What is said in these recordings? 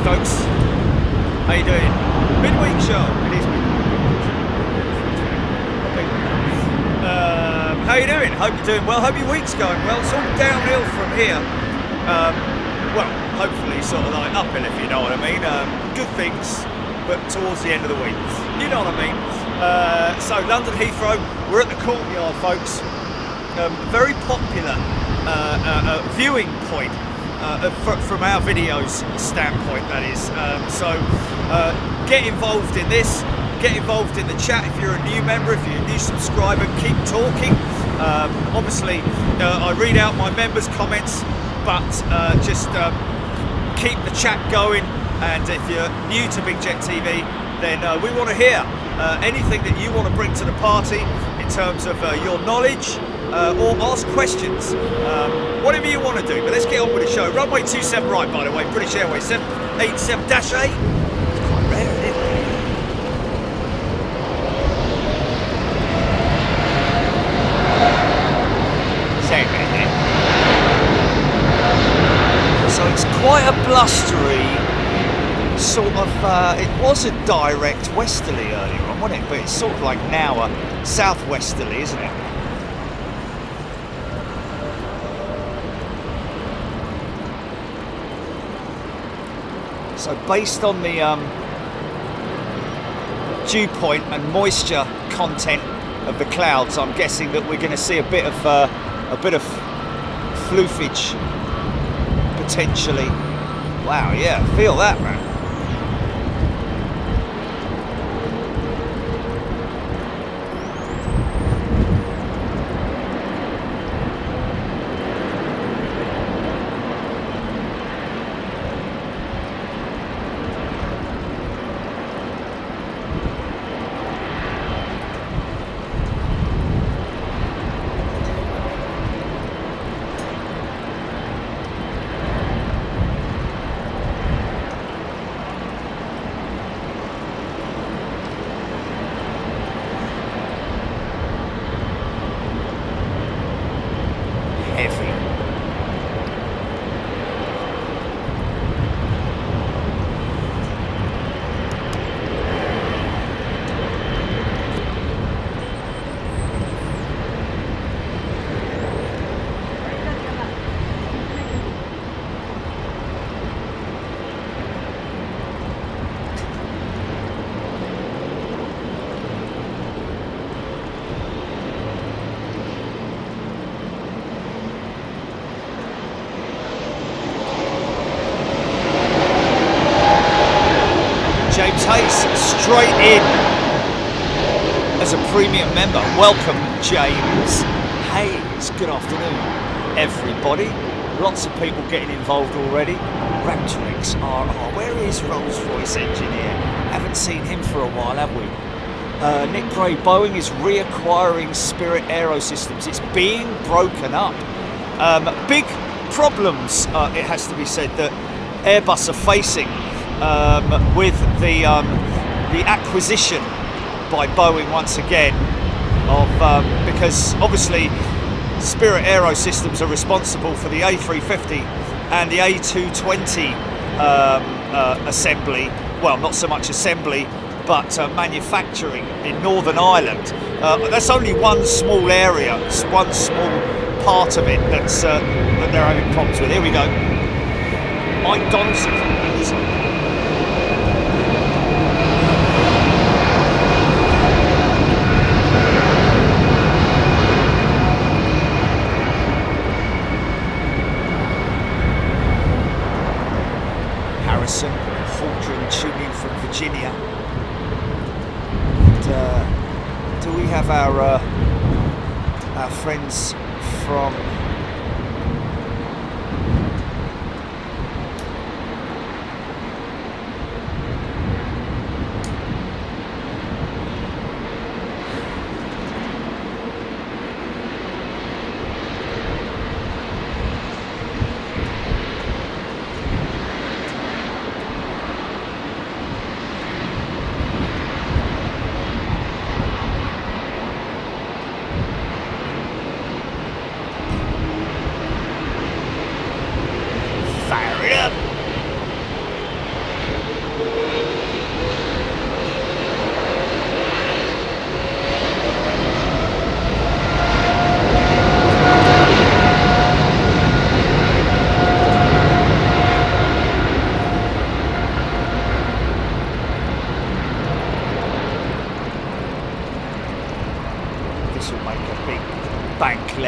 folks. How you doing? Midweek show. It is midweek. How you doing? Hope you're doing well. Hope your week's going well. It's all downhill from here. Well, hopefully sort of like uphill, if you know what I mean. Good things, but towards the end of the week. You know what I mean. So London Heathrow, we're at the courtyard, folks. Very popular viewing point from our videos standpoint, that is. So get involved in this. Get involved in the chat if you're a new member, if you're a new subscriber, keep talking. Obviously, I read out my members' comments, but just keep the chat going. And if you're new to Big Jet TV, then we want to hear anything that you want to bring to the party in terms of your knowledge or ask questions. Whatever you want to do. But let's get on with the show. Runway 27 right, by the way, British Airways 787-8. It's quite rare, isn't it? So it's quite a blustery sort of, it was a direct westerly earlier on, wasn't it? But it's sort of like now a southwesterly, isn't it? So based on the dew point and moisture content of the clouds, I'm guessing that we're going to see a bit of floofage potentially. Wow, yeah, feel that, man. Straight in as a premium member. Welcome, James Hayes. Good afternoon, everybody. Lots of people getting involved already. Raptor XRR. Where is Rolls-Royce engineer? Haven't seen him for a while, have we? Nick Gray. Boeing is reacquiring Spirit Aerosystems. It's being broken up. Big problems, it has to be said, that Airbus are facing with the acquisition by Boeing once again of because obviously Spirit Aerosystems are responsible for the A350 and the A220 assembly. Well, not so much assembly, but manufacturing in Northern Ireland. That's only one small area, it's one small part of it that's that they're having problems with. Here we go. Mike Donaldson. Haldren tuning from Virginia. And, do we have our friends from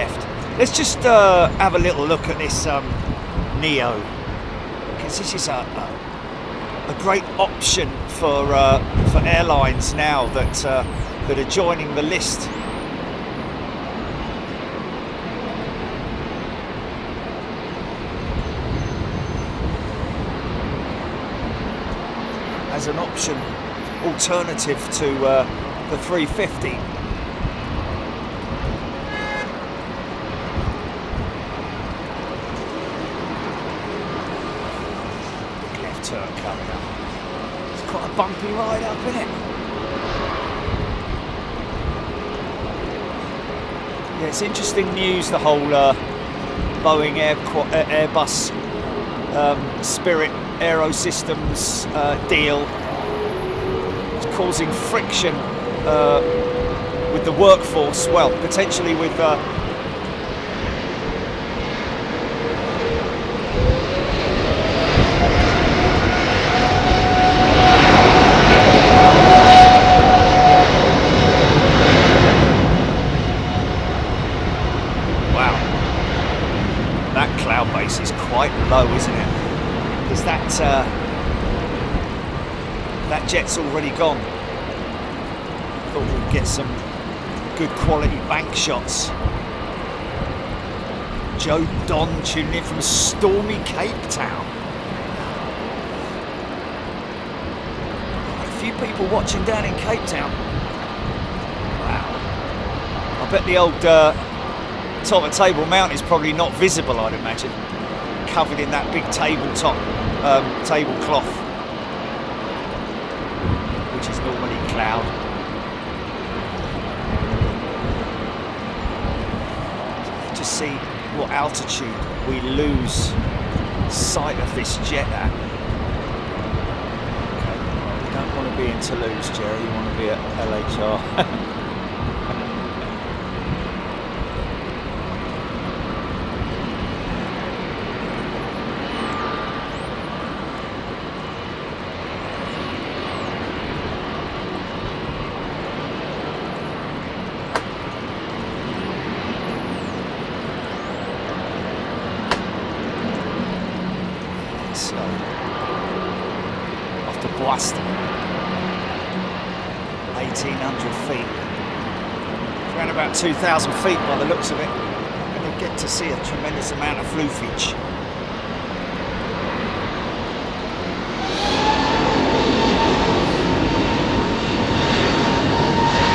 left. Let's just have a little look at this Neo, because this is a great option for airlines now that are joining the list. As an option, alternative to the 350. Big left turn coming up. It's quite a bumpy ride up, isn't it? Yeah, it's interesting news, the whole Boeing AIRBUS Spirit Aerosystems deal. It's causing friction with the workforce, well, potentially with wow, that cloud base is quite low, isn't it? Because that jet's already gone. Thought we'd get some good quality bank shots. Joe Don tuning in from stormy Cape Town. A few people watching down in Cape Town. Wow. I bet the old top of Table Mount is probably not visible, I'd imagine. Covered in that big tabletop tablecloth, which is normally cloud. Just see what altitude we lose sight of this jet at. Okay. You don't want to be in Toulouse, Jerry, you want to be at LHR. Off to Boston, 1,800 feet, around about 2,000 feet by the looks of it, and you get to see a tremendous amount of floofage.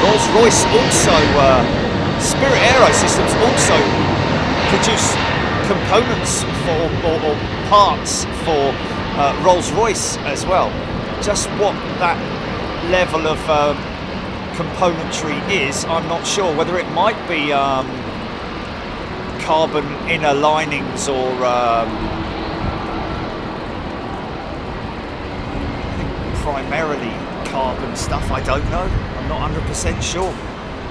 Rolls-Royce also, Spirit Aerosystems also produce components for or parts for Rolls-Royce as well. Just what that level of componentry is, I'm not sure. Whether it might be carbon inner linings or I think primarily carbon stuff. I don't know. I'm not 100% sure.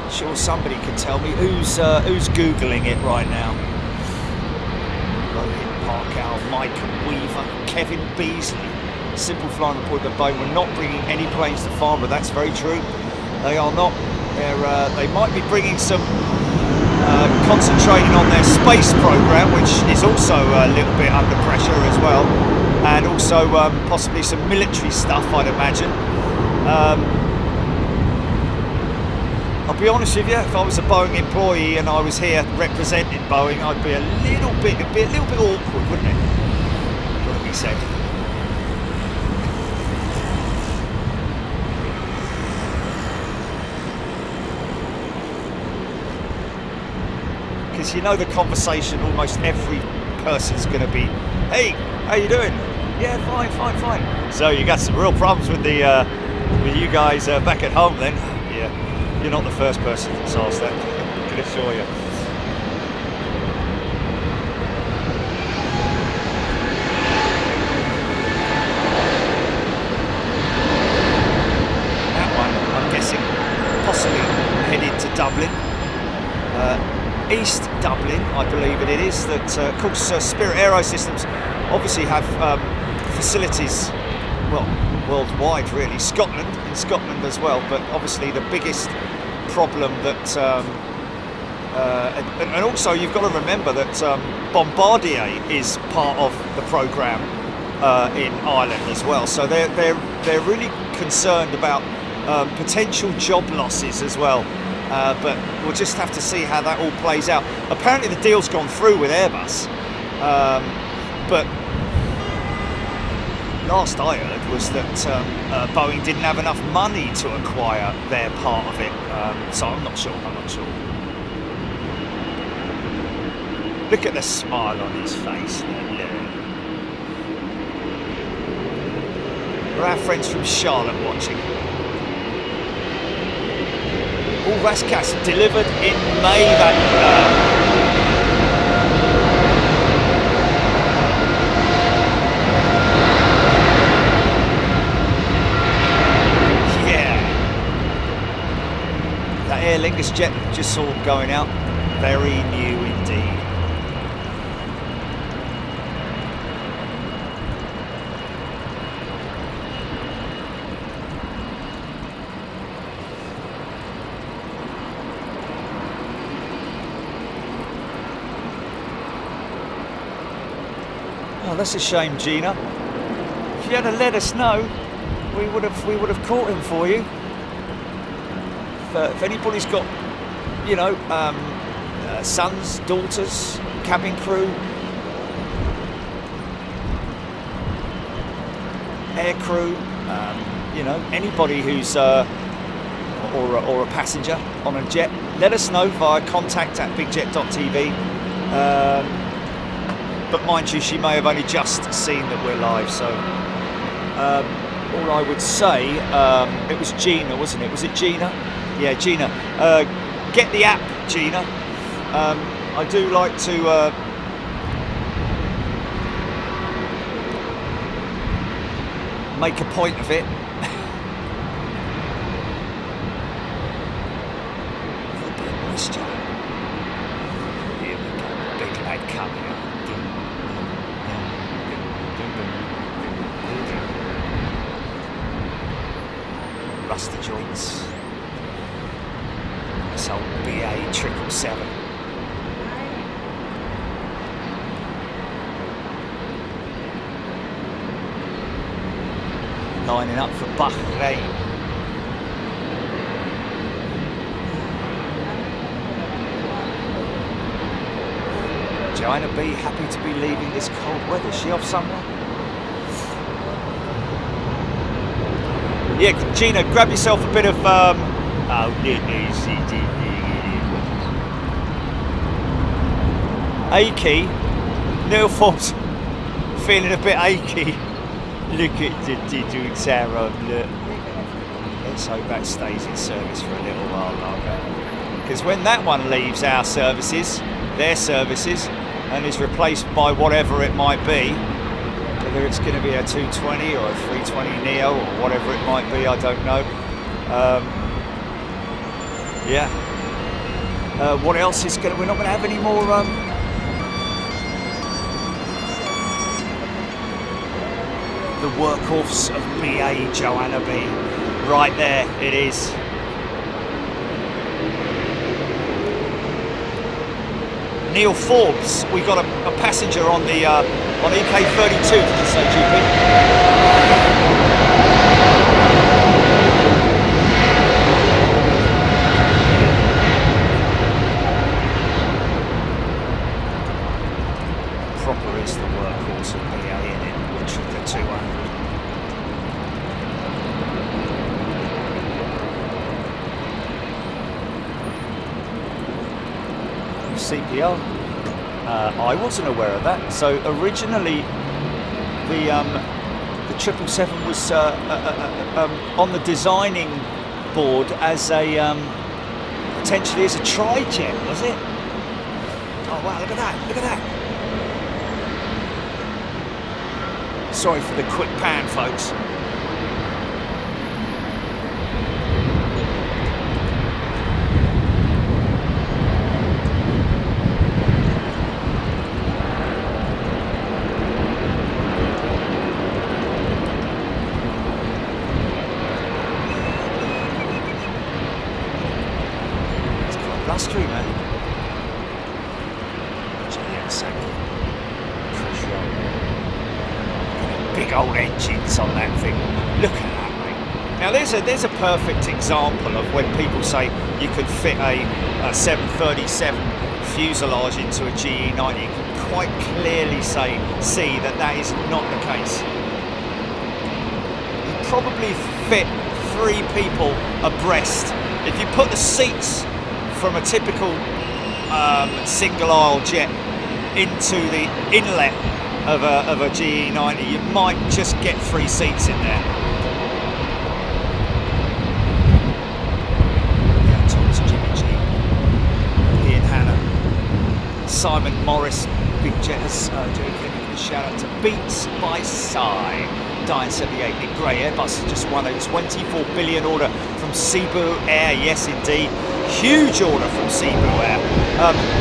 Sure, somebody can tell me. Who's googling it right now? Parkour, Mike Weaver, Kevin Beasley. Simple flying report that Boeing were not bringing any planes to Farnborough. That's very true. They are not. They might be bringing some, concentrating on their space program, which is also a little bit under pressure as well, and also possibly some military stuff, I'd imagine. I'll be honest with you, if I was a Boeing employee and I was here representing Boeing, I'd be a little bit awkward, wouldn't it? Got to be said. Because you know the conversation, almost every person's going to be, "Hey, how you doing?" "Yeah, fine. So you got some real problems with the with you guys back at home, then?" "Yeah, you're not the first person that's asked that, I can assure you." That one, I'm guessing, possibly headed to Dublin. East Dublin, I believe it is. That, of course, Spirit Aerosystems obviously have facilities, well, worldwide really. In Scotland as well, but obviously the biggest problem that And also you've got to remember that Bombardier is part of the programme in Ireland as well, so they're really concerned about potential job losses as well. But we'll just have to see how that all plays out. Apparently the deal's gone through with Airbus, but last I heard was that Boeing didn't have enough money to acquire their part of it. So I'm not sure. Look at the smile on his face. We're our friends from Charlotte watching. All Rascas delivered in May. That Aer Lingus jet just saw going out. Very new indeed. Oh, that's a shame, Gina. If you had let us know, we would have caught him for you. If anybody's got, you know, sons, daughters, cabin crew, air crew, you know, anybody who's or a passenger on a jet, let us know via contact@bigjet.tv. But mind you, she may have only just seen that we're live, so all I would say, it was Gina, wasn't it? Was it Gina? Yeah, Gina. Get the app, Gina. I do like to make a point of it. Here we go, big lad coming up. Rusty joints. This old BA 777. Lining up for Bahrain. Joanna B happy to be leaving this cold weather. Is she off somewhere? Yeah, Gina, grab yourself a bit of achy. Neil Forbes feeling a bit achy. Look at the doing Sarah. Look. Let's hope that stays in service for a little while longer. Because when that one leaves our services, their services, and is replaced by whatever it might be, whether it's going to be a 220 or a 320 Neo or whatever it might be, I don't know. Yeah. What else is going to... We're not going to have any more... the workhorse of BA Joanna B. Right there, it is. Neil Forbes, we got a passenger on the on EK32. Did you say, GP? Proper is the workhorse of BA in it, which is the 200. CPR. I wasn't aware of that. So originally, the 777 was on the designing board as a potentially as a tri-jet, was it? Oh wow! Look at that! Look at that! Sorry for the quick pan, folks. It's quite blustery, man. Now there's a perfect example of when people say you could fit a 737 fuselage into a GE90. You can quite clearly see that is not the case. You probably fit 3 people abreast. If you put the seats from a typical single aisle jet into the inlet of a GE90, you might just get 3 seats in there. Yeah, Thomas, Jimmy G, Ian Hanna, Simon Morris, Big Jetters, a shout out to Beats by Psy, Diane 78, Nick Gray. Airbus has just won a 24 billion order from Cebu Air. Yes, indeed, huge order from Cebu Air.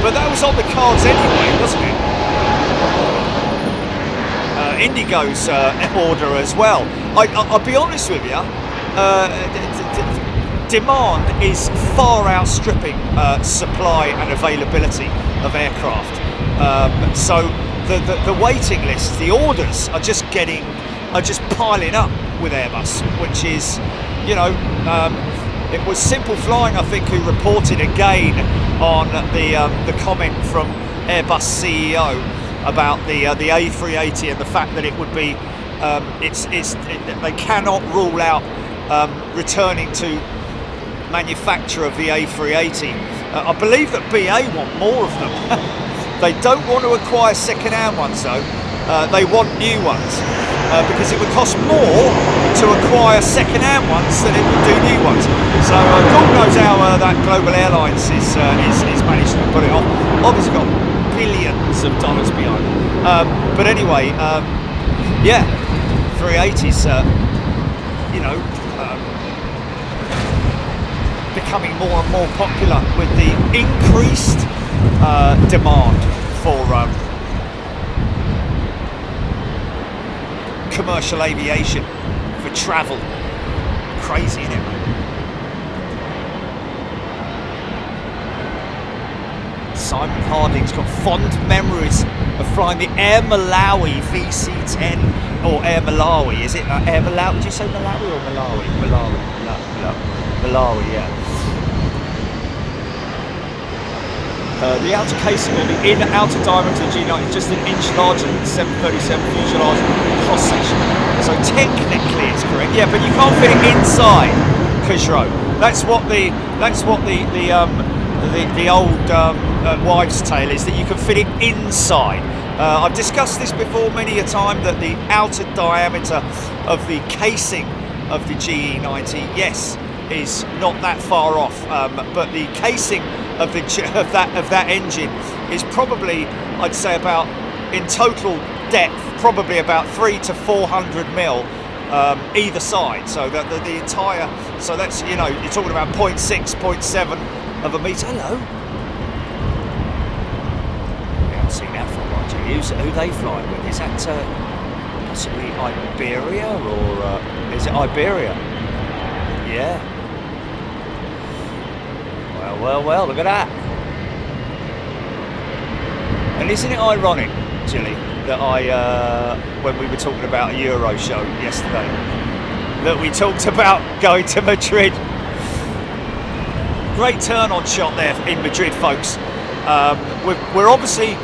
But that was on the cards anyway, wasn't it? Indigo's order as well. I'll be honest with you, demand is far outstripping supply and availability of aircraft. So the waiting list, the orders are just piling up with Airbus, which is, it was Simple Flying, I think, who reported again on the comment from Airbus CEO about the A380 and the fact that it would be, they cannot rule out returning to manufacture of the A380. I believe that BA want more of them. They don't want to acquire second-hand ones though. They want new ones because it would cost more to acquire second-hand ones than it would do new ones. So God knows how that Global Airlines is managed to put it off. Obviously got billions of dollars behind. But anyway, yeah, 380s, becoming more and more popular with the increased demand for commercial aviation, for travel. Crazy, isn't it? Simon Harding's got fond memories of flying the Air Malawi VC-10, or Air Malawi, is it? Air Malawi, did you say Malawi or Malawi? Malawi, yeah. The outer casing, or the outer diameter of the G90 is just an inch larger than the 737 fuselage cross section. So technically it's correct, yeah, but you can't fit it inside, Kushro. That's what the old wives' tale is, that you can fit it inside. I've discussed this before many a time, that the outer diameter of the casing of the GE90, yes, is not that far off, but the casing of that engine is probably, I'd say, about, in total depth, probably about 300 to 400 mil either side. So that the entire, so that's, you're talking about 0.6, 0.7 of a metre. Hello. We haven't seen that for a while. Who they flying with? Is that possibly Iberia, or is it Iberia? Yeah. Well, look at that. And isn't it ironic, Jilly, that when we were talking about a Euro show yesterday, that we talked about going to Madrid. Great turn-on shot there in Madrid, folks. We're obviously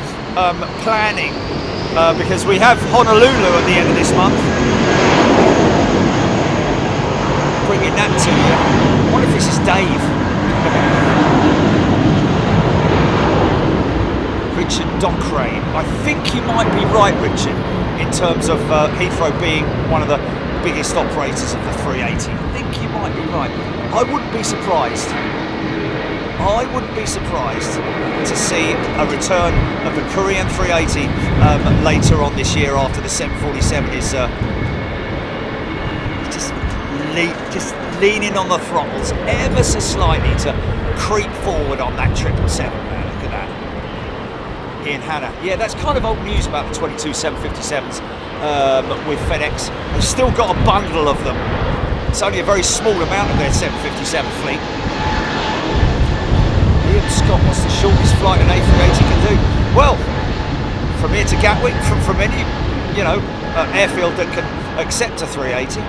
planning, because we have Honolulu at the end of this month. Bringing that to you. I wonder if this is Dave. Richard Dockrane. I think you might be right, Richard, in terms of Heathrow being one of the biggest operators of the 380. I think you might be right. I wouldn't be surprised. To see a return of the Korean 380 later on this year, after the 747 is just leaning on the throttles ever so slightly to creep forward on that 777. Man, look at that. Ian Hanna. Yeah, that's kind of old news about the 22 757s with FedEx. They've still got a bundle of them. It's only a very small amount of their 757 fleet. Ian Scott, what's the shortest flight an A380 can do? Well, from here to Gatwick, from any airfield that can accept a 380.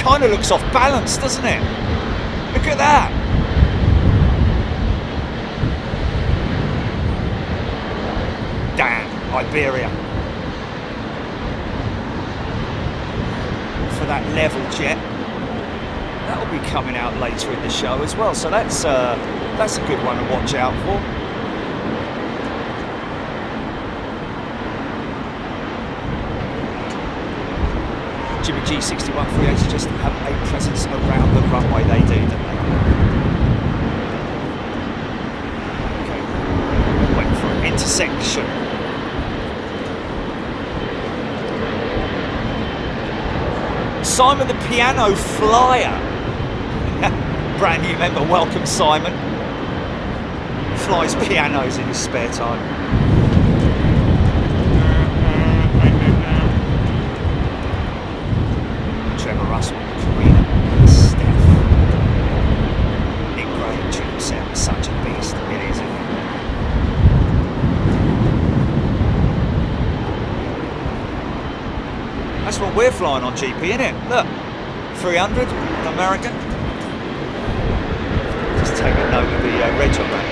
kind of looks off balance, doesn't it? Look at that. Damn, Iberia. For that level jet. That'll be coming out later in the show as well, so that's a good one to watch out for. Jimmy G61 380 just have a presence around the runway, they do, don't they? Okay, wait for an intersection. Simon the Piano Flyer. Brand new member, welcome Simon. Flies pianos in his spare time. Trevor Russell, Karina, Steph. Nick Gray, Triple Seven, such a beast. It is, isn't it? That's what we're flying on GP, isn't it? Look, 300, an American. Just take a note of the reg on that.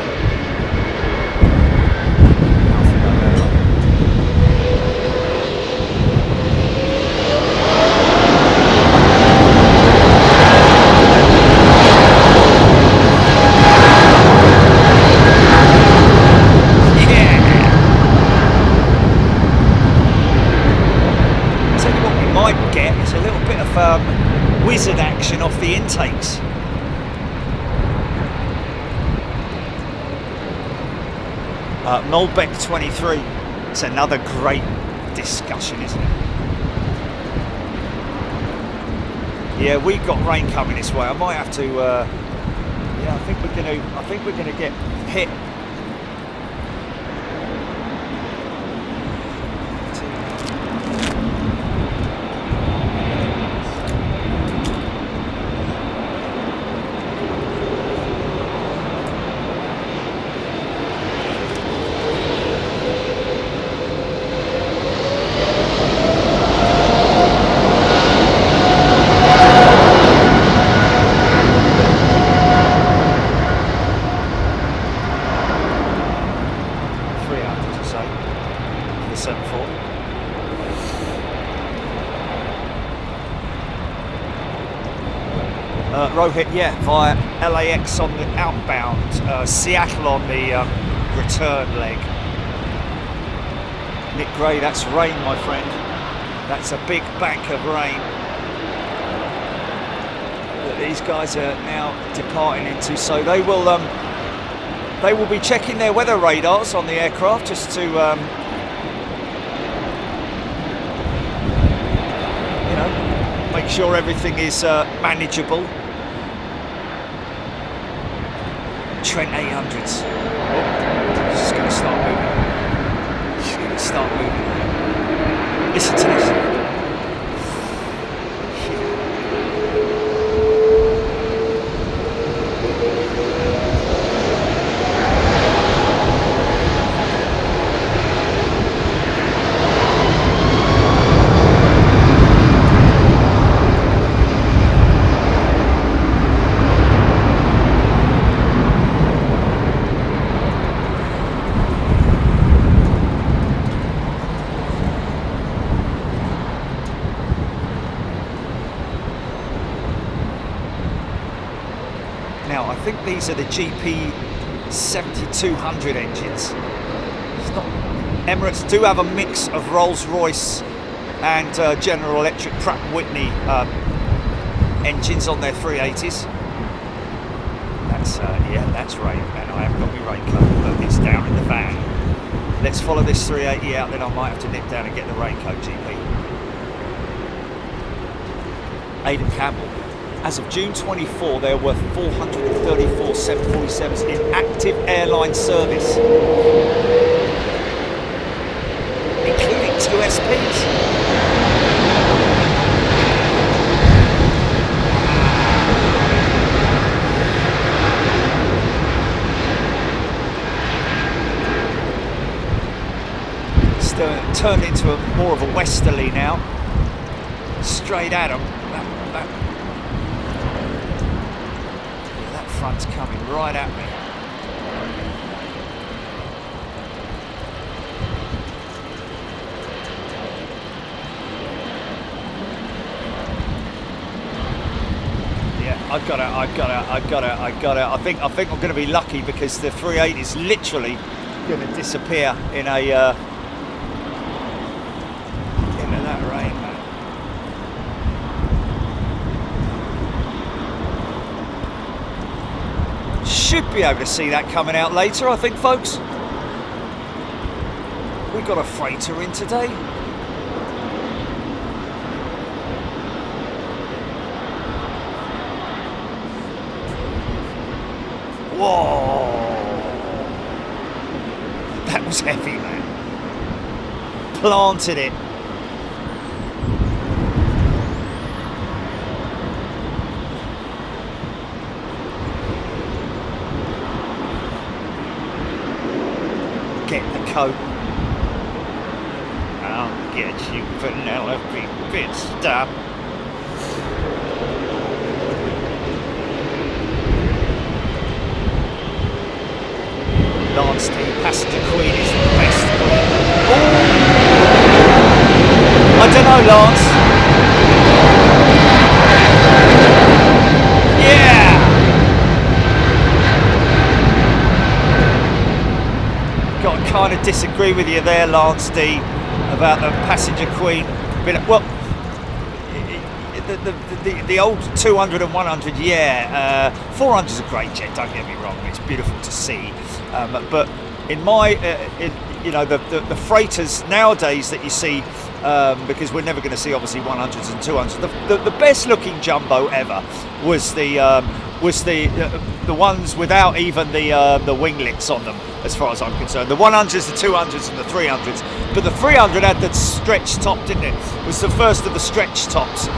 Wizard action off the intakes. Nolbeck 23. It's another great discussion, isn't it? Yeah, we've got rain coming this way. I might have to. Yeah, I think we're gonna get hit. Rohit, yeah, via LAX on the outbound, Seattle on the return leg. Nick Gray, that's rain, my friend. That's a big bank of rain that these guys are now departing into. So they will be checking their weather radars on the aircraft just to, you know, make sure everything is manageable. Trent 800s. Oh, she's going to start moving. She's going to start moving. Listen to this. Now, I think these are the GP 7200 engines. It's not, Emirates do have a mix of Rolls-Royce and General Electric Pratt & Whitney engines on their 380s. That's yeah, that's rain, and I haven't got my raincoat, but it's down in the van. Let's follow this 380 out, then I might have to nip down and get the raincoat, GP. Aidan Campbell. As of June 24, there were 434 747s in active airline service, including 2 SPs. It's turned into more of a westerly now. Straight at them. front's coming right at me. I got it. I think I'm going to be lucky because the 380 is literally going to disappear in a into that rain, man. Should be able to see that coming out later, I think, folks. We got a freighter in today. Whoa! That was heavy, man. Planted it. Get the coat. I'll get you Penelope pit stop. Lance D, passenger queen is the best. Ooh. I don't know, Lance. Yeah. Got to kind of disagree with you there, Lance D, about the passenger queen. Well, the old 200 and 100, yeah. 400 is a great jet. Don't get me wrong; it's beautiful to see. But in my, you know, the freighters nowadays that you see, because we're never going to see obviously 100s and 200s. The best looking jumbo ever was the ones without even the winglets on them, as far as I'm concerned. The 100s, the 200s, and the 300s. But the 300 had the stretch top, didn't it? It was the first of the stretch tops.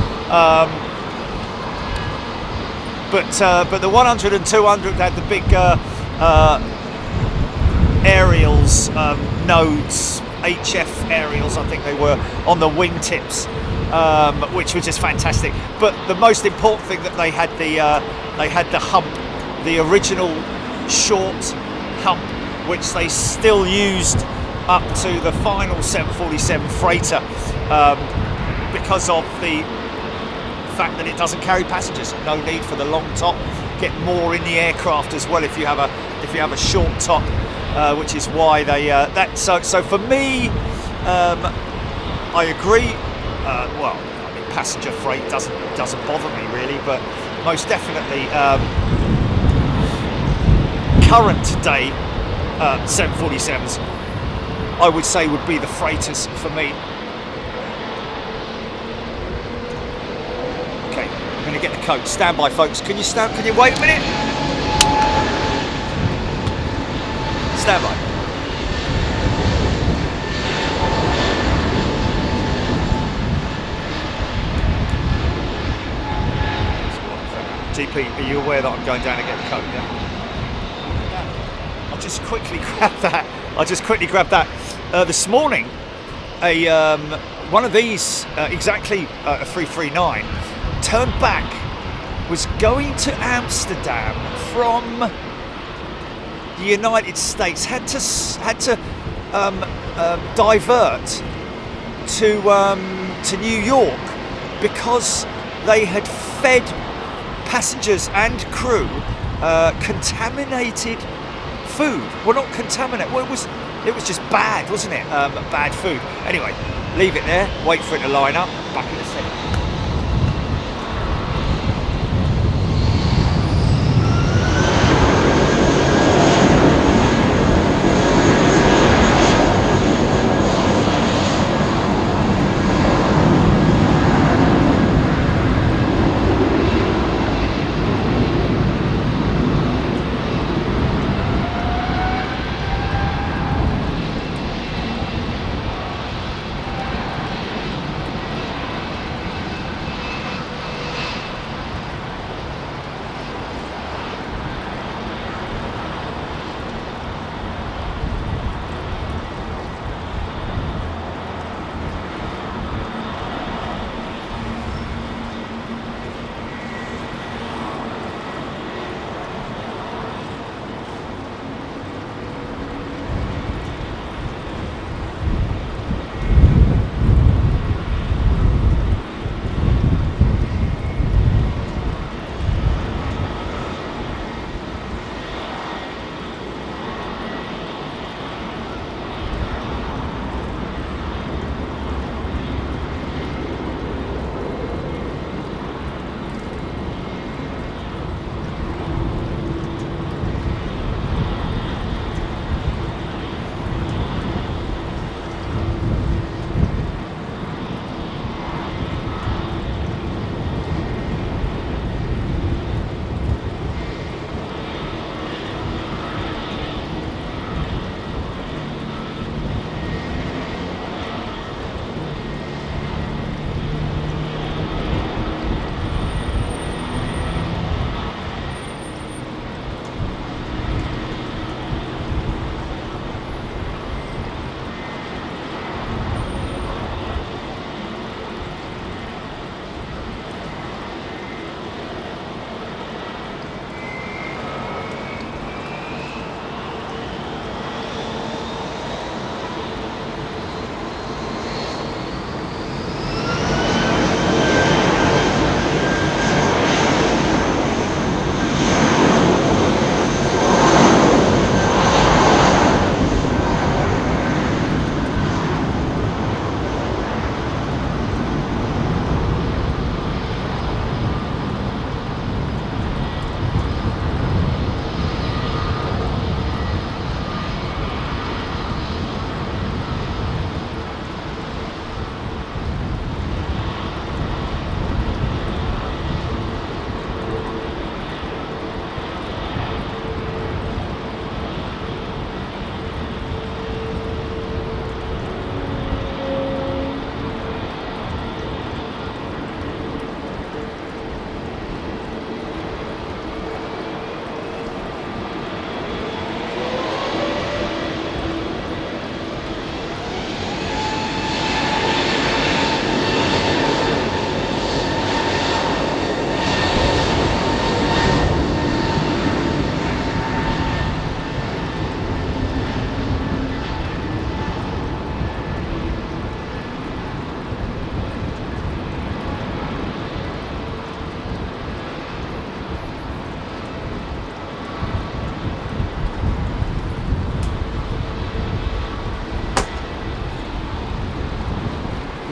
But the 100 and 200 had the big aerials, nodes, HF aerials, I think they were, on the wingtips, which was just fantastic. But the most important thing that they had the hump, the original short hump, which they still used up to the final 747 freighter, because of the fact that it doesn't carry passengers. No need for the long top. Get more in the aircraft as well if you have a short top, which is why they so for me, I agree. Well, I mean, passenger freight doesn't bother me really, but most definitely current day 747s, I would say, would be the freighters for me. Okay, I'm going to get the code. Stand by, folks. Can you wait a minute? Stand by. GP, are you aware that I'm going down to get the code? Yeah. I'll just quickly grab that. This morning, one of these, exactly a 339, turned back, was going to Amsterdam from the United States, had to divert to New York because they had fed passengers and crew contaminated food. Well, not contaminated. Well, it was just bad, wasn't it? Bad food. Anyway, leave it there. Wait for it to line up. Back in a second.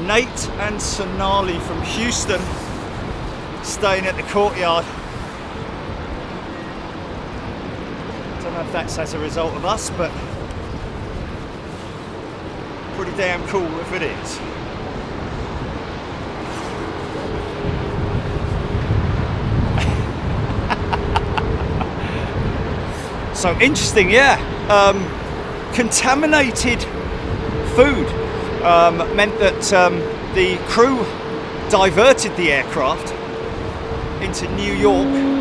Nate and Sonali from Houston staying at the Courtyard. Don't know if that's as a result of us, but pretty damn cool if it is. So interesting, yeah. Contaminated food meant that the crew diverted the aircraft into New York.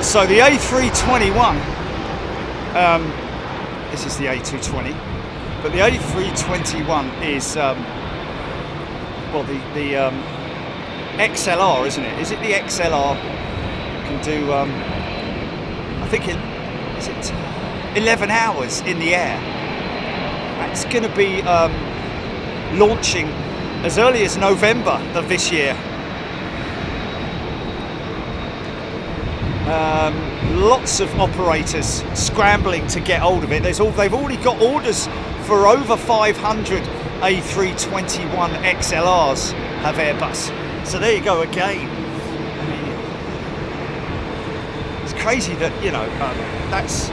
So the A321, this is the A220, but the A321 is, well, the XLR, isn't it? Is it the XLR? Can do, I think is it 11 hours in the air. That's going to be launching as early as November of this year. Lots of operators scrambling to get hold of it. They've already got orders for over 500 A321 XLRs have Airbus. So there you go again. I mean, it's crazy that, you know, that's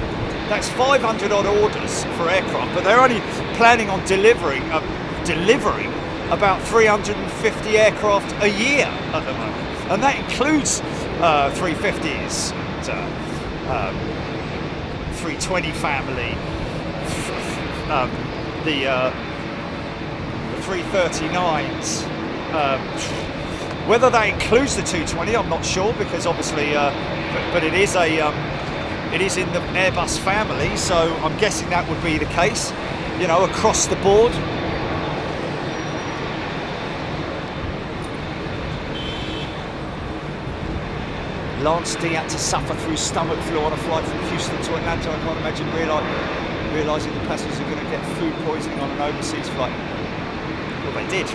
500 odd orders for aircraft, but they're only planning on delivering about 350 aircraft a year at the moment, and that includes 350s, 320 family, the 339s. Whether that includes the 220, I'm not sure, because obviously, but it is in the Airbus family, so I'm guessing that would be the case, you know, across the board. Lance D had to suffer through stomach flu on a flight from Houston to Atlanta. I can't imagine realising the passengers are going to get food poisoning on an overseas flight. Well, they did.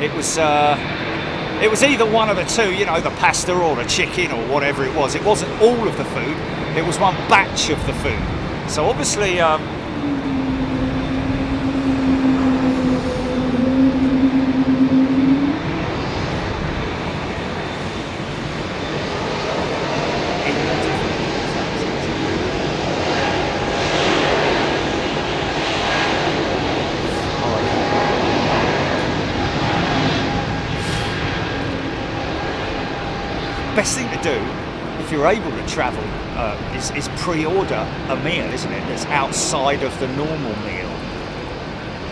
It was either one of the two, you know, the pasta or the chicken or whatever it was. It wasn't all of the food. It was one batch of the food. So obviously, best thing to do if you're able to travel is pre-order a meal, isn't it, that's outside of the normal meal.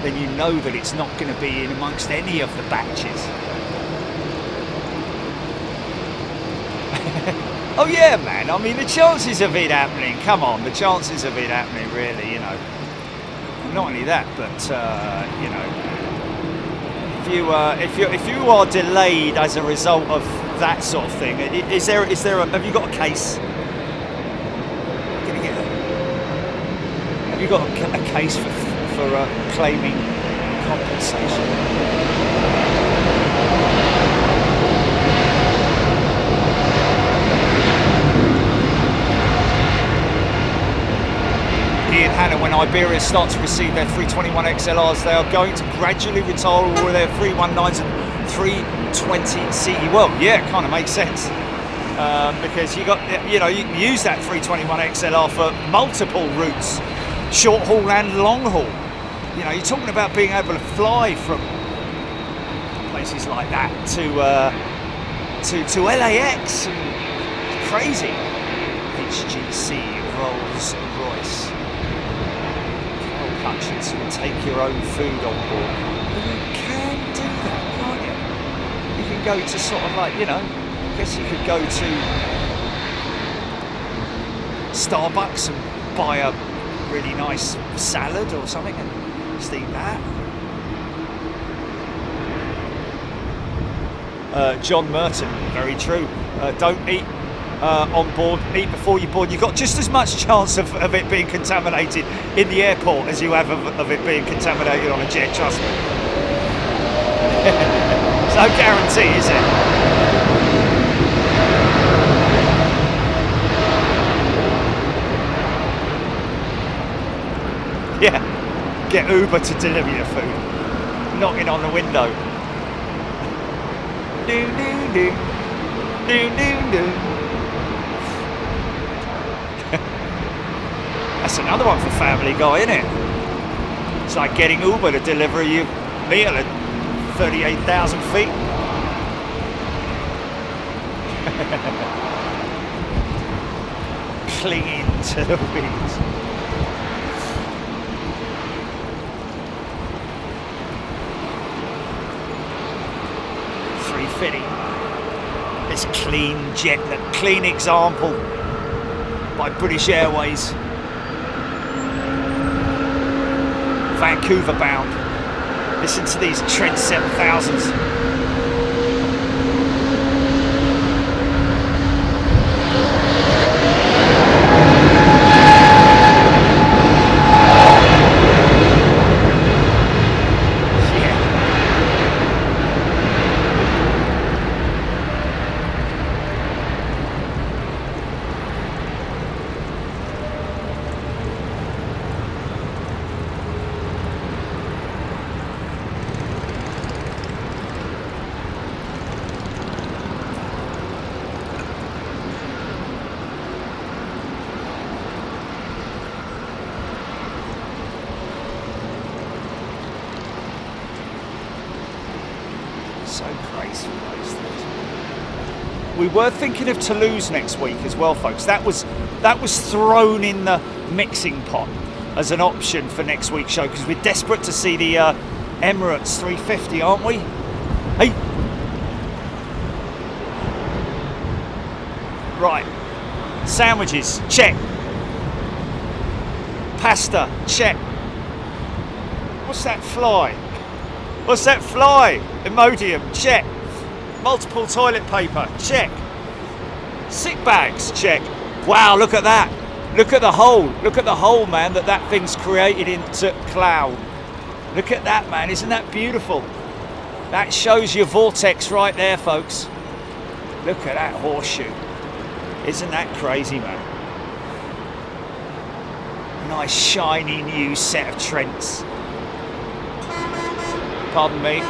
Then you know that it's not going to be in amongst any of the batches. Oh yeah, man, I mean, the chances of it happening, come on, the chances of it happening, really, you know. Not only that, but you know, if you are delayed as a result of that sort of thing, have you got a case? Have you got a case for claiming compensation? Ian Hanna, when Iberia starts to receive their 321 XLRs, they are going to gradually retire all of their 319s and 320 CE. Well, yeah, it kind of makes sense, because you can use that 321 XLR for multiple routes, short haul and long haul. You know, you're talking about being able to fly from places like that to LAX. And it's crazy. HGC, Rolls Royce. Hutchinson, take your own food on board. You can do that, can't you? You can go to sort of like, you know, I guess you could go to Starbucks and buy a really nice salad or something and just eat that. John Merton, very true. Don't eat on board, eat before you board. You've got just as much chance of it being contaminated in the airport as you have of it being contaminated on a jet, trust me. There's no guarantee, is it? Yeah, get Uber to deliver your food. Knocking on the window. Do do do, do do do. That's another one for Family Guy, isn't it? It's like getting Uber to deliver you meal at 38,000 feet. Clinging to the wings. Fitting this clean jet, that clean example by British Airways, Vancouver bound. Listen to these Trent 7000s. So crazy, those things. We were thinking of Toulouse next week as well, folks. That was thrown in the mixing pot as an option for next week's show because we're desperate to see the Emirates 350, aren't we? Hey, right. Sandwiches, check. Pasta, check. What's that fly? What's that fly? Imodium, check. Multiple toilet paper, check. Sick bags, check. Wow, look at that. Look at the hole. Look at the hole, man, that thing's created into cloud. Look at that, man. Isn't that beautiful? That shows your vortex right there, folks. Look at that horseshoe. Isn't that crazy, man? Nice, shiny new set of Trents. Pardon me.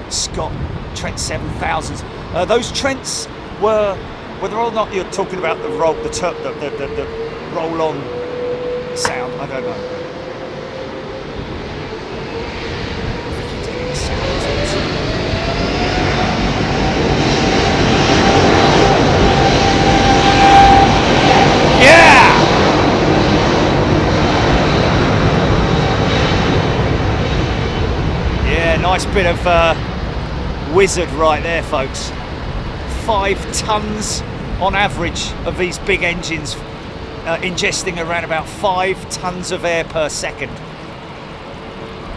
Scott Trent 7000s. Those Trents were, whether or not you're talking about the roll, the roll-on sound, I don't know. Nice bit of wizard right there, folks. 5 tons on average of these big engines, ingesting around about 5 tons of air per second.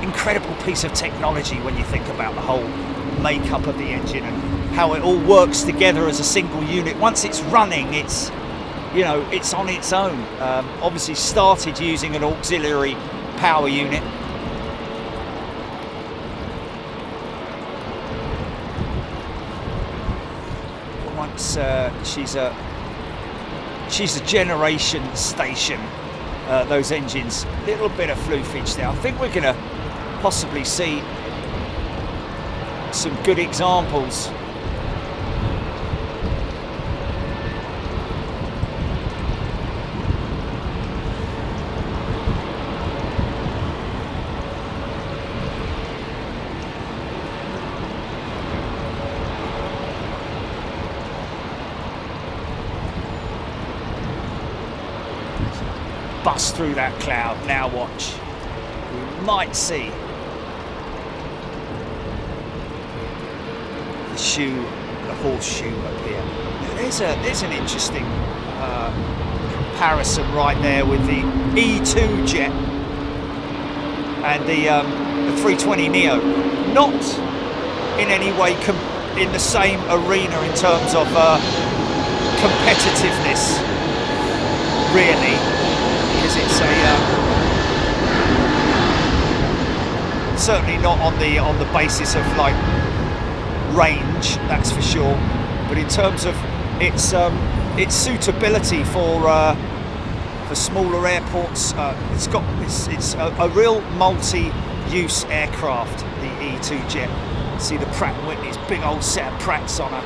Incredible piece of technology when you think about the whole makeup of the engine and how it all works together as a single unit. Once it's running, it's, you know, it's on its own. Obviously started using an auxiliary power unit. She's a generation station, those engines. Little bit of floofage there. I think we're going to possibly see some good examples. Bust through that cloud. Now watch. We might see the shoe, the horseshoe up here. Now there's an interesting comparison right there with the E2 jet. and the 320neo, not in any way in the same arena in terms of competitiveness, really, because it's certainly not on the basis of like range, that's for sure, but in terms of its suitability for smaller airports. It's a real multi-use aircraft, the E2 jet. See the Pratt & Whitney's big old set of Pratts on her.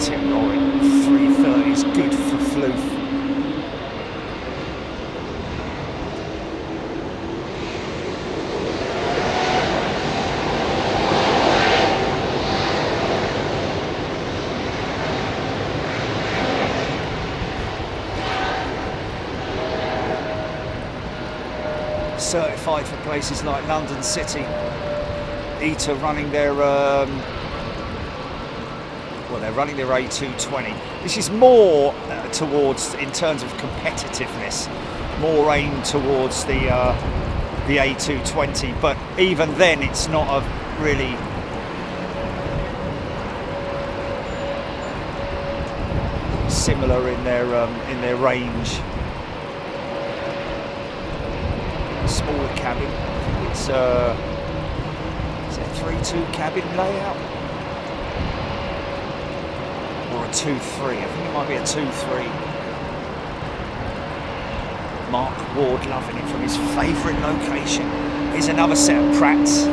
Tim Roaring 330 is good for floof. Certified for places like London City. ITA running their they're running their A220. This is more towards, in terms of competitiveness, more aimed towards the A220. But even then, it's not a really similar in their range. Smaller cabin. I think it's a 3.2 cabin layout or a 2.3. I think it might be a 2.3. Mark Ward loving it from his favourite location. Here's another set of Pratts.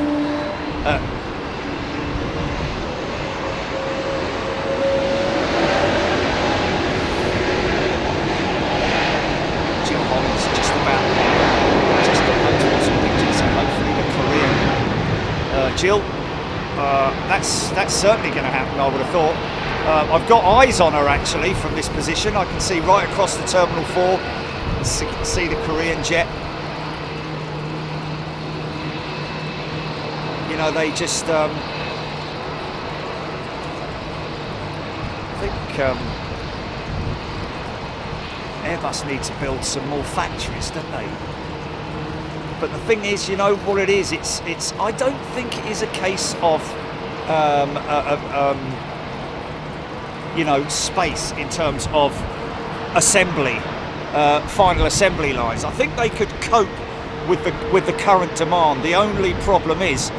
Jill Holland's just about Jill, that's certainly going to happen, I would have thought. I've got eyes on her actually from this position. I can see right across the Terminal 4, see the Korean jet. You know, they just, I think Airbus need to build some more factories, don't they? But the thing is, you know what it is. It's. I don't think it is a case of, you know, space in terms of assembly, final assembly lines. I think they could cope with the current demand. The only problem is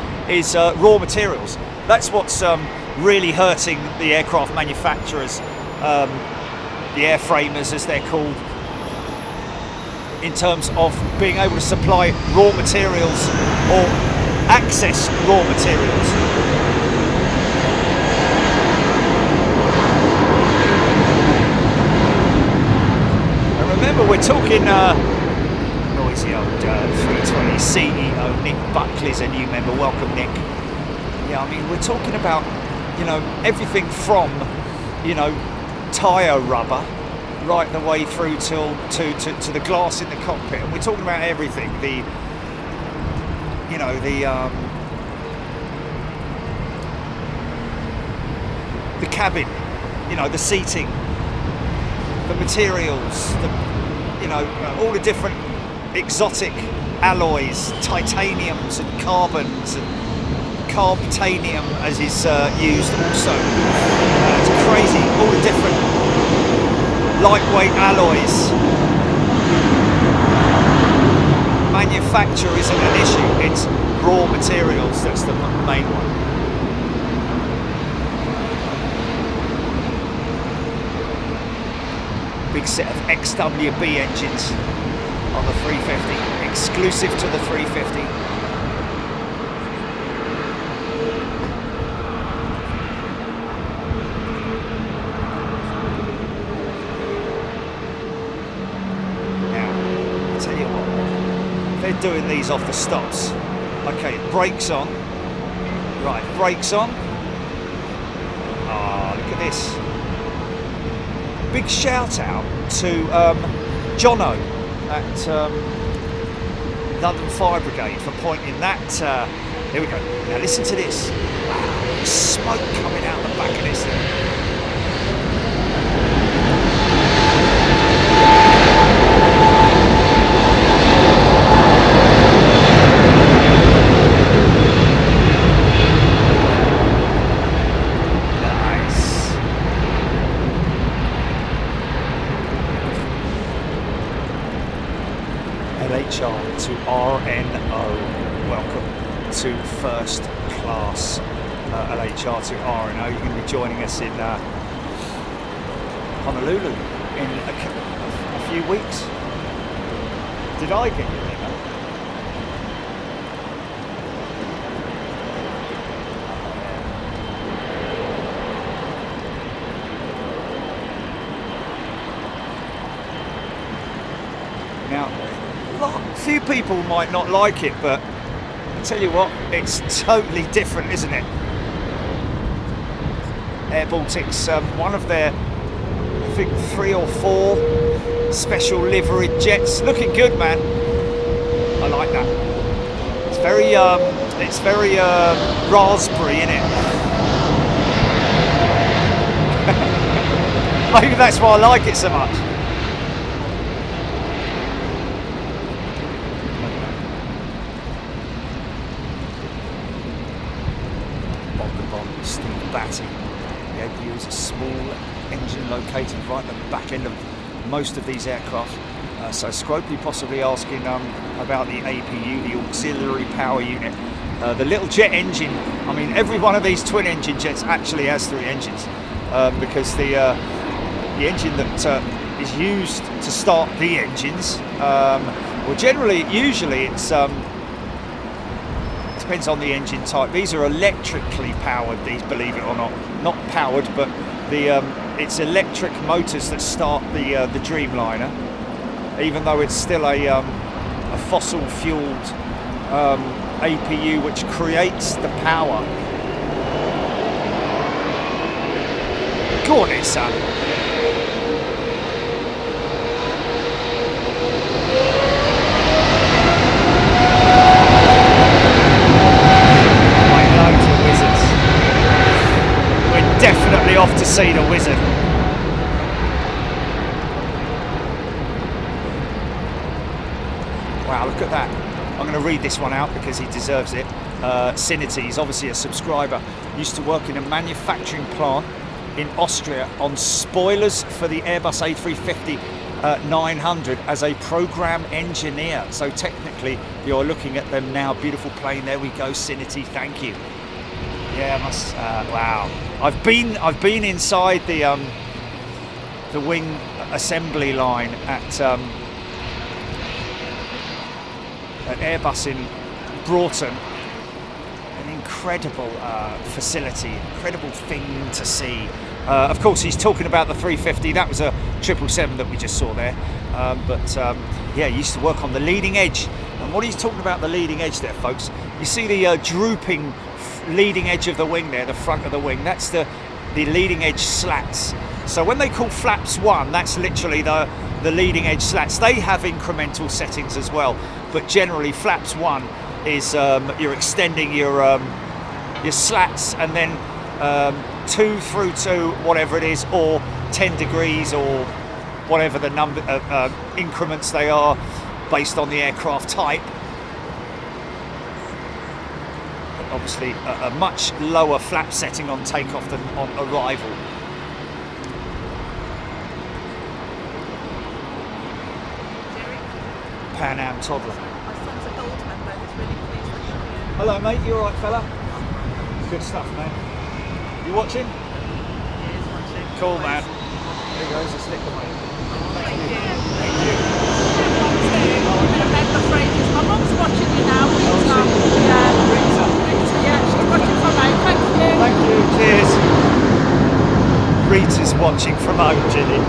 raw materials. That's what's really hurting the aircraft manufacturers, the airframers as they're called, in terms of being able to supply raw materials or access raw materials. And remember, we're talking noisy old 320 CEO Nick Buckley's a new member. Welcome, Nick. Yeah, I mean, we're talking about, you know, everything from, you know, tyre rubber right the way through to the glass in the cockpit, and we're talking about everything. The cabin, you know, the seating, the materials, all the different exotic alloys, titaniums and carbons, and carbtanium as is used also. It's crazy, all the different lightweight alloys. Manufacture isn't an issue, it's raw materials that's the main one. Big set of XWB engines on the 350, exclusive to the 350. Doing these off the stops. Okay, brakes on. Right, brakes on. Ah, look at this. Big shout out to Jono at London Fire Brigade for pointing that. Here we go. Now listen to this. Wow, smoke coming out the back of this thing. LHR to RNO. Welcome to first class LHR to RNO. You're going to be joining us in Honolulu in a few weeks. Did I get your email? Now, a few people might not like it, but I tell you what, it's totally different, isn't it? Air Baltic's one of their, I think, 3 or 4 special liveried jets. Looking good, man. I like that. It's very raspberry, isn't it? Maybe that's why I like it so much. The APU is a small engine located right at the back end of most of these aircraft. So Scropely possibly asking about the APU, the auxiliary power unit. The little jet engine, I mean, every one of these twin engine jets actually has 3 engines because the engine that is used to start the engines, well, usually it's depends on the engine type. These are electrically powered, these, believe it or not powered, but the it's electric motors that start the Dreamliner, even though it's still a fossil fueled APU which creates the power. Go on then, son. Definitely off to see the wizard. Wow, look at that. I'm going to read this one out because he deserves it. Sinity, he's obviously a subscriber. Used to work in a manufacturing plant in Austria on spoilers for the Airbus A350-900 as a program engineer. So technically, you're looking at them now. Beautiful plane. There we go, Sinity. Thank you. Yeah, wow. I've been inside the wing assembly line at Airbus in Broughton. An incredible facility, incredible thing to see. Of course, he's talking about the 350. That was a 777 that we just saw there. Yeah, he used to work on the leading edge. And what he's talking about, the leading edge there, folks, you see the drooping leading edge of the wing there, the front of the wing, that's the leading edge slats. So when they call flaps 1, that's literally the leading edge slats. They have incremental settings as well, but generally flaps 1 is you're extending your slats, and then 2 through to whatever it is, or 10 degrees, or whatever the number increments they are based on the aircraft type. Obviously a much lower flap setting on takeoff than on arrival. Pan Am toddler. My son's a gold member, he's really pleased with you. Hello mate, you alright fella? Good stuff, man. You watching? He is watching. Cool, man. There goes a sticker, mate. Thank you. Thank you. Remember phrases. My mum's watching you now. Yeah, she's watching from home. Thank you. Thank you. Cheers. Rita's watching from home, Ginny.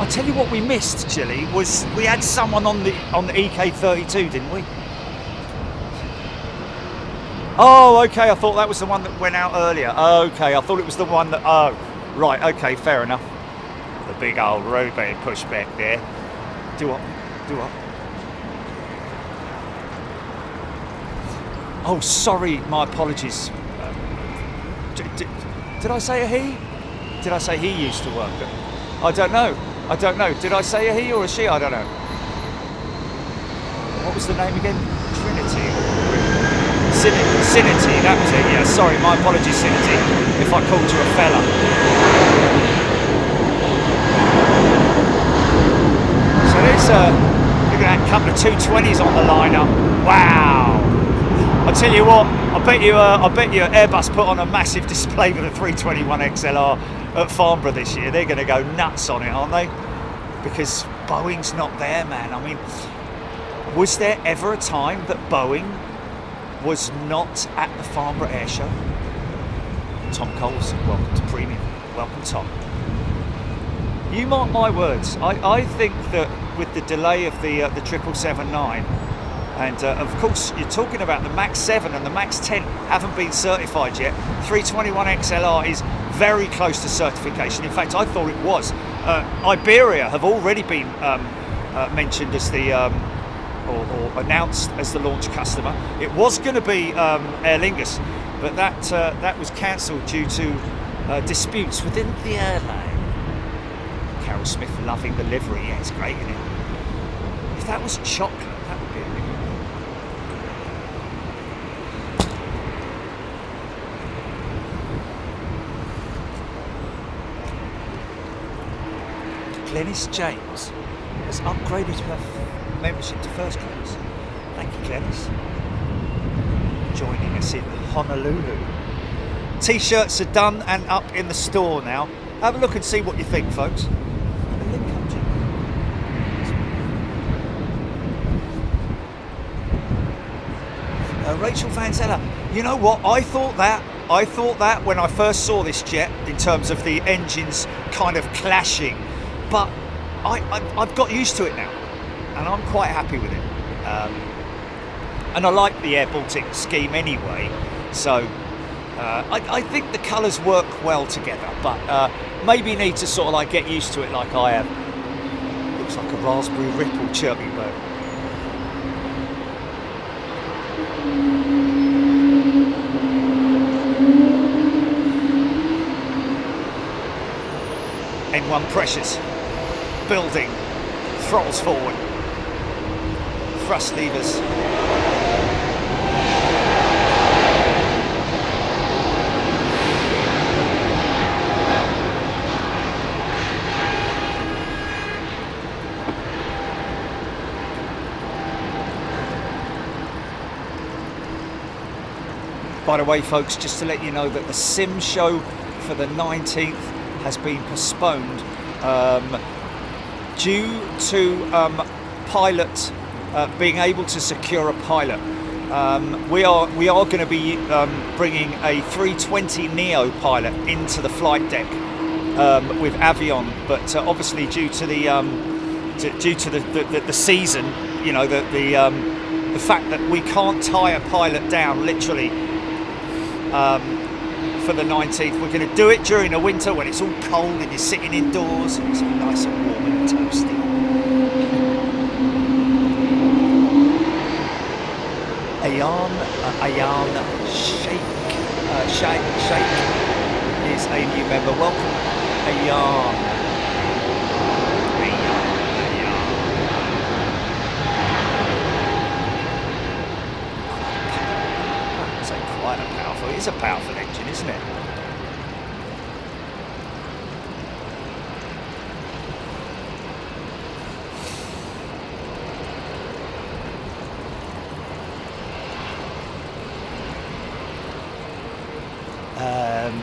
I tell you what we missed, Gilly, was we had someone on the EK32, didn't we? Oh, okay. I thought that was the one that went out earlier. Okay, I thought it was the one that. Oh, right. Okay, fair enough. the big old road being pushed back there. Do what? Do what? Oh, sorry, my apologies. Did I say a he? Did I say he used to work at? I don't know. I don't know. Did I say a he or a she? I don't know. What was the name again? Trinity? Sinity, that was it. Yeah, sorry, my apologies, Sinity, if I called you a fella. So there's look at that couple of 220s on the lineup. Wow! I tell you what, I bet you Airbus put on a massive display with a 321 XLR at Farnborough this year. They're going to go nuts on it, aren't they? Because Boeing's not there, man. I mean, was there ever a time that Boeing was not at the Farnborough Air Show? Tom Coles, welcome to Premium. Welcome, Tom. You mark my words. I think that with the delay of the 777-9, and of course you're talking about the Max 7 and the Max 10 haven't been certified yet. 321 XLR is very close to certification. In fact, I thought it was. Iberia have already been mentioned as the or announced as the launch customer. It was going to be Aer Lingus, but that was cancelled due to disputes within the airline. Carol Smith loving the livery. Yeah, it's great, isn't it? If that was chocolate, that would be a Glennis James has upgraded her membership to first class. Thank you, Glennis. Joining us in Honolulu. T-shirts are done and up in the store now. Have a look and see what you think, folks. The link up to Rachel Vanzella. You know what? I thought that when I first saw this jet, in terms of the engines kind of clashing. But I've got used to it now, and I'm quite happy with it. And I like the Air Baltic scheme anyway, so I think the colours work well together, but maybe need to sort of like get used to it like I have. Looks like a raspberry ripple chirping bird. N1 pressures. Building, throttles forward, thrust levers. By the way, folks, just to let you know that the sim show for the 19th has been postponed. Due to pilot being able to secure a pilot, we are going to be bringing a 320 Neo pilot into the flight deck with Avion, but obviously due to the season, you know, the fact that we can't tie a pilot down literally for the 19th. We're going to do it during the winter when it's all cold and you're sitting indoors and it's all nice and warm and toasty. Ayan Sheikh is a new member. Welcome, Ayan. Quite a powerful. It's a powerful engine, isn't it?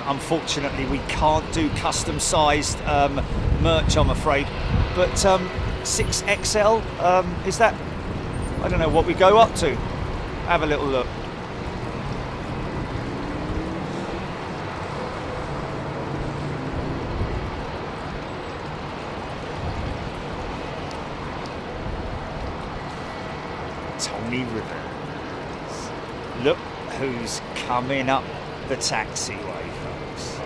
Unfortunately, we can't do custom-sized merch, I'm afraid. But 6XL, is that? I don't know what we go up to. Have a little look. Tony Rivers. Look who's coming up the taxiway, folks.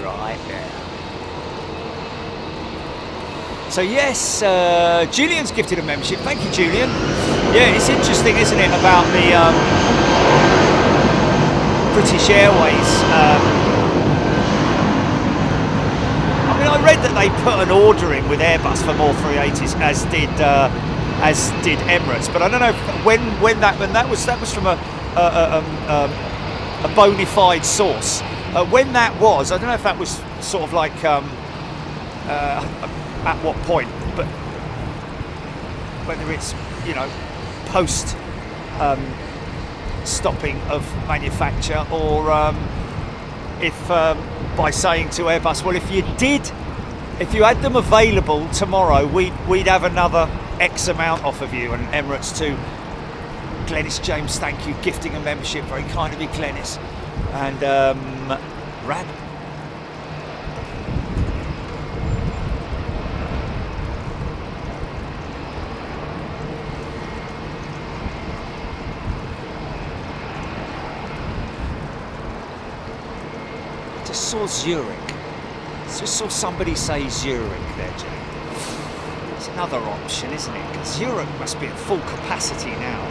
right there. So yes, Julian's gifted a membership. Thank you, Julian. Yeah, it's interesting, isn't it, about the British Airways. I mean, I read that they put an order in with Airbus for more 380s, as did Emirates. But I don't know when that was from a bona fide source. When that was, I don't know if that was sort of like at what point, but whether it's, you know, post stopping of manufacture, or if by saying to Airbus, well, if you had them available tomorrow, we'd have another X amount off of you. And Emirates too. Glennis James, thank you, gifting a membership, very kind of you, Glennis. And Rad. Just saw Zurich. Just saw somebody say Zurich there, Jay. It's another option, isn't it? Because Zurich must be at full capacity now.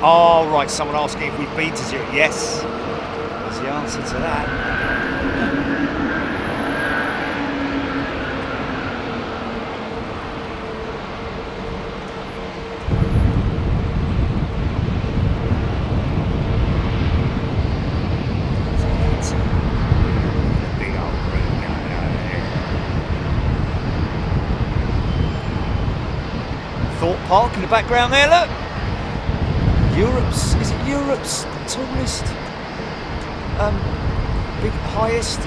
Oh, right, someone asking if we've been to Zurich. Yes, that's the answer to that. Big old room down there. Thorpe Park in the background there, look. Is it Europe's tallest, highest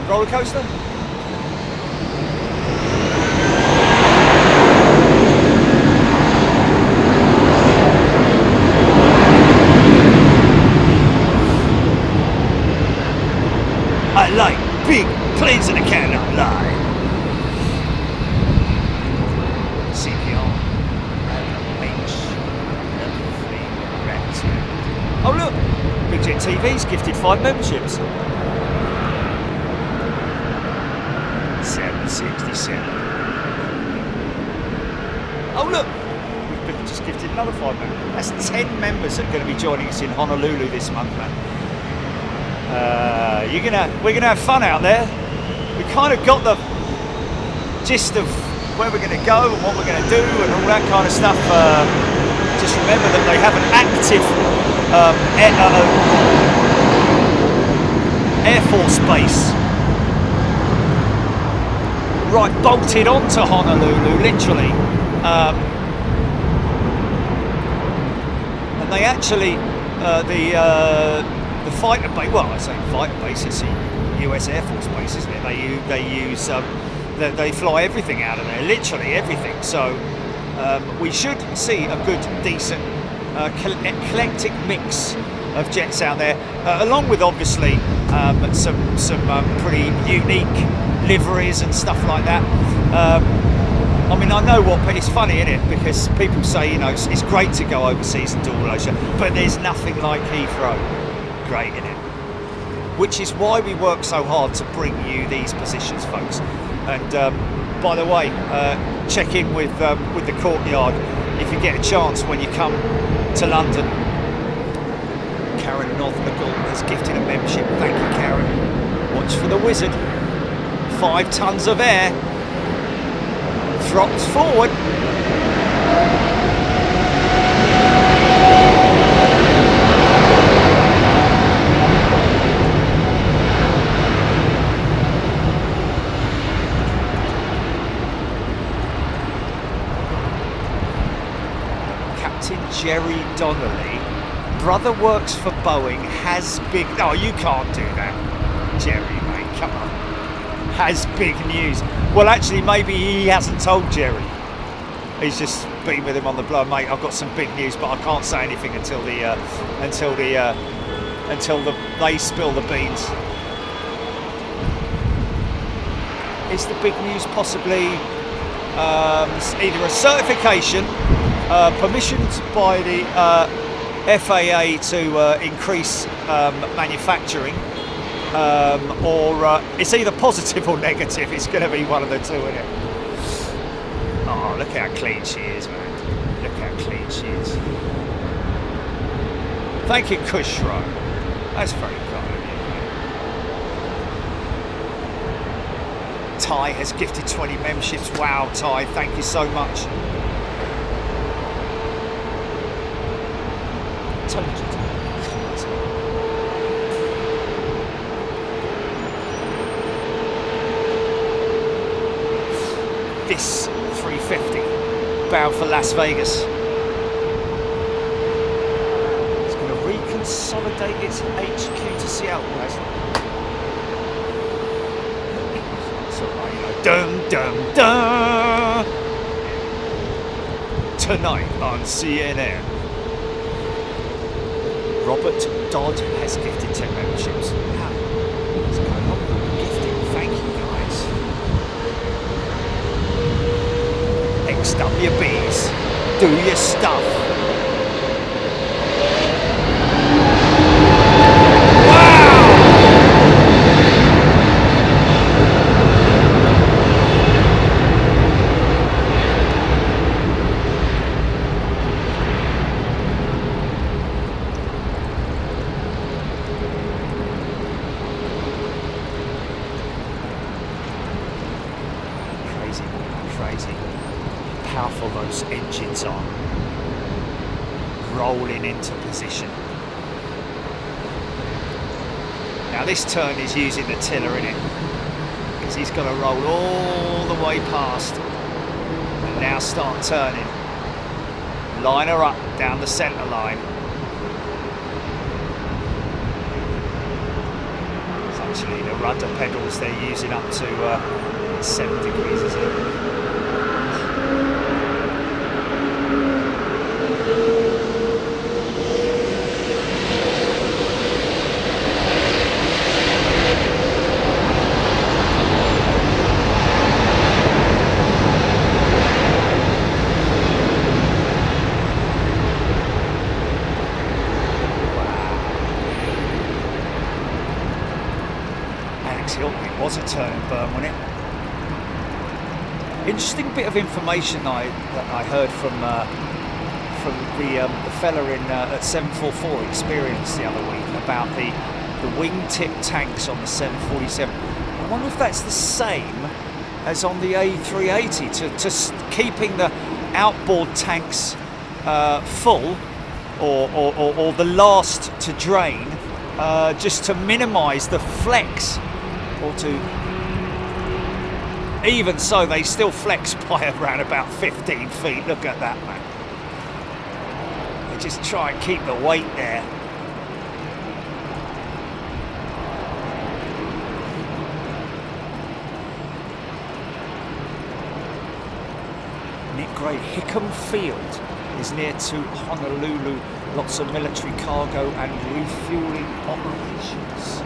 roller coaster? I like big planes in a cannot lie. CPR. Oh look, Big Jet TV's gifted 5 memberships. 767. Oh look, we've been just gifted another 5 members. That's 10 members that are going to be joining us in Honolulu this month, man. We're gonna have fun out there. We kind of got the gist of where we're going to go and what we're going to do and all that kind of stuff. Just remember that they have an active Air Force base right bolted onto Honolulu, literally. And they actually, the fighter base, well, I say fighter base, it's a US Air Force base, isn't it? They fly everything out of there, literally everything. So we should see a good, decent, eclectic mix of jets out there, along with obviously some pretty unique liveries and stuff like that. I mean, I know but it's funny, isn't it? Because people say, you know, it's great to go overseas and do all those, but there's nothing like Heathrow. Great, isn't it? Which is why we work so hard to bring you these positions, folks. And by the way, check in with the courtyard if you get a chance when you come to London. Karen Northnagle has gifted a membership. Thank you, Karen. Watch for the wizard. 5 tons of air. Throttles forward. Jerry Donnelly, brother works for Boeing, has big... Oh, you can't do that, Jerry, mate, come on. Has big news. Well, actually, maybe he hasn't told Jerry. He's just been with him on the blow. Mate, I've got some big news, but I can't say anything until the until they spill the beans. Is the big news possibly either a certification, permissioned by the FAA to increase manufacturing, or it's either positive or negative? It's going to be one of the two, isn't it? Oh, look how clean she is, man. Look how clean she is. Thank you, Kushro. That's very kind of you, mate. Ty has gifted 20 memberships. Wow, Ty, thank you so much. Told you to. This 350 bound for Las Vegas. It's going to reconsolidate its HQ to Seattle. So, dum dum dum. Tonight on CNN. Robert Dodd has gifted 10 memberships. Wow. What's going on with the gifting? Thank you, guys. XWBs, do your stuff. Powerful those engines are, rolling into position. Now this turn is using the tiller in it, because he's got to roll all the way past and now start turning. Line her up down the centre line. It's actually the rudder pedals they're using up to 7 degrees, isn't it? It was a turn and burn, wasn't it? Interesting bit of information that I heard from the fella in at 744 Experience the other week about the wingtip tanks on the 747. I wonder if that's the same as on the A380 to keeping the outboard tanks full or the last to drain, just to minimise the flex. Or to, even so, they still flex by around about 15 feet. Look at that, man. They just try and keep the weight there. Nick Gray, Hickam Field is near to Honolulu. Lots of military cargo and refueling operations.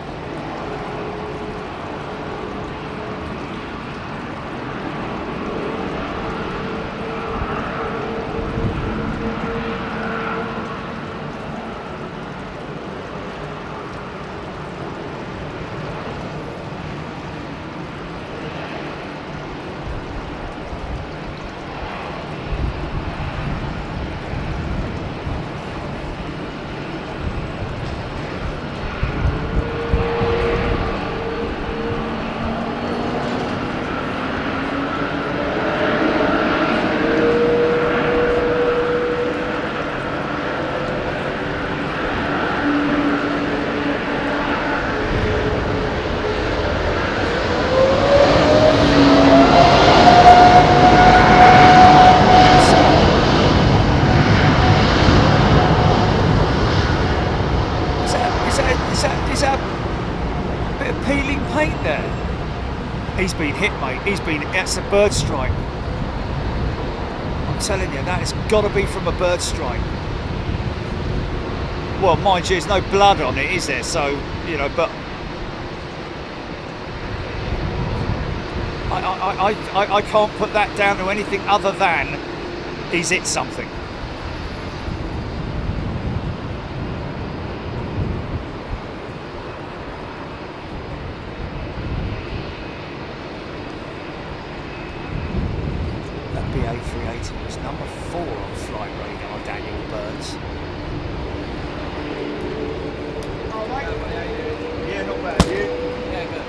He's been hit, mate. That's a bird strike. I'm telling you, that has got to be from a bird strike. well, mind you, there's no blood on it, is there? So, you know, but I can't put that down to anything other than he's hit something. That A380 was number 4 on flight radar, Daniel Burns. Yeah, not bad, you? Yeah, good.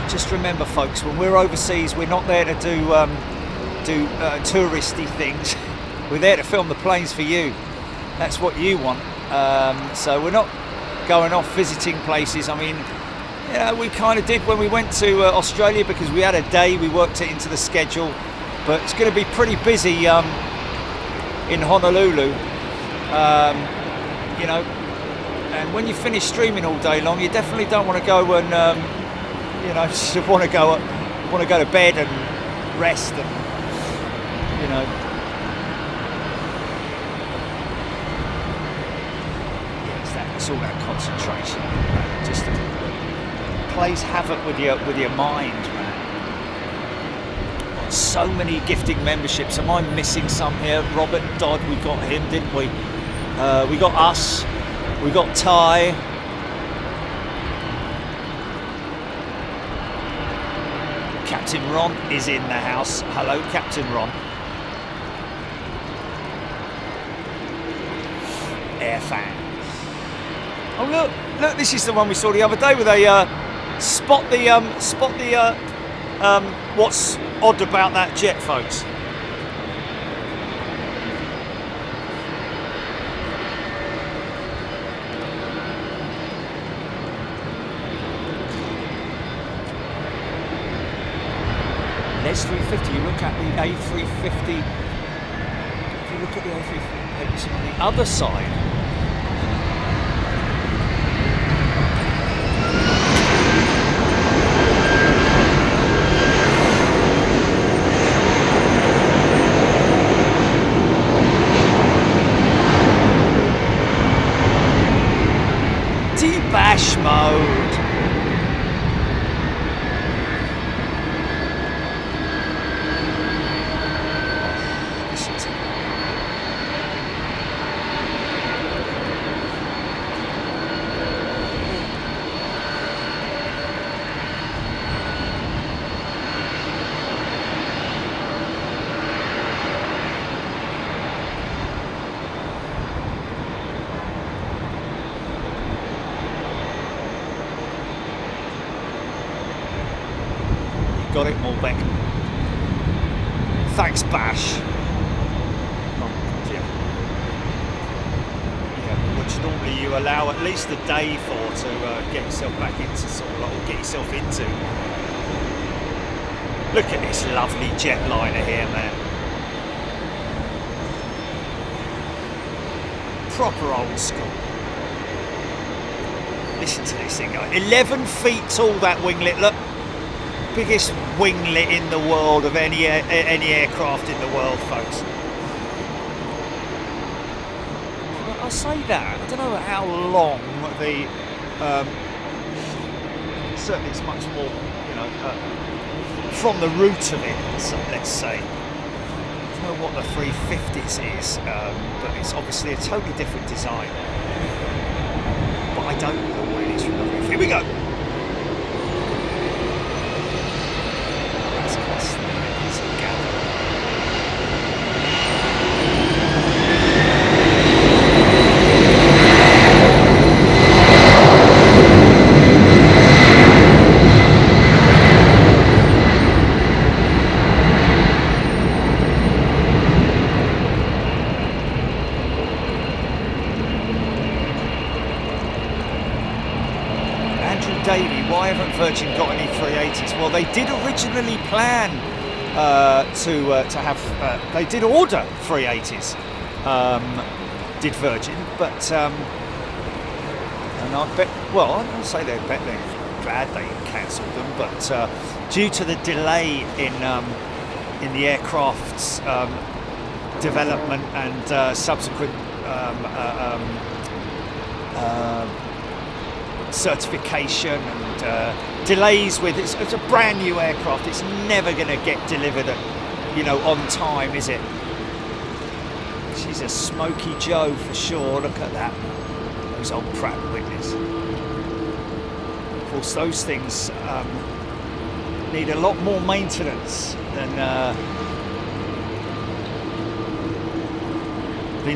Just remember, folks, when we're overseas, we're not there to do touristy things. We're there to film the planes for you. That's what you want. So we're not going off visiting places. I mean, you know, we kind of did when we went to Australia because we had a day, we worked it into the schedule. But it's going to be pretty busy in Honolulu. You know, and when you finish streaming all day long, you definitely don't want to go and you know, just want to go to bed and rest and, you know. Yeah, it's all that concentration. Just plays havoc with your mind, man. So many gifting memberships. Am I missing some here? Robert Dodd, we got him, didn't we? We got us. We got Ty. Captain Ron is in the house. Hello, Captain Ron. Air fans. Oh look! This is the one we saw the other day where they spot the what's odd about that jet, folks. S350, you look at the A350, if you look at the A350, it's on the other side. Debash mode. Got it, Malbec. Thanks, Bash. Oh, yeah. Yeah, which normally you allow at least a day for to get yourself back into sort of, or get yourself into. Look at this lovely jetliner here, man. Proper old school. Listen to this thing, guys. 11 feet tall, that winglet. Look. Biggest winglet in the world of any aircraft in the world, folks. I say that, I don't know how long the certainly it's much more, you know, from the root of it, let's say. I don't know what the 350s is, but it's obviously a totally different design. But I don't know what it is from the roof. Here we go. Davey, why haven't Virgin got any 380s? Well, they did originally plan to have. They did order 380s, did Virgin, but and I bet. Well, I'll say they're glad they cancelled them, but due to the delay in the aircraft's development and subsequent certification and delays with it's a brand new aircraft. It's never going to get delivered at, on time, is it? She's a smoky Joe for sure. Look at that. Those old Pratt & Whitneys. Of course, those things need a lot more maintenance than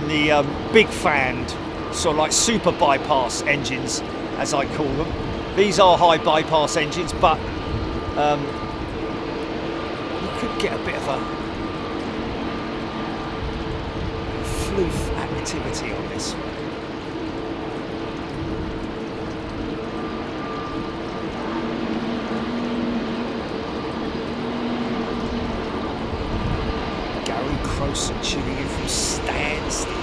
the big fanned, sort of like super bypass engines, as I call them. These are high bypass engines, but you could get a bit of a floof activity on this one. Tuning in from standstill.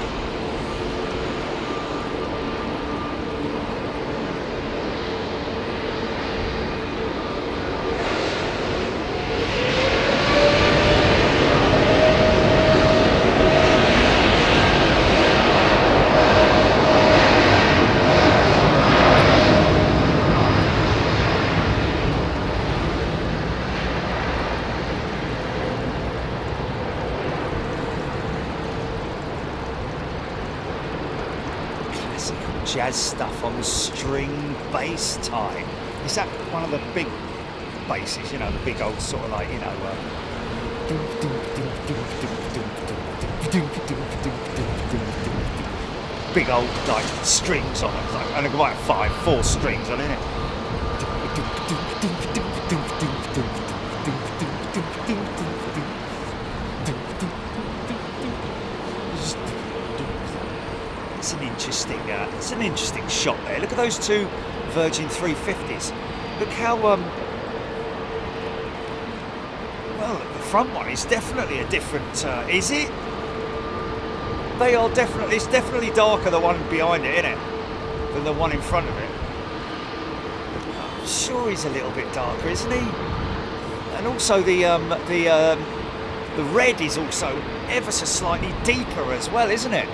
Jazz stuff on the string bass type. Is that one of the big basses? The big old sort of like, big old like strings on it, like, and it's like 4 strings on it. It's an interesting shot there. Look at those 2 Virgin 350s. Look how well, the front one is definitely a different. Is it? They are definitely. It's definitely darker, the one behind it, isn't it, than the one in front of it. I'm sure he's a little bit darker, isn't he? And also the red is also ever so slightly deeper as well, isn't it?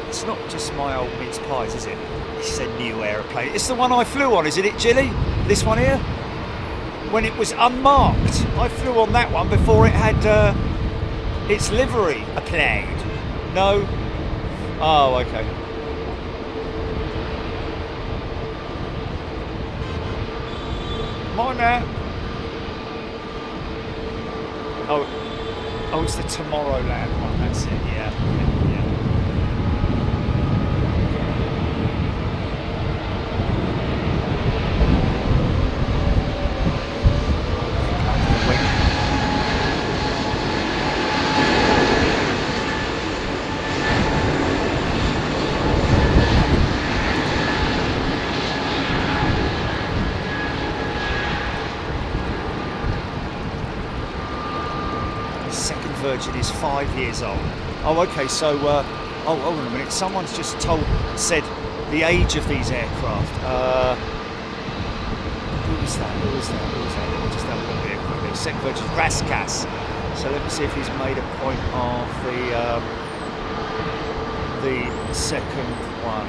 It's not just my old mince pies, is it? This is a new aeroplane. It's the one I flew on, isn't it, Jilly? This one here? When it was unmarked. I flew on that one before it had its livery applied. No? Oh, okay. Mine now. Oh, it's the Tomorrowland one. That's it, yeah. Virgin is 5 years old. Oh, okay. So, hold on a minute. Someone's just said the age of these aircraft. Who was that? Let me just have a look here quickly. Second Virgin Raskas. So let me see if he's made a point of the second one.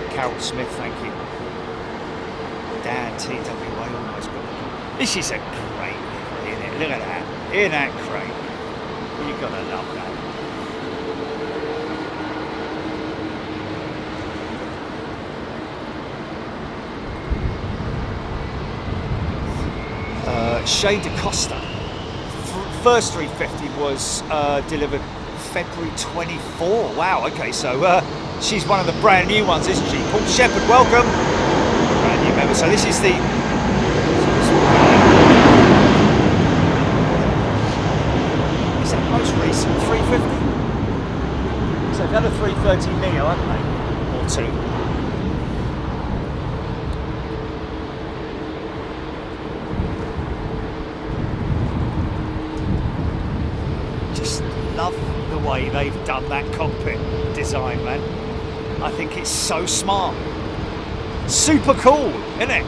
Carol Smith, thank you. Dan TWA almost got it. This is a great livery, isn't it? Look at that. Isn't that great? You've got to love that. Shane DeCosta. First 350 was delivered February 24. Wow, okay, so she's one of the brand new ones, isn't she? Paul Shepherd, welcome. Brand new member. So this is the... Is that the most recent 350? So they've had a 330 Neo, haven't they? Or two. love the way they've done that cockpit design, man. I think it's so smart. Super cool, isn't it?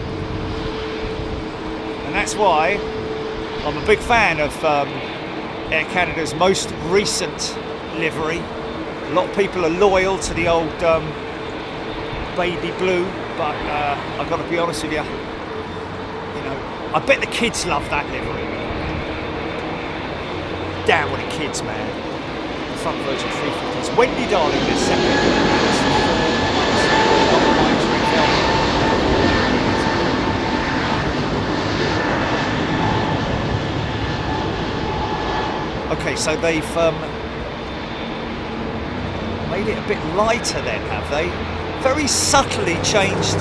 And that's why I'm a big fan of Air Canada's most recent livery. A lot of people are loyal to the old baby blue, but I've got to be honest with you, I bet the kids love that livery. Down with the kids, man. The front version 350s. Wendy Darling, this second. Okay, so they've made it a bit lighter then, have they? Very subtly changed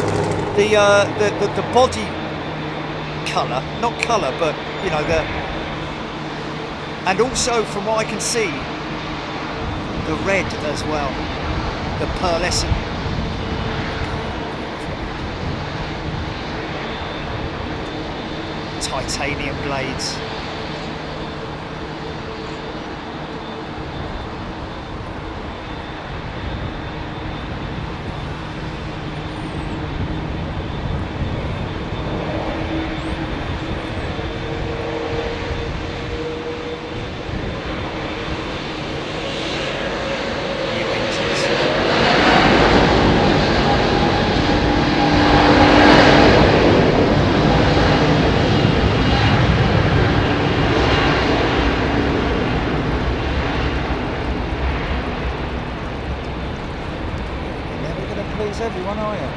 the body colour, not colour, but and also from what I can see, the red as well, the pearlescent. Titanium blades. Everyone, are you?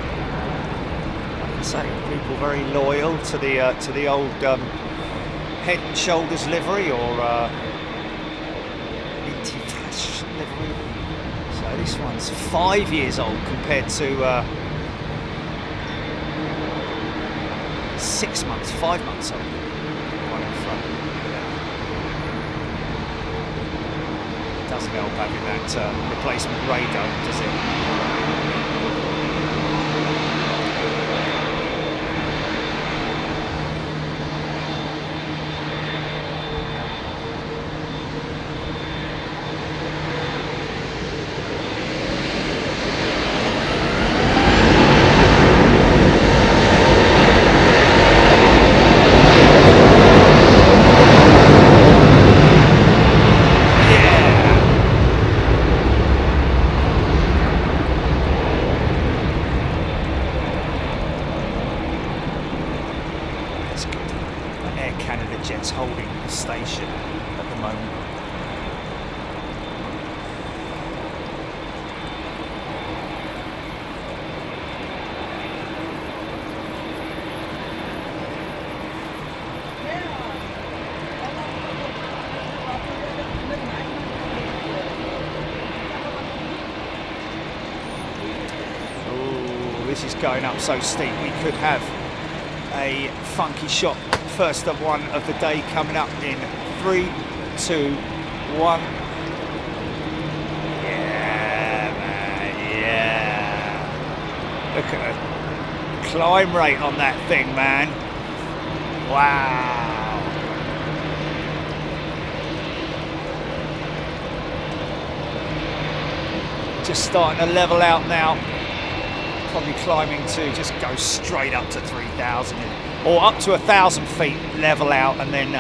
I can say people very loyal to the old Head and Shoulders livery or anti-flash livery. So this one's 5 years old compared to 6 months, 5 months old. One in front. Doesn't help having that replacement radar, does it? Holding the station at the moment. Oh, this is going up so steep. We could have a funky shot. First one of the day coming up in 3, 2, 1. Yeah, man, yeah. Look at the climb rate on that thing, man. Wow. Just starting to level out now. Probably climbing to just go straight up to 3,000 or up to 1,000 feet, level out, and then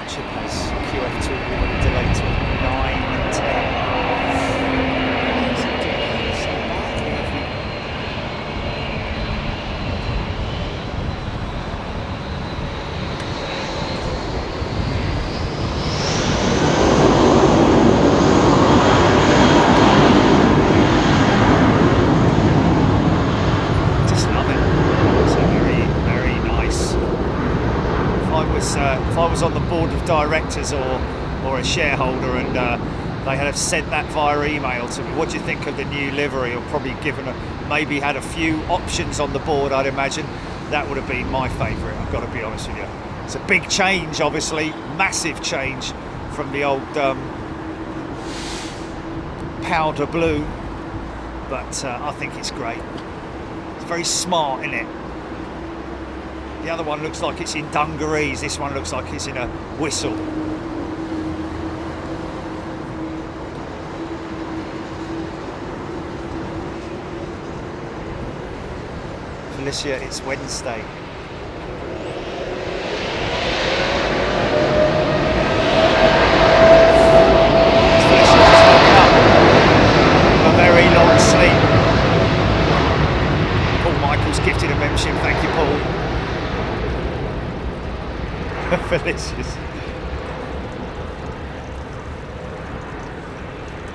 chip has QF2 already delayed to 9 and 10. If I was on the board of directors or a shareholder and they had sent that via email to me, what do you think of the new livery? Or probably maybe had a few options on the board, I'd imagine. That would have been my favourite, I've got to be honest with you. It's a big change, obviously, massive change from the old powder blue, but I think it's great. It's very smart, isn't it? The other one looks like it's in dungarees. This one looks like it's in a whistle. Felicia, it's Wednesday. Felicia's.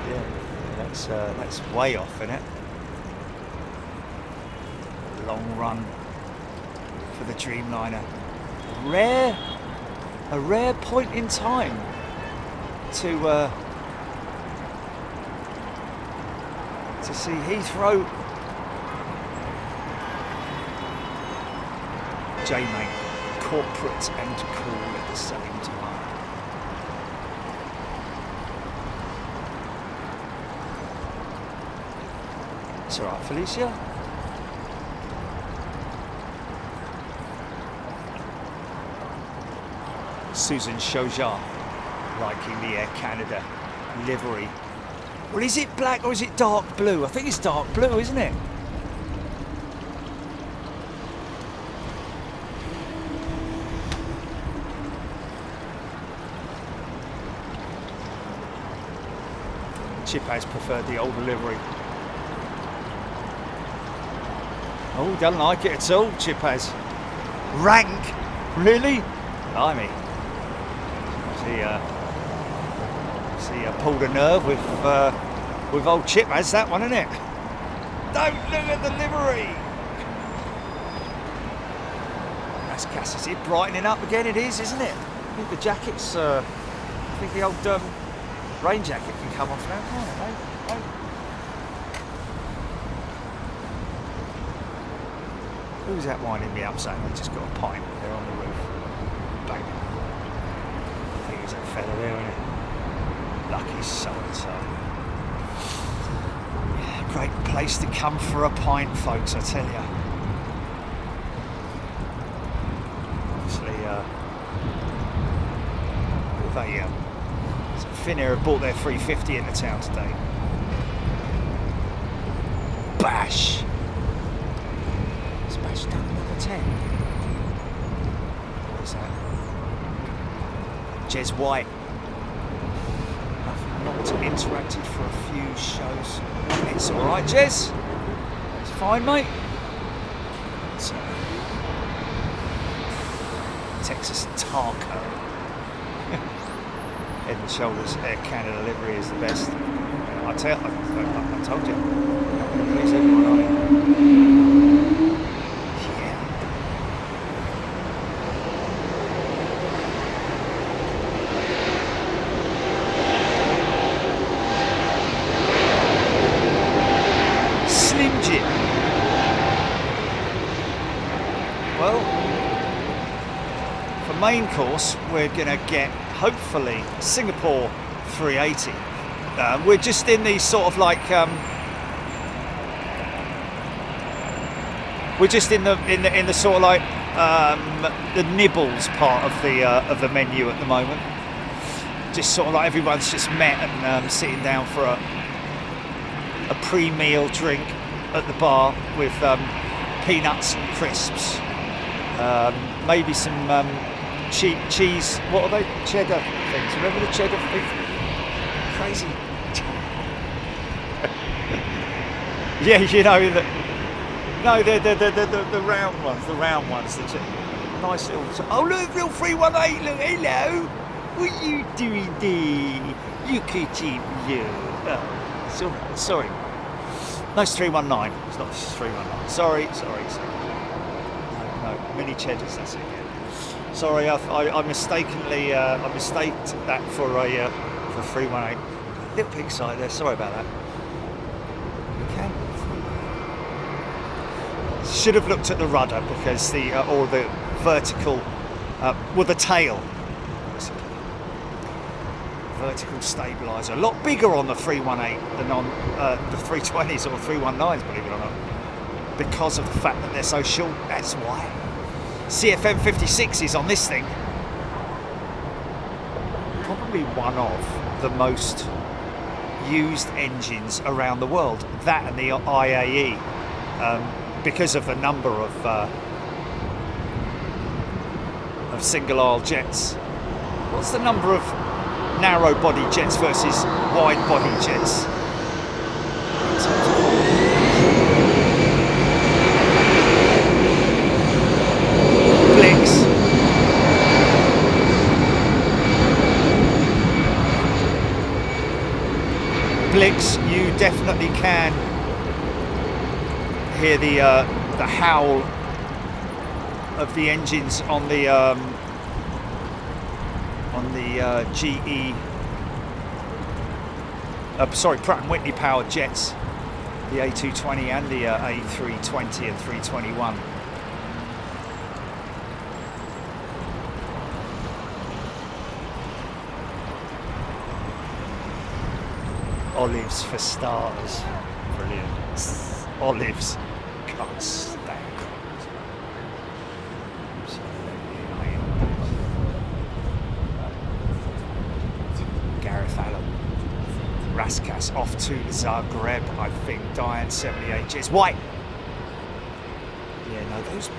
Yeah, that's way off, isn't it? Long run for the Dreamliner. A rare point in time to see Heathrow. J-Mate. Corporate and cool at the same time. It's alright, Felicia. Susan Chaujar liking the Air Canada livery. Well, is it black or is it dark blue? I think it's dark blue, isn't it? Chip has preferred the older livery. Oh, doesn't like it at all, Chip has. Rank? Really? Blimey. See, pulled a nerve with old Chip has that one, isn't it? Don't look at the livery. That's Cassie's it brightening up again. It is, isn't it? I think the jacket's. I think the old rain jacket can come off now, can't it? Eh? Who's that winding me up saying they just got a pint? They're on the roof. Bang. I think it's that fella there, isn't it? Lucky so-and-so. Yeah, great place to come for a pint, folks, I tell you. Obviously, Finnair have bought their 350 into town today. Bash! Smash down another 10. What's that? Jez White. I've not interacted for a few shows. It's alright, Jez. It's fine, mate. It's Texas Taco. Head and Shoulders Air Canada livery is the best. I told you. Please everyone on it. Yeah. Slim Jim. Well, for main course, we're gonna get hopefully Singapore 380. We're just in the sort of like we're just in the sort of like the nibbles part of the menu at the moment. Just sort of like everyone's just met and sitting down for a pre-meal drink at the bar with peanuts and crisps, maybe some cheese, what are they? Cheddar things. Remember the cheddar things? Crazy. Yeah, you know the round ones. The round ones. The nice little. Oh look, real 318. Look, hello. What are you doing there? You could eat you. Oh, sorry. No, it's 319. It's not 319. Sorry. No, mini cheddars. That's it. Sorry, I mistakenly I mistaked that for 318. Little pig side there. Sorry about that. Okay. Should have looked at the rudder because or the vertical, the tail. vertical stabilizer. A lot bigger on the 318 than on the 320s or 319s, believe it or not, because of the fact that they're so short. That's why. CFM 56s on this thing, probably one of the most used engines around the world. That and the IAE, because of the number of single aisle jets. What's the number of narrow body jets versus wide body jets? Blix. Blix, you definitely can hear the howl of the engines on the GE, sorry, Pratt & Whitney powered jets, the A220 and the A320 and 321. Olives for starters, brilliant. Olives, can't stand. Gareth Allen, Raskas off to Zagreb, I think. Diane 78. It's white. Yeah, no, those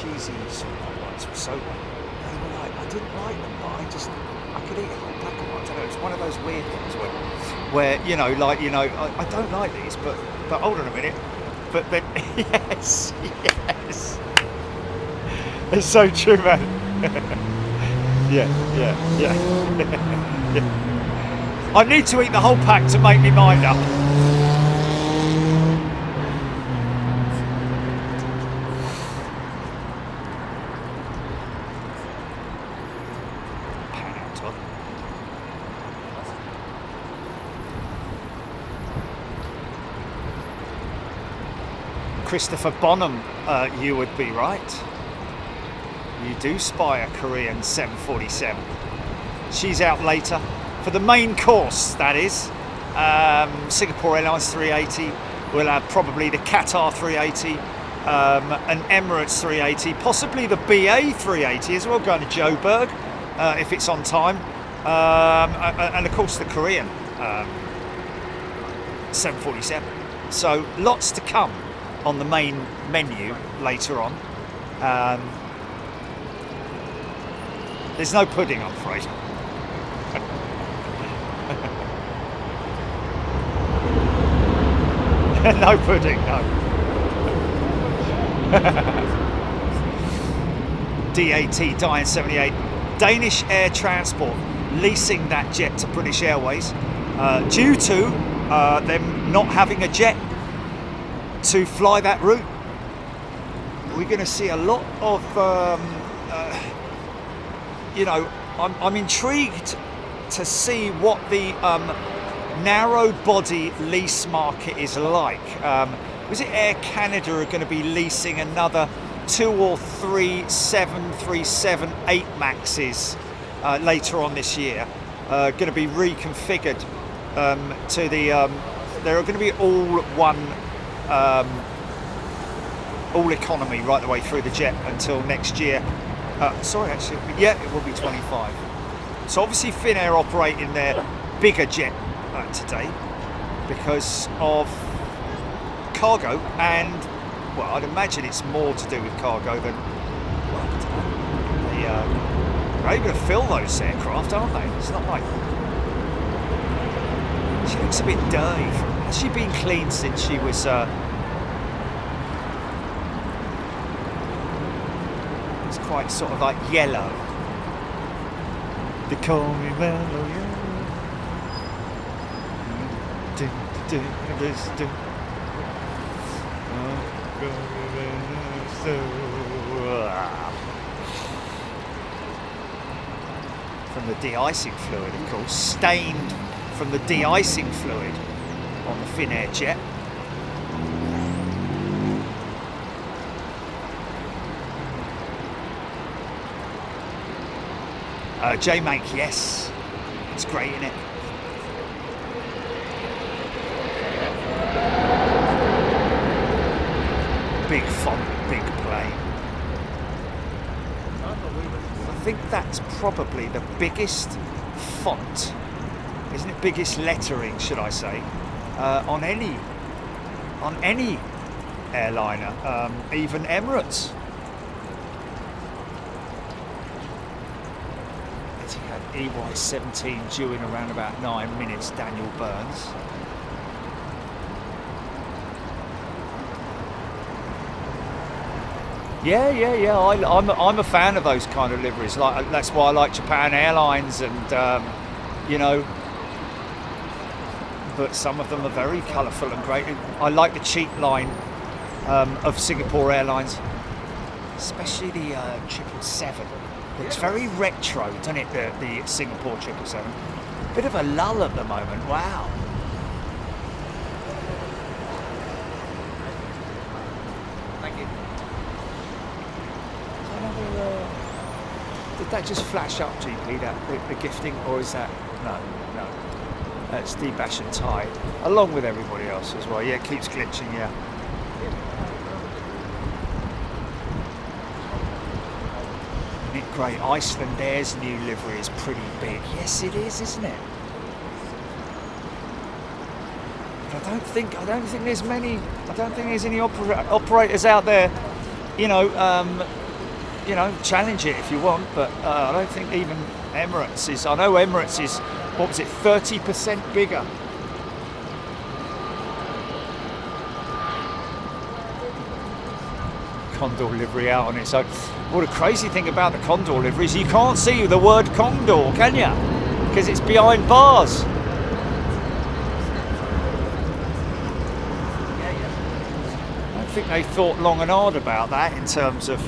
cheesy sort of ones were so. They were like, I didn't like them, but I could eat a whole pack of them. I don't know. It's one of those weird ones where I don't like these, but hold on a minute. But yes. It's so true, man. Yeah. I need to eat the whole pack to make me mind up. Christopher Bonham, you would be right. You do spy a Korean 747. She's out later for the main course, that is. Singapore Airlines 380. We'll have probably the Qatar 380, an Emirates 380, possibly the BA 380 as well, going to Joburg if it's on time. And of course the Korean 747. So lots to come on the main menu later on. There's no pudding, I'm afraid. No pudding, no. DAT, Diane 78. Danish Air Transport leasing that jet to British Airways due to them not having a jet to fly that route. We're going to see a lot of, I'm intrigued to see what the narrow body lease market is like. Was it Air Canada are going to be leasing another 2 or 3 737-8 Maxes later on this year? Going to be reconfigured to the. They're going to be all one. All economy right the way through the jet until next year. Sorry, actually, yeah, it will be 25. So obviously Finnair operating their bigger jet today because of cargo, and well, I'd imagine it's more to do with cargo than they're able to fill those aircraft, aren't they? It's not like she looks a bit dirty. Has she been cleaned since she was? It's quite sort of like yellow. They call me mellow yellow. From the de-icing fluid, of course, stained from the de-icing fluid on the Finnair jet. J-Mank, yes. It's great, isn't it? Big font, big plane. I think that's probably the biggest font, isn't it? Biggest lettering, should I say, on any airliner, even Emirates. Etihad EY17 due in around about 9 minutes. Daniel Burns. Yeah. I'm a fan of those kind of liveries. Like that's why I like Japan Airlines, and you know. But some of them are very colourful and great. I like the cheap line of Singapore Airlines, especially the 777. It's very retro, doesn't it? The Singapore 777. Bit of a lull at the moment. Wow. Thank you. Did that just flash up, GP? That the gifting, or is that no? That's Steve Bash and Ty, along with everybody else as well. Yeah, it keeps glitching. Yeah. Great. Iceland Air's new livery is pretty big. Yes, it is, isn't it? But I don't think there's many. I don't think there's any operators out there. You know, challenge it if you want. But I don't think even Emirates is. I know Emirates is. What was it? 30% bigger. Condor livery out on it. So, well, the crazy thing about the Condor livery is you can't see the word Condor, can you? Because it's behind bars. I don't think they thought long and hard about that in terms of.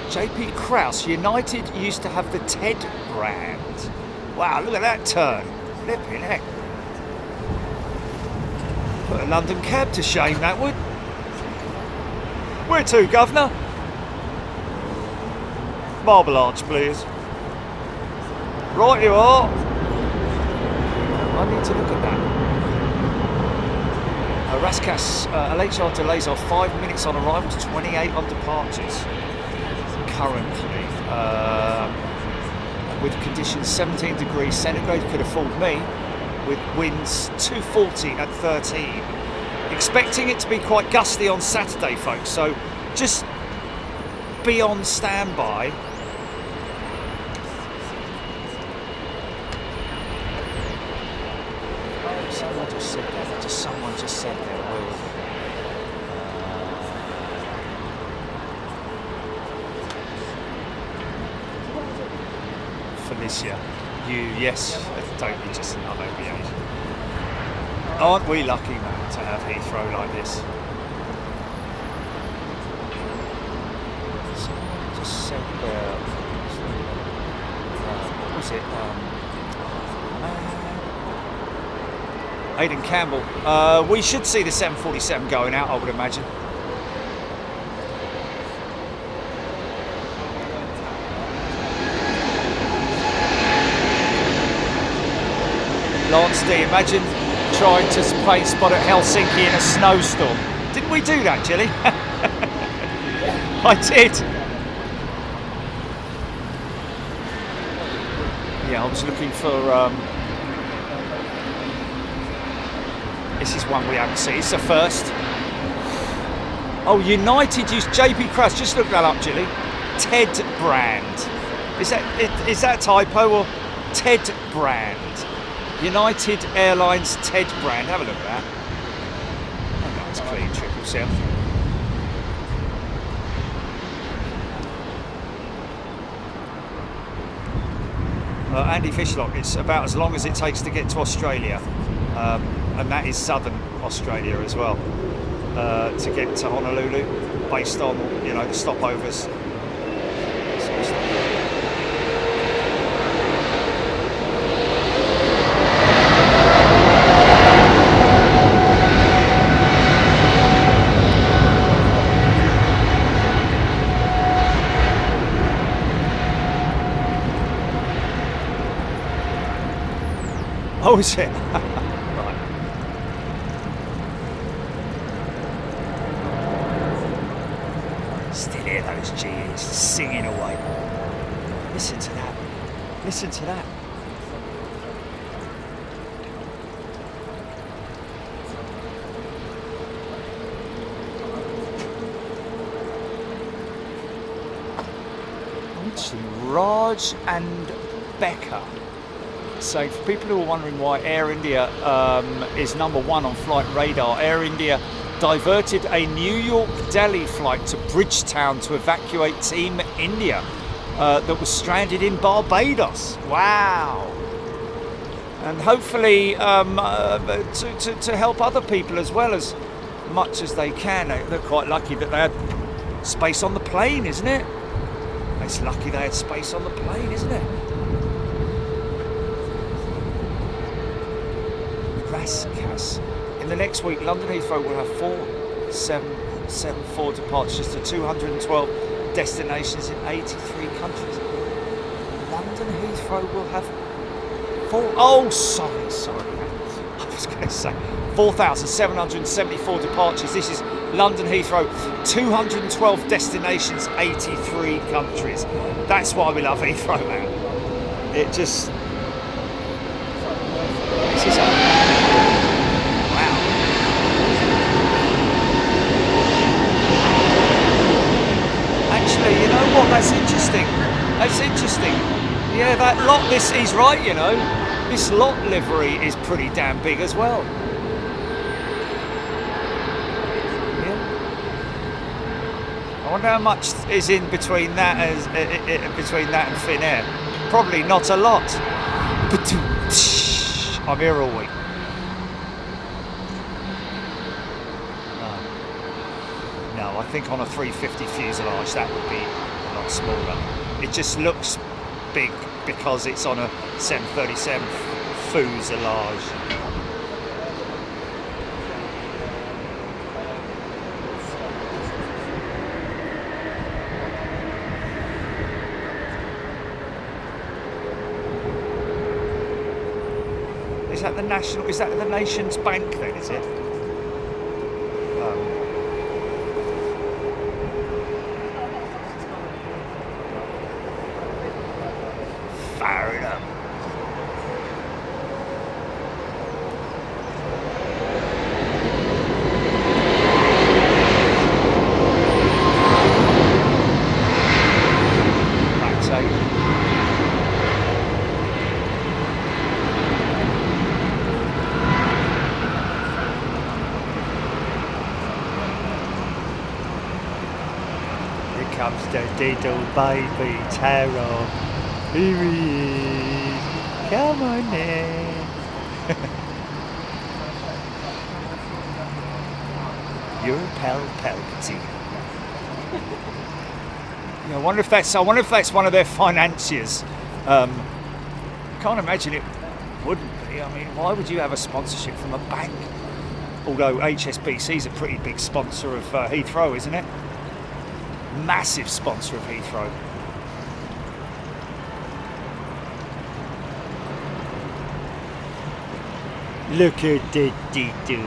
JP Krause, United used to have the TED brand. Wow, look at that turn. Flipping heck. Put a London cab to shame, that would. Where to, Governor? Marble Arch, please. Right you are. I need to look at that. Raskas, LHR delays are 5 minutes on arrival to 28 on departures. Currently, with conditions 17 degrees centigrade, could have fooled me, with winds 240 at 13. Expecting it to be quite gusty on Saturday, folks, so just be on standby. Someone just said that. Someone just said there will. Felicia, yes, totally just another aviation. Aren't we lucky, man, to have Heathrow like this? Someone just said what was it? Aidan Campbell. We should see the 747 going out, I would imagine. Lance D, imagine trying to Planespot at Helsinki in a snowstorm. Didn't we do that, Jilly? I did. Yeah, I was looking for. This is one we haven't seen. It's the first. Oh, United used JP Krause. Just look that up, Jilly. TED brand. Is that typo or TED brand? United Airlines TED brand. Have a look at that. Oh, that's clean, 777. Andy Fishlock, it's about as long as it takes to get to Australia. And that is southern Australia as well. To get to Honolulu, based on the stopovers Oh, is it? Right. Still hear those GEs singing away. Listen to that. Listen to that. It's Raj and Becca. So for people who are wondering why Air India is #1 on flight radar, Air India diverted a New York-Delhi flight to Bridgetown to evacuate Team India that was stranded in Barbados. Wow. And hopefully to help other people as well, as much as they can. They're quite lucky that they had space on the plane, isn't it? It's lucky they had space on the plane, isn't it? Raskas. In the next week, London Heathrow will have 774 departures to 212 destinations in 83 countries. London Heathrow will have sorry. I was going to say 4,774 departures. This is London Heathrow, 212 destinations, 83 countries. That's why we love Heathrow, man. It just... This is... You know what? That's interesting. That's interesting. Yeah, that lot. He's right. You know, this lot livery is pretty damn big as well. Yeah. I wonder how much is in between that and thin air. Probably not a lot. I'm here all week. I think on a 350 fuselage that would be a lot smaller. It just looks big because it's on a 737 fuselage. Is that the national? Is that the nation's bank then? Is it? Comes the diddle baby terror. Here he is. Come on in. You're a Palpatine. Yeah, I wonder if that's one of their financiers. Can't imagine it wouldn't be. I mean, why would you have a sponsorship from a bank? Although HSBC is a pretty big sponsor of Heathrow, isn't it? Massive sponsor of Heathrow. Look at the do.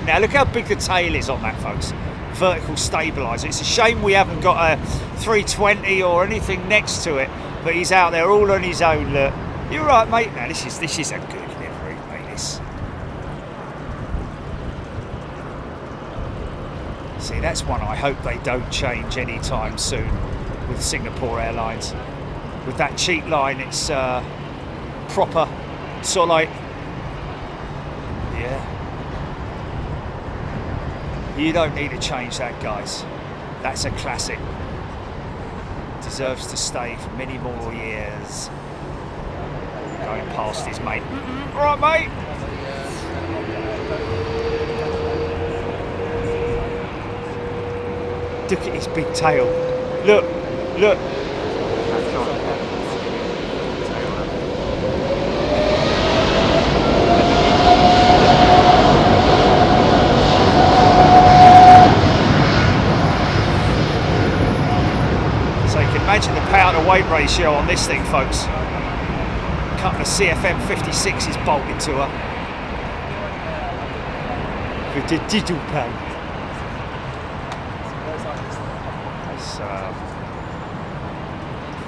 Now look how big the tail is on that, folks. Vertical stabiliser. It's a shame we haven't got a 320 or anything next to it, but he's out there all on his own. Look, you're right, mate. Now this is a good livery, mate. This. See, that's one I hope they don't change anytime soon with Singapore Airlines. With that cheap line, it's proper, sort of like, yeah. You don't need to change that, guys. That's a classic. Deserves to stay for many more years. Going past his mate. All right, mate. Look at his big tail. Look, look. ratio on this thing, folks. A couple of CFM 56s bolted to her. With the digital pan. It's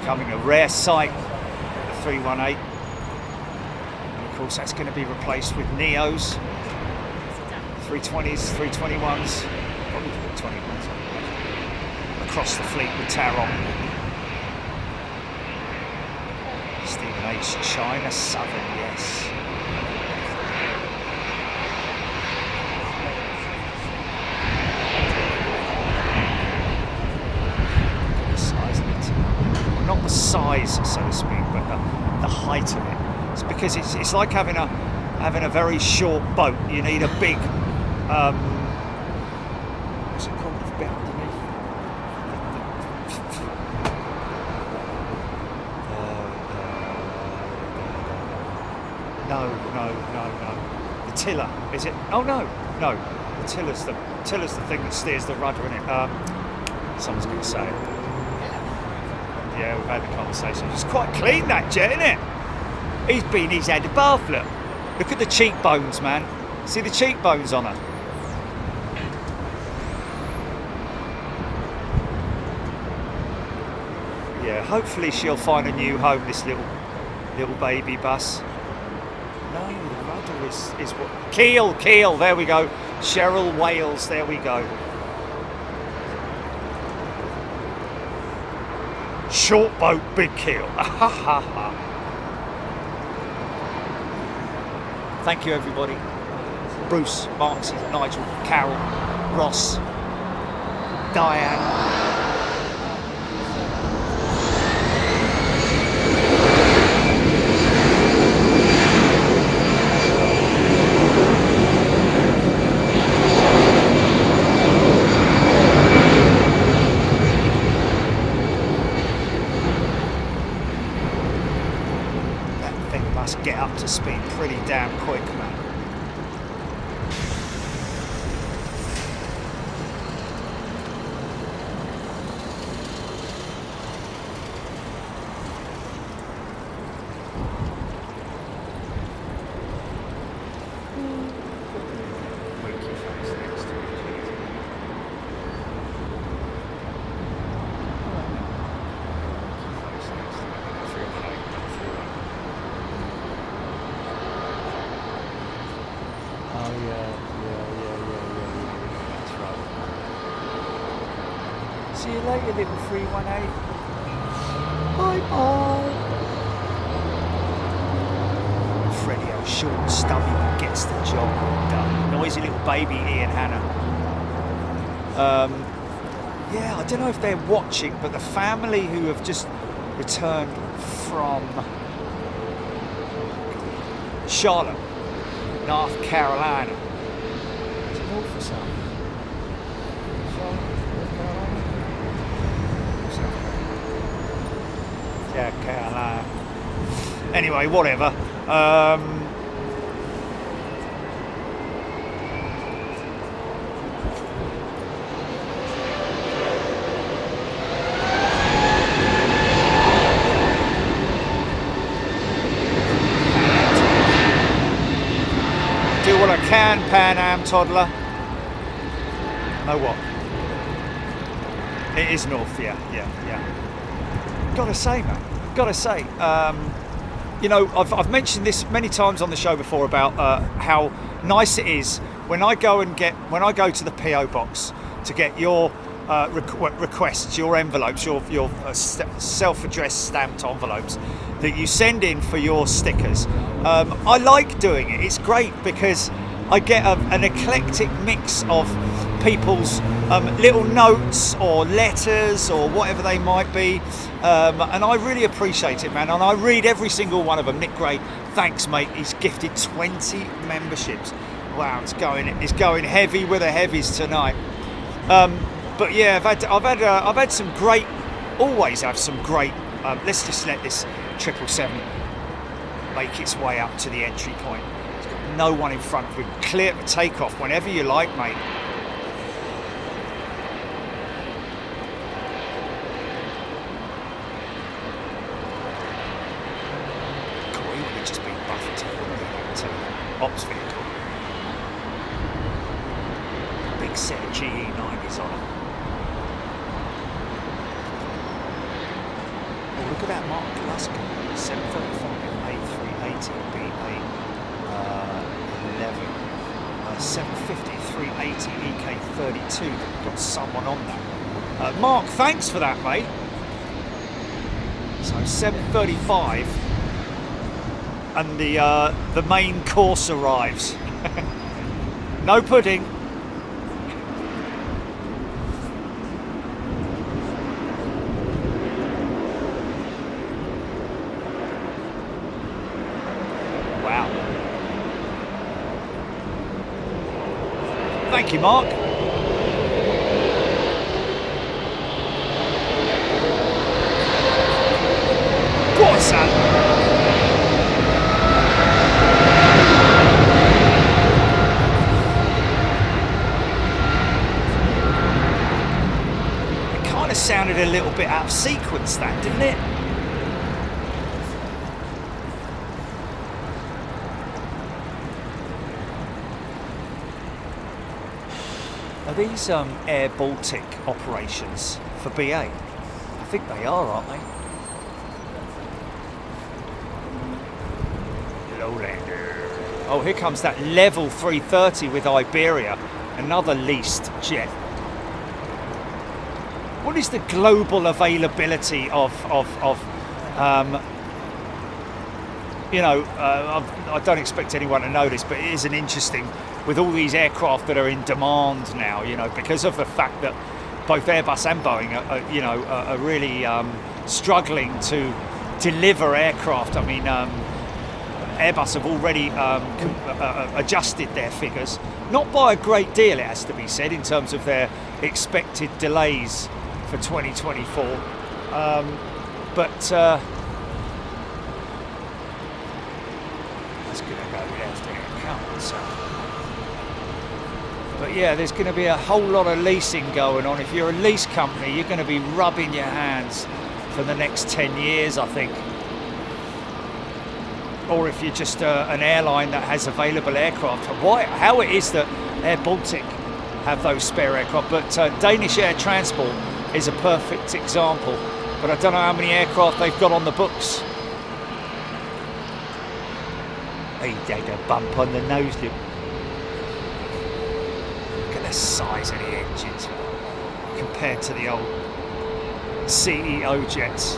becoming a rare sight, the 318. And of course that's going to be replaced with Neos, 320s, 321s, probably 321s across the fleet with Taron. Stephen H. China Southern, yes. Not the size, so to speak, but the height of it. It's because it's like having a very short boat. You need a big what's it called? The bit underneath. No. The tiller, is it? Oh no. The tiller's the thing that steers the rudder in it. Someone's going to say it. Yeah, we've had the conversation. It's quite clean, that jet, isn't it? He's had a bath, look. Look at the cheekbones, man. See the cheekbones on her? Yeah, hopefully she'll find a new home, this little baby bus. No, the rudder is what... Keel, there we go. Cheryl Wales, there we go. Short boat, big keel. Thank you, everybody. Bruce, Marksy, Nigel, Carol, Ross, Diane. Get up to speed pretty damn quick, man. See you later, little 318. Bye-bye. Freddie O, short and stubby, but gets the job done. Noisy little baby Ian Hanna. Yeah, I don't know if they're watching, but the family who have just returned from Charlotte, North Carolina. Is it North or South? Yeah, Carolina. Anyway, whatever. Do what I can, Pan Am toddler. Know what? It is north, yeah. Gotta say, man. Gotta say, you know, I've mentioned this many times on the show before about how nice it is when I go to the PO box to get your requests, your envelopes, your self-addressed stamped envelopes that you send in for your stickers. I like doing it. It's great because I get an eclectic mix of people's little notes or letters or whatever they might be, and I really appreciate it, man, and I read every single one of them. Nick Gray, thanks mate, he's gifted 20 memberships. Wow, it's going heavy with the heavies tonight. But yeah, I've had some great, always have some great, let's just let this 777 make its way up to the entry point. It's got no one in front of it, clear to take off whenever you like, mate. tell you. Ops vehicle. Big set of GE90s on it. Oh, look at that Mark Luskin. 735 A380 BA11. 750 380 EK32. We've got someone on that. Mark, thanks for that, mate. So 7:35, and the main course arrives. No pudding. Wow. Thank you, Mark. Go on, son. It kind of sounded a little bit out of sequence, that, didn't it? Are these Air Baltic operations for BA? I think they are, aren't they? Oh, here comes that level 330 with Iberia, another leased jet. What is the global availability of I don't expect anyone to know this, but it is an interesting, with all these aircraft that are in demand now, because of the fact that both Airbus and Boeing are really struggling to deliver aircraft. I mean, Airbus have already adjusted their figures, not by a great deal, it has to be said, in terms of their expected delays for 2024. That's going to go left and it comes. But yeah, there's going to be a whole lot of leasing going on. If you're a lease company, you're going to be rubbing your hands for the next 10 years, I think. Or if you're just an airline that has available aircraft. How it is that Air Baltic have those spare aircraft, but Danish Air Transport is a perfect example. But I don't know how many aircraft they've got on the books. He had a bump on the nose, look. Look at the size of the engines compared to the old CEO jets.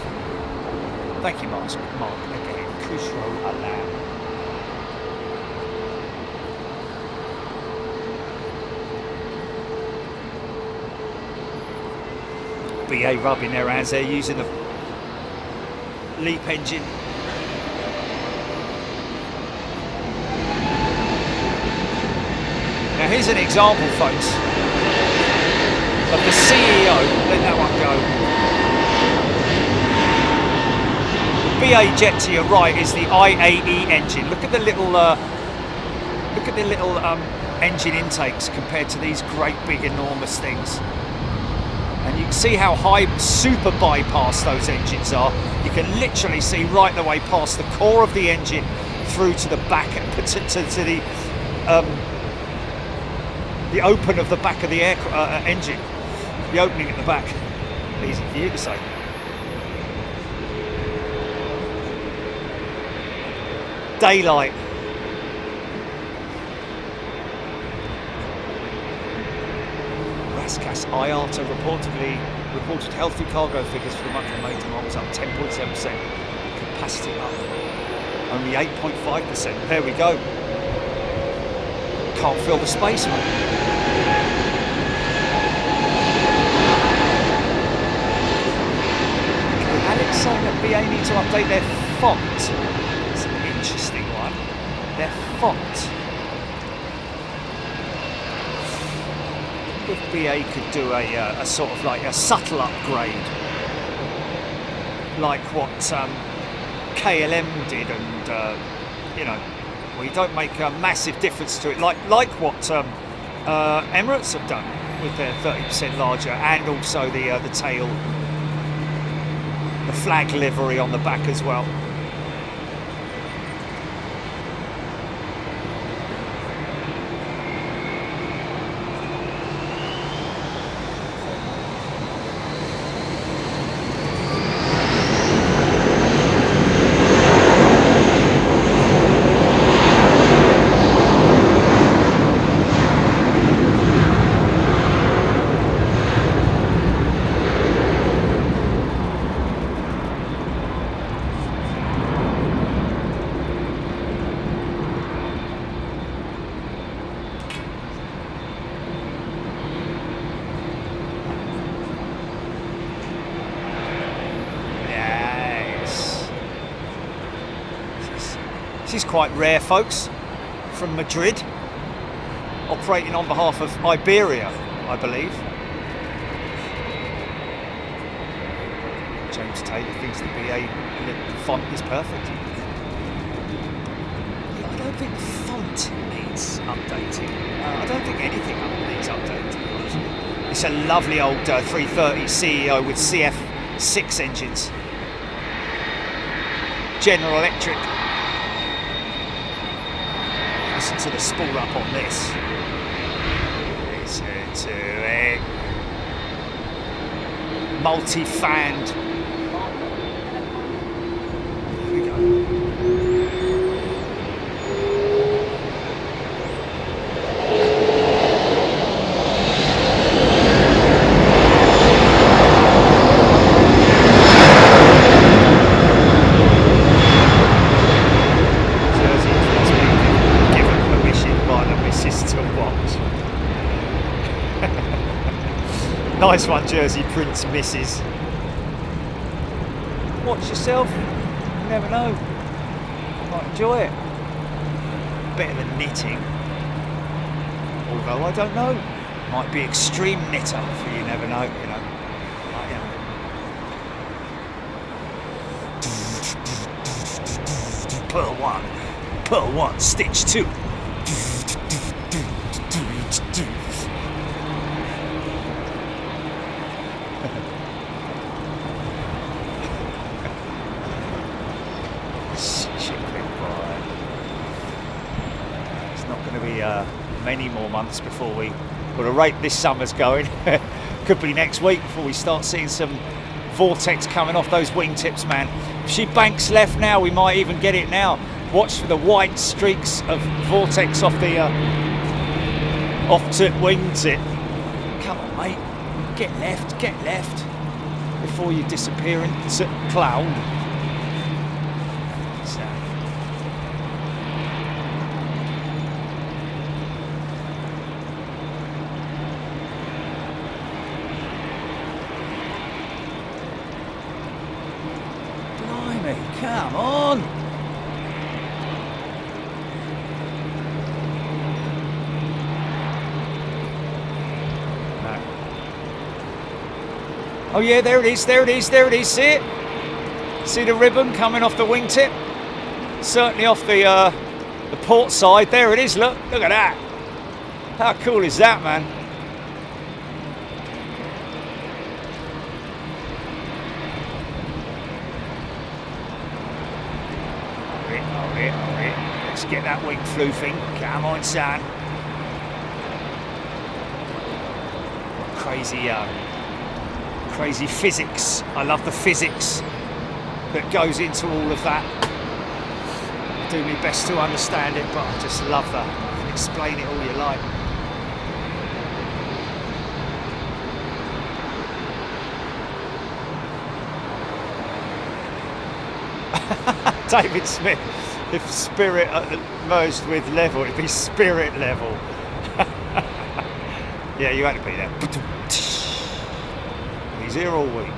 Thank you, Mark. Again, Khusro Alam. BA rubbing their hands. They're using the LEAP engine. Now here's an example, folks, of the CEO. Let that one go. The BA jet to your right is the IAE engine. Look at the little engine intakes compared to these great big enormous things. And you can see how high super bypass those engines are. You can literally see right the way past the core of the engine through to the back and to the open of the back of the engine, the opening at the back. Easy for you to say. Daylight. Raskas IATA reported healthy cargo figures for the month of May. Demand was up 10.7%. Capacity up only 8.5%. There we go. Can't fill the space, mate. Alex saying that BA need to update their font. It's an interesting one. Their font. If BA could do a sort of like a subtle upgrade, like what KLM did, and well, you don't make a massive difference to it, like what Emirates have done with their 30% larger, and also the tail, the flag livery on the back as well. which is quite rare, folks, from Madrid, operating on behalf of Iberia, I believe. James Taylor thinks the BA font is perfect. Yeah, I don't think the font needs updating. I don't think anything needs updating, to be honest with you. It's a lovely old 330 CEO with CF6 engines. General Electric. Listen to the spool up on this. Listen to it. Multi-fanned. Here we go. Nice one, Jersey Prince Mrs. Watch yourself, you never know. You might enjoy it. Better than knitting. Although I don't know. Might be extreme knitter, for you never know, you know. Like, Purl one, stitch 2. Many more months before we, well, the rate this summer's going, could be next week before we start seeing some vortex coming off those wingtips, man. If she banks left now, we might even get it now. Watch for the white streaks of vortex off the off-tip wingtip. Come on, mate, get left before you disappear into cloud. So. Come on! No. Oh yeah, there it is, see it? See the ribbon coming off the wingtip? Certainly off the port side, there it is, look at that! How cool is that, man? Let's get that wing floofing. Come on, son. Crazy physics. I love the physics that goes into all of that. I do my best to understand it, but I just love that. You can explain it all you like. David Smith. If spirit merged with level, it'd be spirit level. Yeah, you had to be there. He's here all week.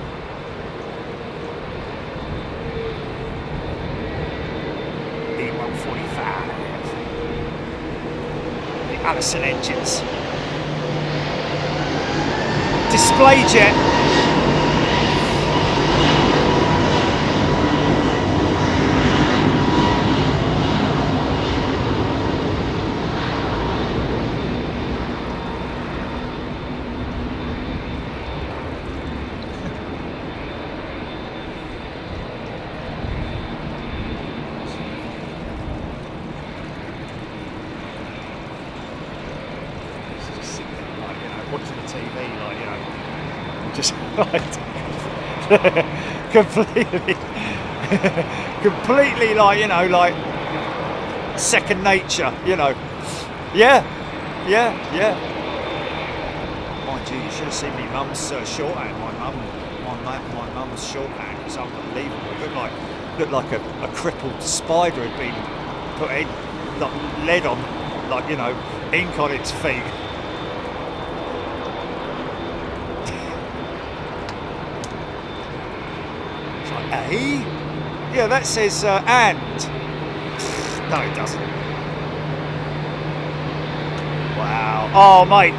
E145. The Allison engines. Display jet. Watching the TV, like, you know, just like completely, like, you know, like second nature, you know. Yeah. Mind you, you should have seen me mum's shorthand. My mum's shorthand was unbelievable. It looked like a crippled spider had been put in, like, lead on, like, you know, ink on its feet. Yeah, that says and. No, it doesn't. Wow. Oh, mate.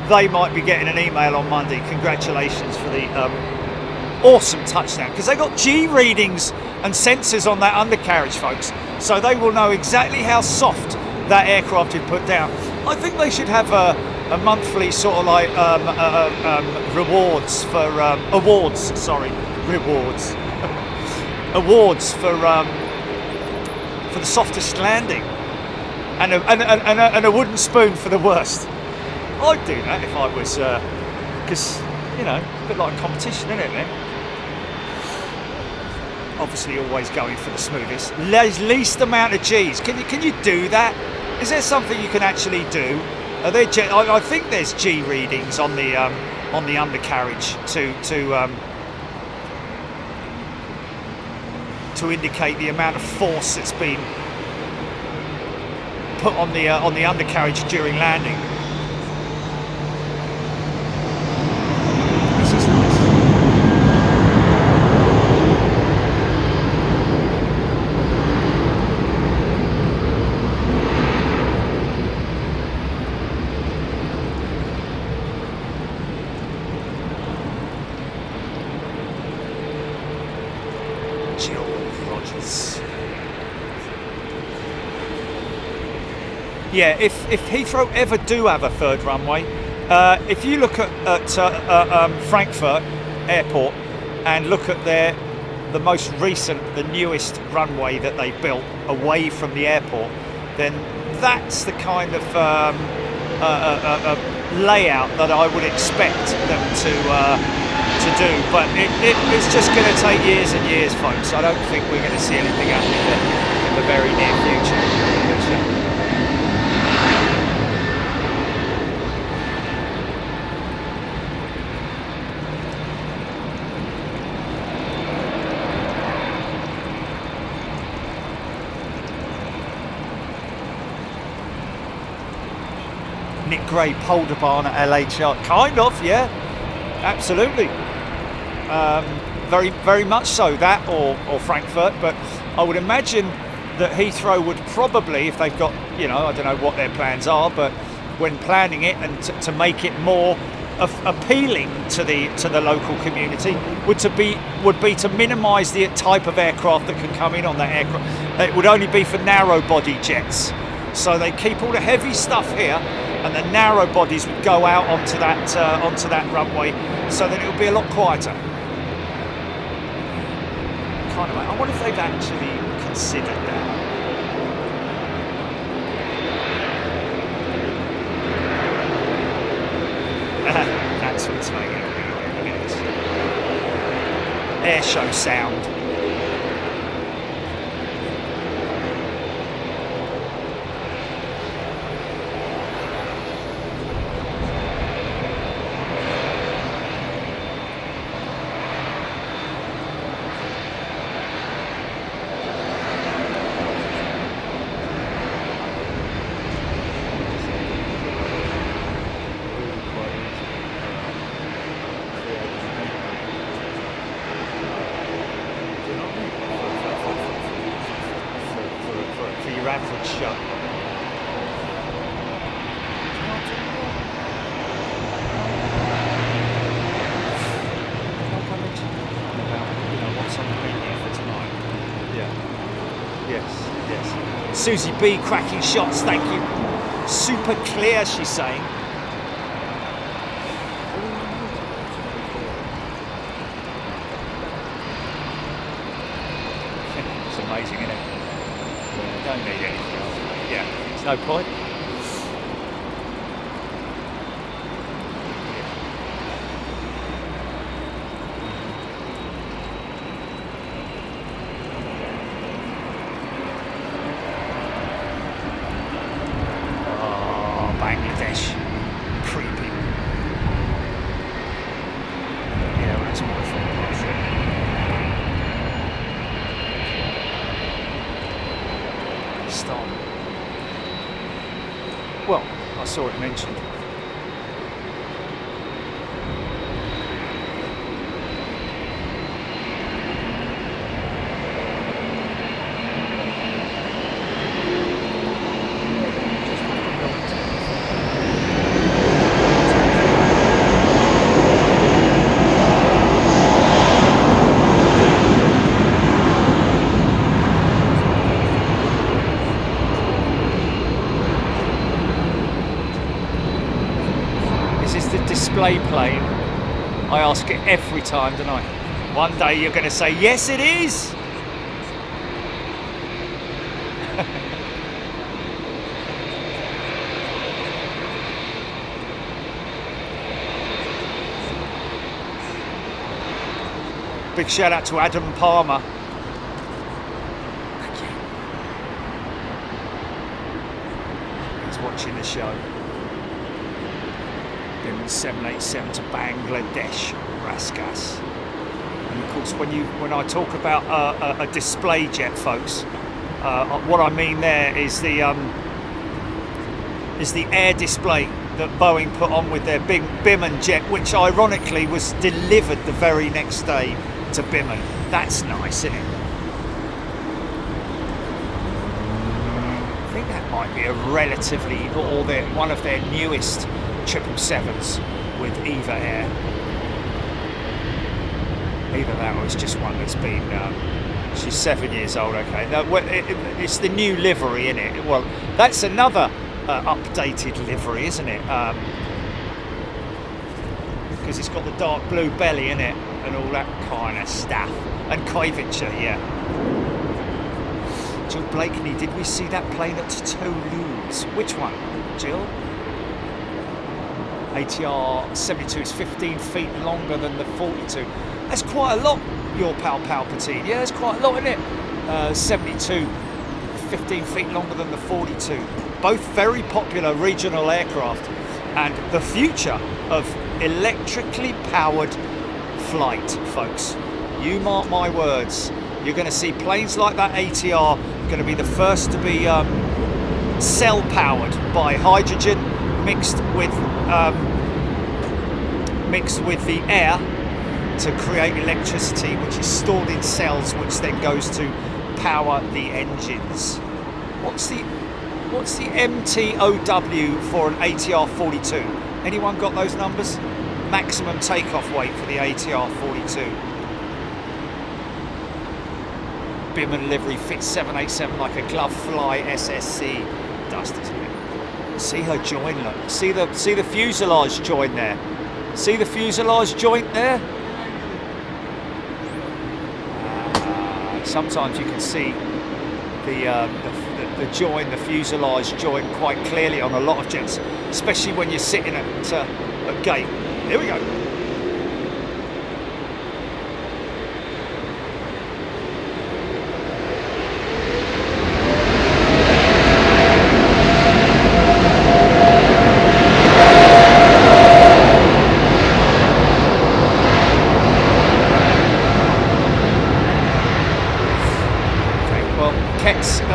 They might be getting an email on Monday. Congratulations for the awesome touchdown. Because they got G readings and sensors on that undercarriage, folks. So they will know exactly how soft that aircraft is put down. I think they should have a monthly sort of like rewards for awards. Sorry, rewards. Awards for the softest landing, and a wooden spoon for the worst. I'd do that if I was, because you know, a bit like a competition, isn't it? Then, obviously, always going for the smoothest, least amount of G's. Can you do that? Is there something you can actually do? Are there? I think there's G readings on the undercarriage to indicate the amount of force that's been put on the undercarriage during landing. This is nice. Yeah, if Heathrow ever do have a third runway, if you look at Frankfurt Airport and look at the most recent, the newest runway that they built away from the airport, then that's the kind of layout that I would expect them to do. But it's just going to take years and years, folks. I don't think we're going to see anything happening in the very near future. Nick Gray poled a barn at LHR, kind of, yeah, absolutely, very much so, that or Frankfurt. But I would imagine that Heathrow would probably, if they've got, you know, I don't know what their plans are, but when planning it and to make it more appealing to the local community, would be to minimise the type of aircraft that can come in on that aircraft. It would only be for narrow body jets, so they keep all the heavy stuff here, and the narrow bodies would go out onto that runway, so that it would be a lot quieter. Kind of. I wonder if they've actually considered that. That's what's making it. Look at this. Air show sound. Average show. What's on the menu for tonight? Yeah. Yes. Susie B cracking shots. Thank you. Super clear, she's saying. It's amazing, isn't it? Don't need anything else. Yeah, there's no point. Oh, Bangladesh. Creepy. Yeah, well, it's more fun. Stop. Well, I saw it mentioned. display plane? I ask it every time, don't I? One day you're going to say, yes, it is. Big shout out to Adam Palmer. Thank you. He's watching the show. Been 787 to Bangladesh, Raskas. And of course, when I talk about a display jet, folks, what I mean there is the air display that Boeing put on with their big Biman jet, which ironically was delivered the very next day to Biman. That's nice, isn't it? I think that might be a relatively, or one of their newest 777s with Eva Air. Either that or it's just one that's been, she's 7 years old, okay. No, it's the new livery, isn't it? Well, that's another updated livery, isn't it? Because it's got the dark blue belly in it and all that kind of stuff. And curvature, yeah. Jill Blakeney, did we see that plane at Toulouse? Which one, Jill? ATR 72 is 15 feet longer than the 42. That's quite a lot, your pal Palpatine. Yeah, that's quite a lot, isn't it? 72, 15 feet longer than the 42. Both very popular regional aircraft and the future of electrically powered flight, folks. You mark my words. You're going to see planes like that ATR going to be the first to be cell powered by hydrogen mixed with the air to create electricity, which is stored in cells, which then goes to power the engines. What's the MTOW for an ATR 42? Anyone got those numbers? Maximum takeoff weight for the ATR 42. Biman livery fits 787 like a glove fly SSC. Does, doesn't it? See her join, look. See the fuselage joint there. See the fuselage joint there? Sometimes you can see the join, the fuselage joint quite clearly on a lot of jets, especially when you're sitting at gate. Here we go.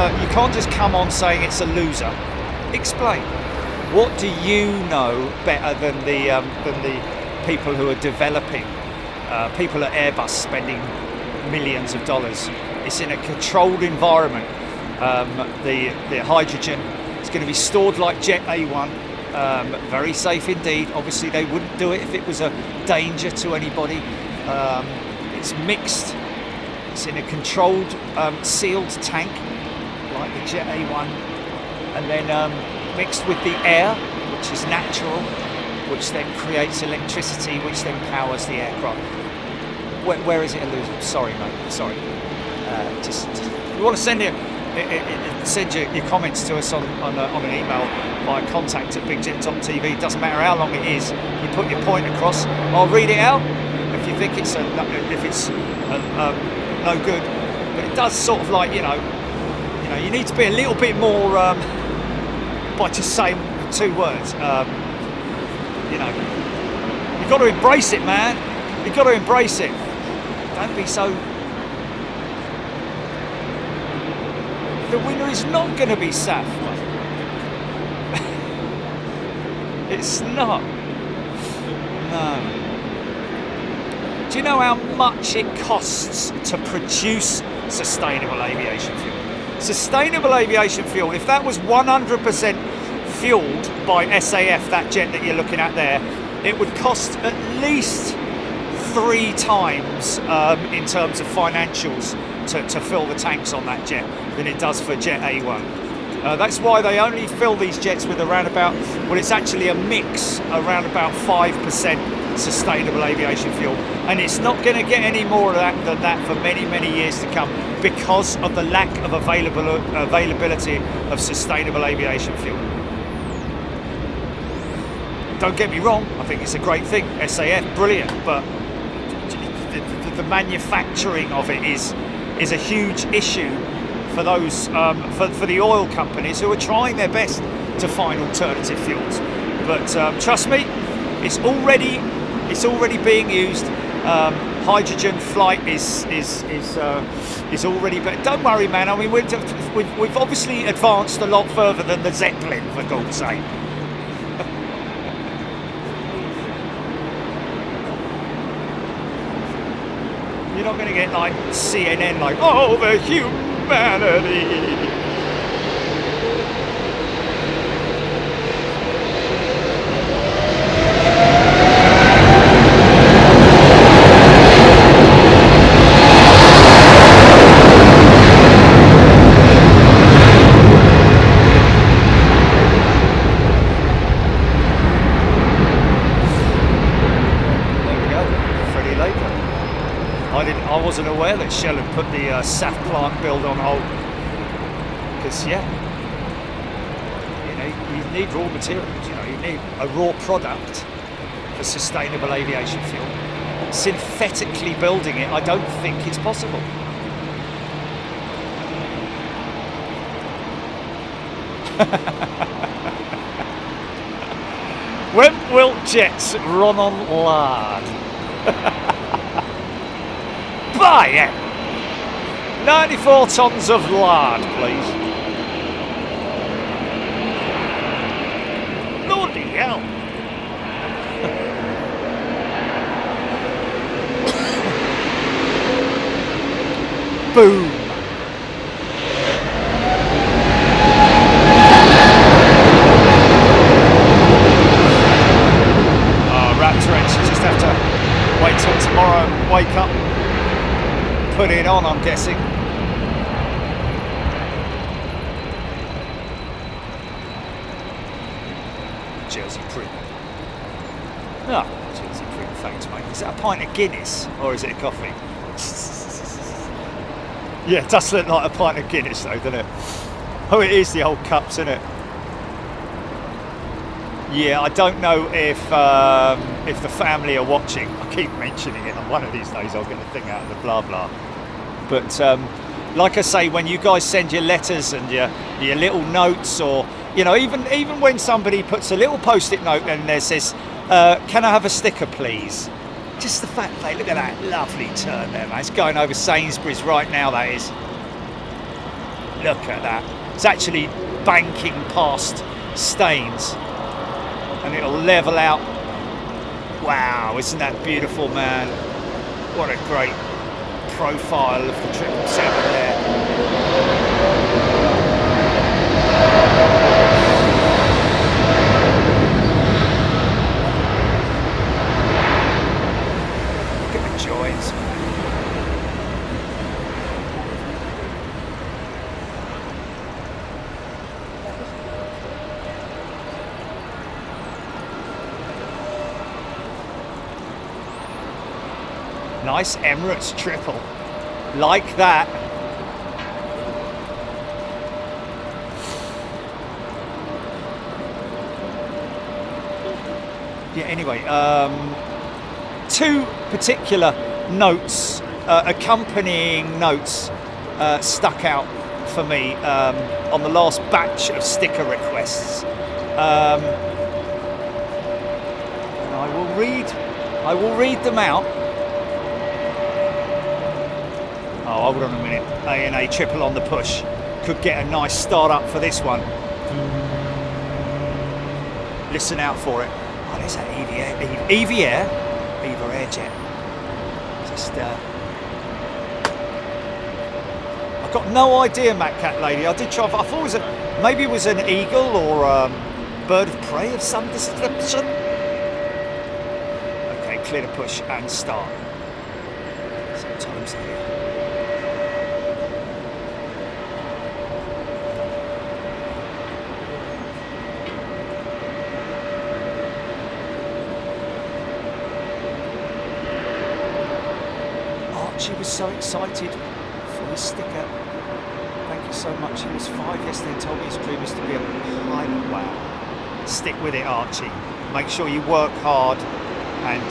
You can't just come on saying it's a loser. Explain. What do you know better than the people who are developing? People at Airbus spending millions of dollars. It's in a controlled environment. The hydrogen is going to be stored like Jet A1. Very safe indeed. Obviously, they wouldn't do it if it was a danger to anybody. It's mixed. It's in a controlled, sealed tank, like the Jet A1, and then mixed with the air, which is natural, which then creates electricity, which then powers the aircraft. Where is it a loser? Sorry, mate. Sorry. Just you want to send your comments to us on an email via contact@BigJet.tv. Doesn't matter how long it is. You put your point across. I'll read it out. If you think it's no good, but it does sort of like you need to be a little bit more by just saying 2 words. You've got to embrace it, man. You've got to embrace it. Don't be so. The winner is not going to be SAF. It's not. No. Do you know how much it costs to produce sustainable aviation fuel? Sustainable aviation fuel, if that was 100% fueled by SAF, that jet that you're looking at there, it would cost at least 3 times in terms of financials to fill the tanks on that jet than it does for Jet A1. That's why they only fill these jets with around about, well, it's actually a mix around about 5% sustainable aviation fuel, and it's not going to get any more of that than that for many, many years to come because of the lack of availability of sustainable aviation fuel. Don't get me wrong, I think it's a great thing, SAF, brilliant, but the manufacturing of it is a huge issue for those for the oil companies who are trying their best to find alternative fuels. But trust me, it's already being used. Hydrogen flight is already. But don't worry, man. I mean, we've obviously advanced a lot further than the Zeppelin, for God's sake. You're not going to get like CNN, like, oh, the humanity. I wasn't aware that Shell had put the SAF plant build on hold because, yeah, you know, you need raw materials. You know, you need a raw product for sustainable aviation fuel. Synthetically building it, I don't think it's possible. When will jets run on lard? Buy it! 94 tons of lard, please. Bloody hell! Boom! Raptor engine, just have to wait till tomorrow and wake up. Put it on, I'm guessing. Jersey print. Ah, Jersey print, thanks, mate. Is that a pint of Guinness or is it a coffee? Yeah, it does look like a pint of Guinness though, doesn't it? Oh, it is the old cups, isn't it? Yeah, I don't know if the family are watching. I keep mentioning it, and one of these days I'll get the thing out of the blah blah. But like I say, when you guys send your letters and your little notes, or you know, even when somebody puts a little post-it note and there says, "Can I have a sticker, please?" Just the fact that look at that lovely turn there, man. It's going over Sainsbury's right now. That is. Look at that. It's actually banking past Staines. And it'll level out. Wow, isn't that beautiful, man? What a great profile of the 777 there. Look at the joints. Nice Emirates triple, like that. Yeah, anyway, two particular notes, accompanying notes, stuck out for me on the last batch of sticker requests. And I will read them out. Oh, hold on a minute. A&A triple on the push. Could get a nice start up for this one. Listen out for it. Oh, there's that Aviair Airjet. Just, I've got no idea, Matt Cat Lady. I did try. I thought it was maybe it was an eagle or bird of prey of some description. Okay, clear the push and start. Sometimes Archie was so excited for his sticker. Thank you so much. He was 5 yesterday and told me his dream is to be a pilot. Wow. Stick with it, Archie. Make sure you work hard and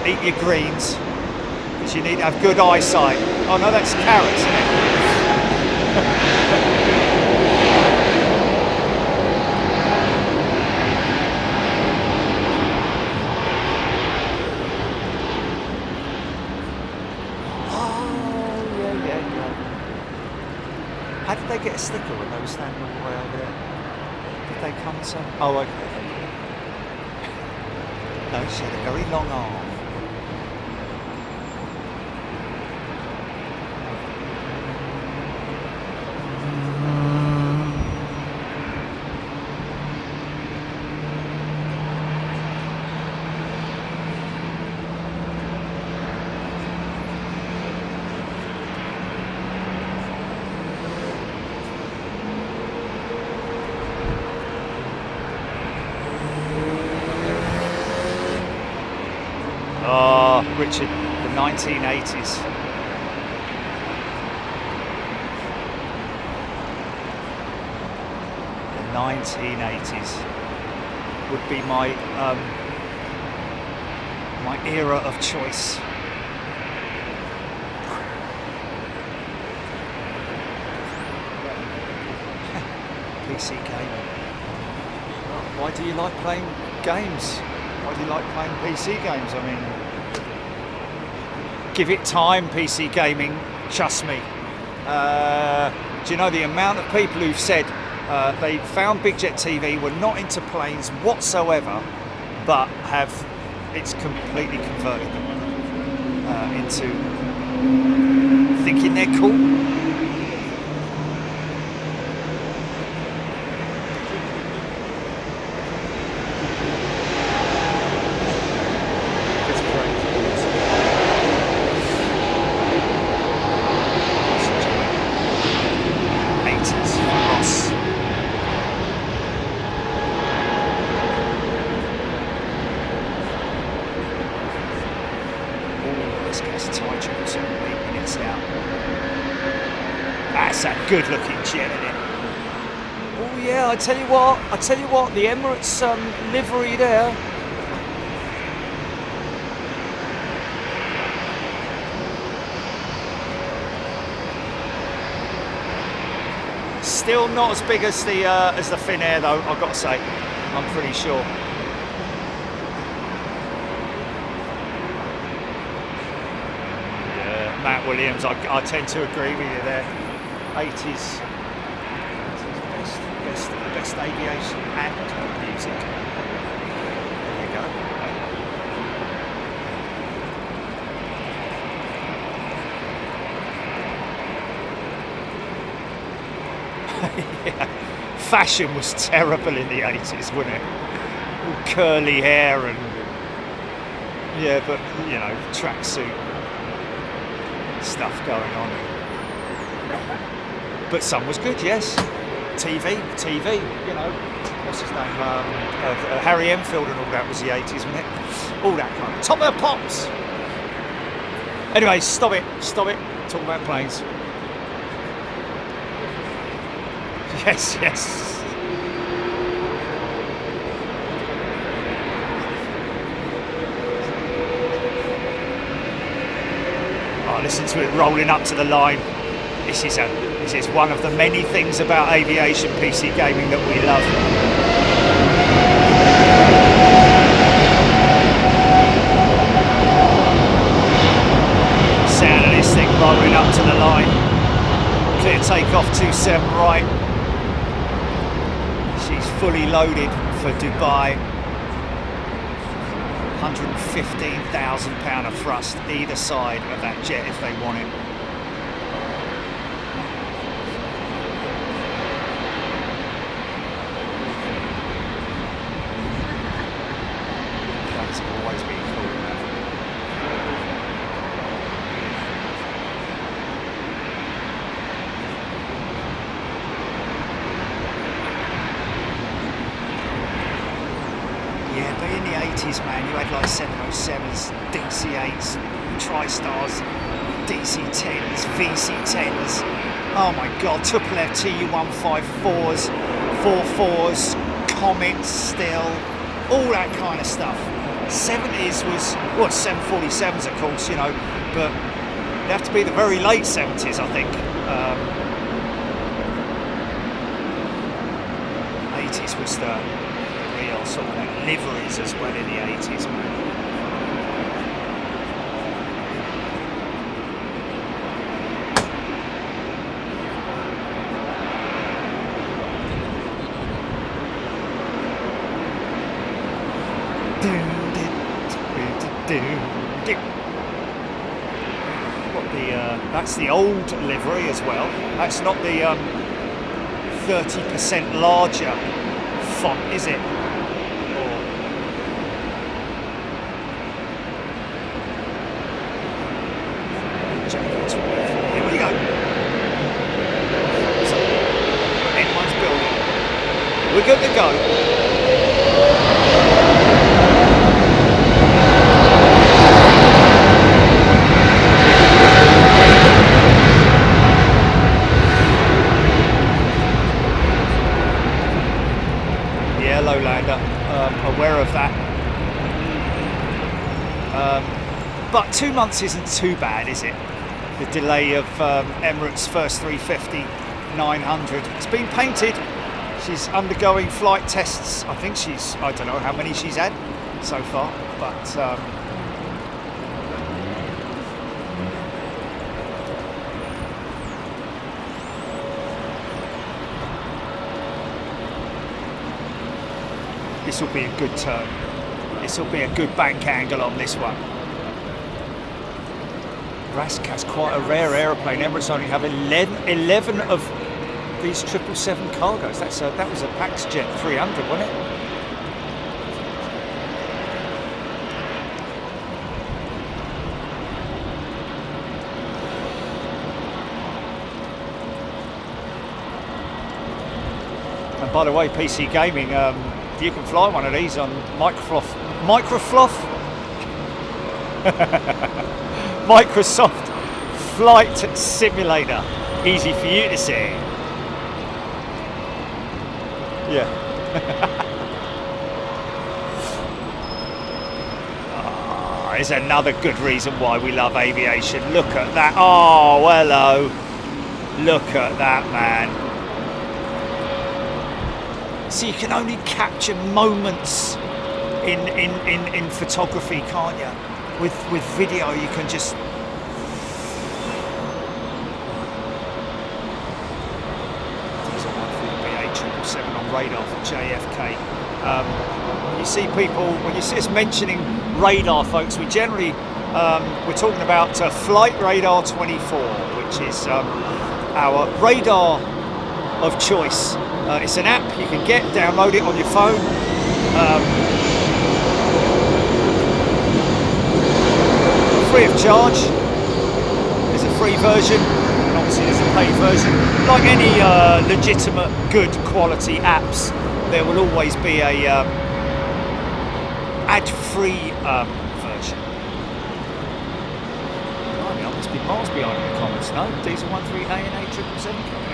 eat your greens, because you need to have good eyesight. Oh no, that's carrots, isn't it? How did they get a sticker when they were standing all the way over there? Did they come to... Oh, okay. No, she had a very long arm. Oh, Richard, the 1980s. The 1980s would be my my era of choice. PC gaming. Why do you like playing games? Why do you like playing PC games? I mean, give it time, PC gaming, trust me. Do you know the amount of people who've said they found Big Jet TV, were not into planes whatsoever, but it's completely converted them into thinking they're cool. That's a good looking jet, isn't it? Oh yeah, I tell you what, the Emirates livery there. Still not as big as the Finnair though, I've got to say. I'm pretty sure. Yeah, Matt Williams, I tend to agree with you there. 80s, best aviation and music. There you go. Yeah. Fashion was terrible in the 80s, wasn't it? All curly hair and yeah, but you know, tracksuit stuff going on. But some was good, yes. TV, you know, what's his name? Harry Enfield and all that was the 80s, wasn't it? All that kind of top of the pops. Anyway, stop it. Talk about planes. Yes. Oh, listen to it rolling up to the line. This is one of the many things about aviation PC gaming that we love. Sound of this thing rolling up to the line. Clear takeoff 27 right. She's fully loaded for Dubai. £115,000 of thrust either side of that jet if they want it. Man, you had like 707s, DC8s, TriStars, DC10s, VC10s. Oh my God, triple F TU154s, 44s, Comets still, all that kind of stuff. 70s was, well, 747s of course, you know, but they have to be the very late 70s, I think. 80s was the real sort of liveries as well in the 80s, man. That's the old livery as well. That's not the 30% larger font, is it? Here we go. So, N1's building. We're good to go. Aware of that, but 2 months isn't too bad, is it? The delay of Emirates first 350-900. It's been painted. She's undergoing flight tests. I think I don't know how many she's had so far, but this will be a good turn. This will be a good bank angle on this one. Raskat's quite a rare aeroplane. Emirates only have 11 of these 777 cargos. That was a Pax Jet 300, wasn't it? And by the way, PC Gaming, you can fly one of these on Microsoft Flight Simulator. Easy for you to see. Yeah. There's another good reason why we love aviation. Look at that. Oh, hello. Look at that, man. So you can only capture moments in photography, can't you? With video, you can just. These are one for the A380 on radar for JFK. You see people when you see us mentioning radar, folks. We generally we're talking about Flight Radar 24, which is our radar of choice. It's an app you can download it on your phone. Free of charge. There's a free version, and obviously there's a paid version. Like any legitimate, good quality apps, there will always be a ad-free version. I must be miles behind in the comments. No, Diesel 13A and A777 coming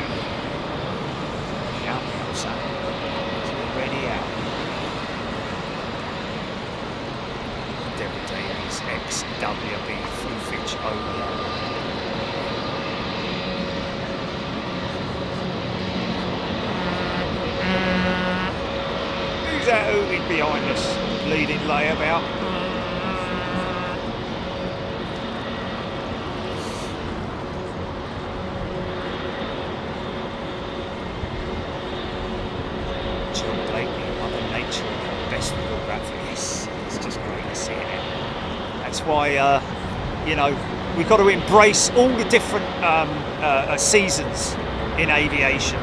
out. Son. It's already out. Deborah Davies XWB full fitch overload. Who's that hooting behind us? Bleeding layabout. Why you know, we've got to embrace all the different seasons in aviation.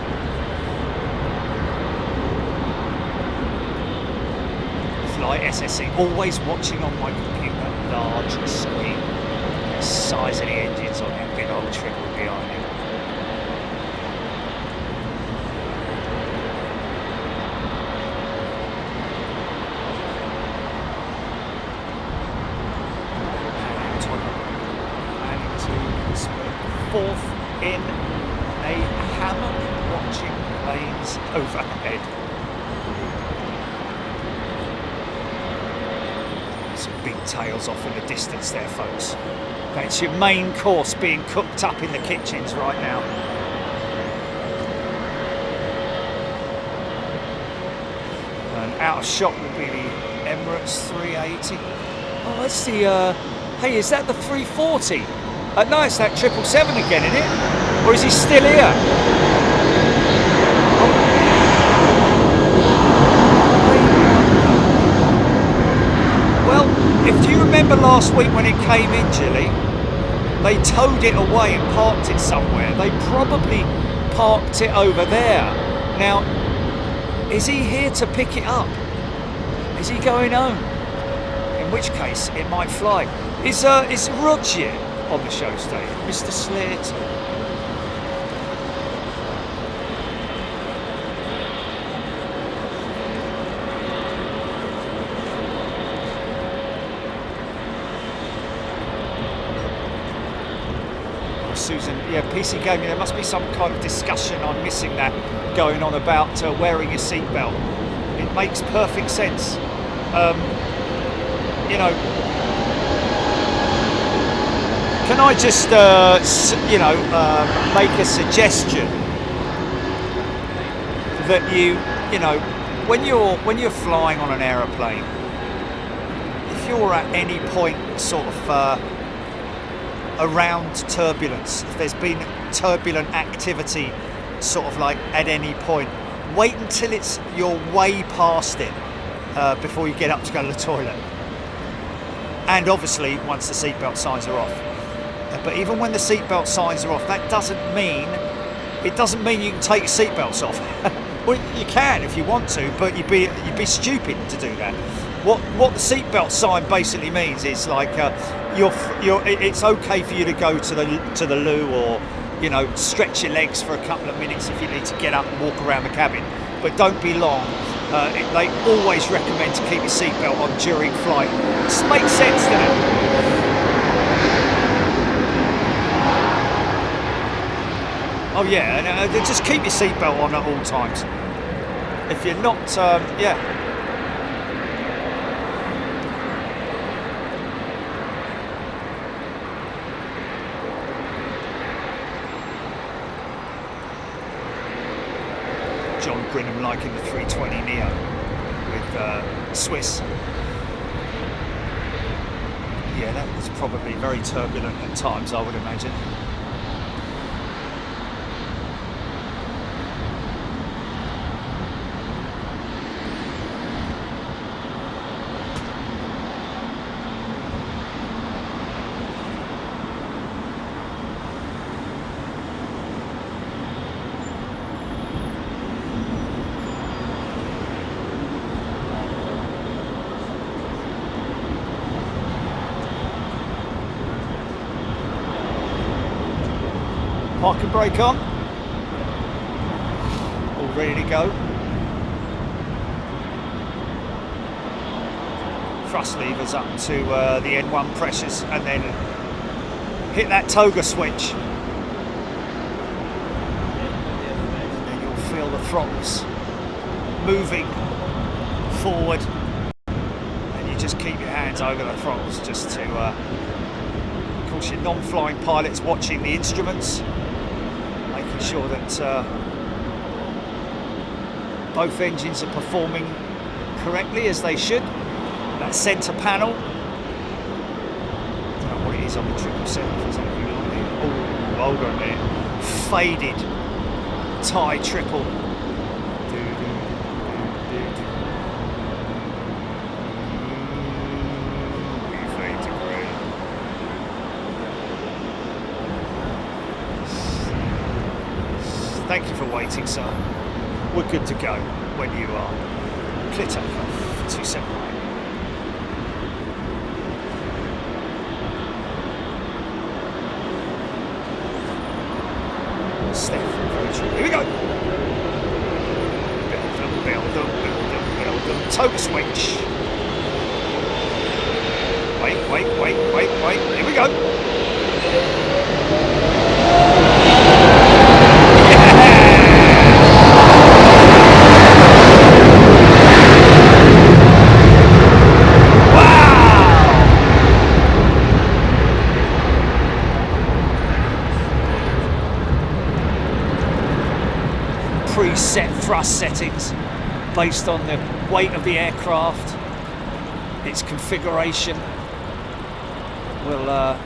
Flight SSC, always watching on my computer, large screen, the size of the engines on that big old triple behind it. a hammock watching planes overhead. Some big tails off in the distance there, folks. That's your main course being cooked up in the kitchens right now. And out of shot will be the Emirates 380. Oh, that's the, hey, is that the 340? No, it's that 777 again, isn't it? Or is he still here? Well, if you remember last week when it came in, Gilly, they towed it away and parked it somewhere. They probably parked it over there. Now, is he here to pick it up? Is he going home? In which case, it might fly. Is Roger on the show stage? Mr. Slater. Susan, yeah, PC Gaming, there must be some kind of discussion, I'm missing that, going on about wearing your seatbelt. It makes perfect sense. You know, can I just, make a suggestion that you know, when you're flying on an aeroplane, if you're at any point sort of around turbulence, if there's been turbulent activity sort of like at any point, wait until you're way past it before you get up to go to the toilet. And obviously once the seatbelt signs are off. But even when the seatbelt signs are off, that doesn't mean you can take your seatbelts off. Well, you can if you want to, but you'd be stupid to do that. What the seatbelt sign basically means is like it's okay for you to go to the loo, or you know, stretch your legs for a couple of minutes if you need to get up and walk around the cabin, but don't be long. They always recommend to keep your seatbelt on during flight. This makes sense, doesn't it? Oh yeah, and just keep your seatbelt on at all times. If you're not, yeah. John Grinham liking the 320 Neo with Swiss. Yeah, that was probably very turbulent at times, I would imagine. Parking brake on, all ready to go. Thrust levers up to the N1 pressures, and then hit that toga switch. And then you'll feel the throttles moving forward, and you just keep your hands over the throttles just to, of course, your non-flying pilot's watching the instruments, making sure that both engines are performing correctly as they should. That centre panel, I don't know what it is on the 777, if there's anything on there. Oh, hold on a minute. Faded Thai triple. Thank you for waiting, sir. We're good to go when you are. Clear takeoff, 279. Steph, very true. Here we go. Build them. Toga switch. Wait. Here we go. preset thrust settings based on the weight of the aircraft, its configuration. We'll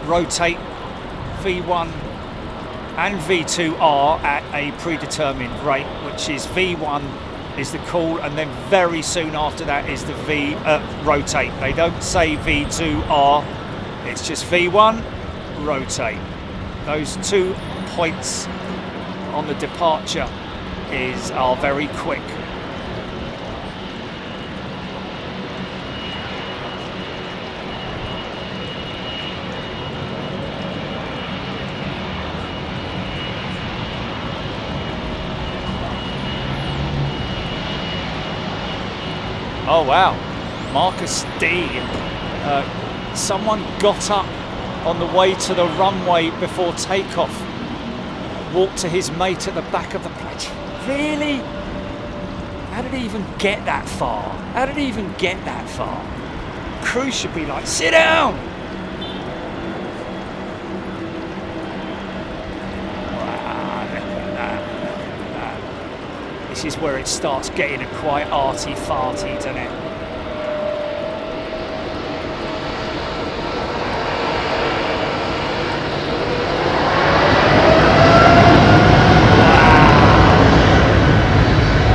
rotate V1 and V2 are at a predetermined rate, which is V1 is the call, and then very soon after that is the rotate. They don't say V2R, it's just V1, rotate. Those 2 points on the departure are very quick. Oh wow, Marcus D. Someone got up on the way to the runway before takeoff, walked to his mate at the back of the plane. Really? How did he even get that far? How did he even get that far? Crew should be like, sit down! Wow, look at that, look at that. This is where it starts getting quite arty-farty, doesn't it?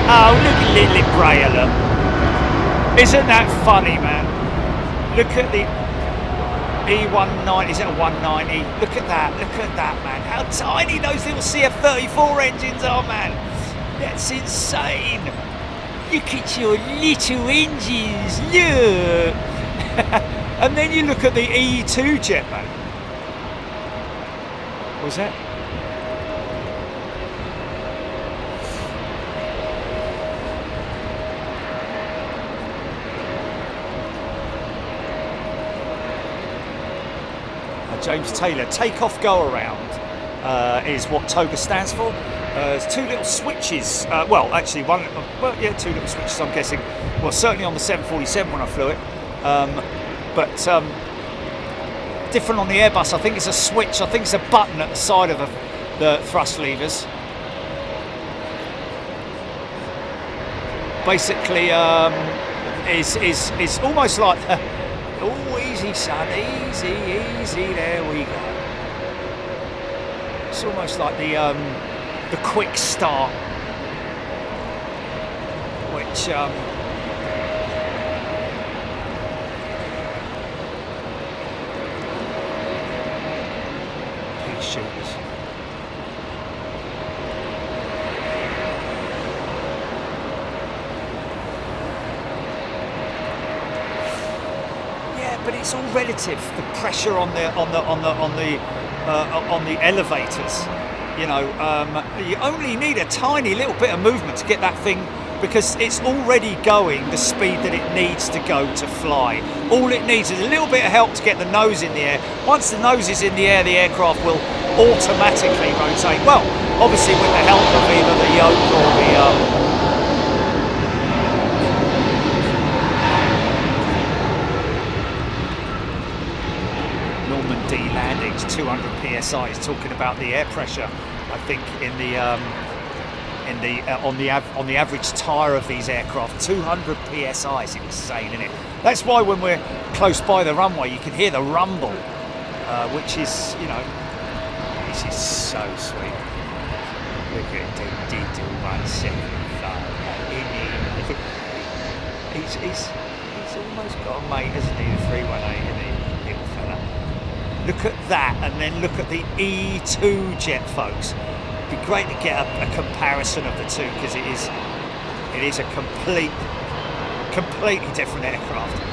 Oh, look at little Braille. Isn't that funny, man? Look at the E190, is it a 190? Look at that, man. How tiny those little CF34 engines are, man. That's insane. Look at your little engines, look. And then you look at the E2 jet, man. What was that? James Taylor, takeoff go around is what TOGA stands for. There's 2 little switches, well actually one, well yeah, 2 little switches I'm guessing, well certainly on the 747 when I flew it, but different on the Airbus. I think it's a switch, I think it's a button at the side of the thrust levers. Basically is almost like oh, easy son, easy, easy, there we go. It's almost like the quick start, which pea shooters. But it's all relative. The pressure on the elevators. You know, you only need a tiny little bit of movement to get that thing, because it's already going the speed that it needs to go to fly. All it needs is a little bit of help to get the nose in the air. Once the nose is in the air, the aircraft will automatically rotate. Well, obviously with the help of either the yoke or the D landings, 200 psi is talking about the air pressure. I think on the average tire of these aircraft, 200 psi is insane, isn't it? That's why when we're close by the runway, you can hear the rumble, which is, you know, this is so sweet. Look at D217. He's almost got a mate, hasn't he? The 318, isn't he, little fella? Look at that, and then look at the E2 jet, folks. It'd be great to get a comparison of the two, because it is a completely different aircraft.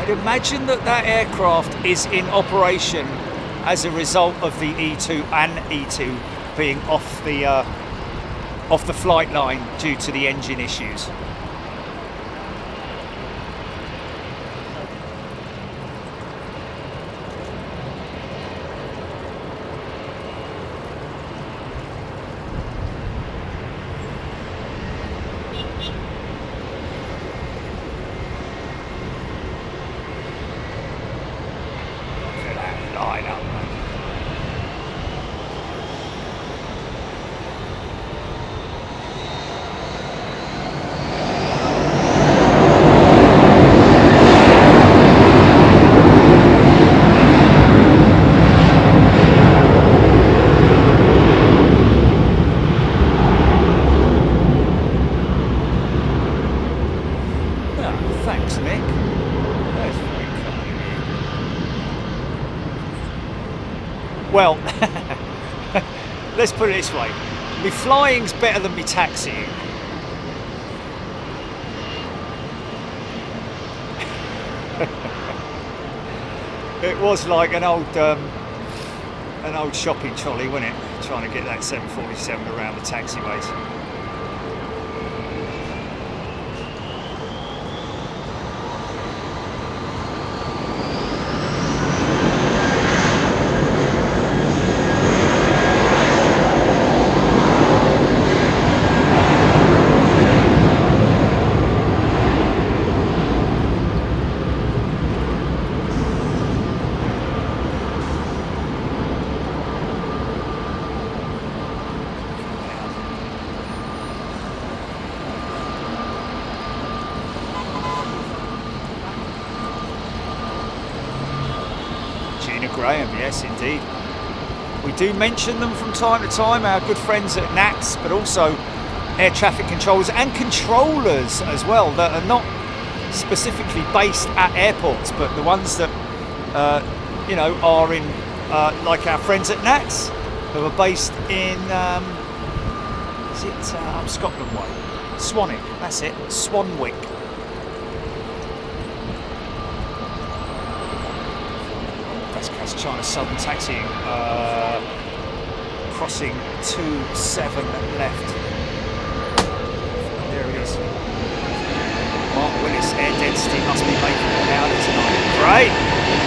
Imagine that aircraft is in operation as a result of the E2 and E2 being off the flight line due to the engine issues. Well, let's put it this way. Me flying's better than me taxiing. It was like an old shopping trolley, wasn't it? Trying to get that 747 around the taxiways. Graham, yes indeed. We do mention them from time to time, our good friends at NATS, but also air traffic controllers and controllers as well that are not specifically based at airports, but the ones that you know, are in like our friends at NATS, who are based in is it Scotland way? Swanwick, that's it, Swanwick. That's China Southern taxiing, crossing 27 left. There it is. Mark Willis, air density must be making it louder tonight. Great!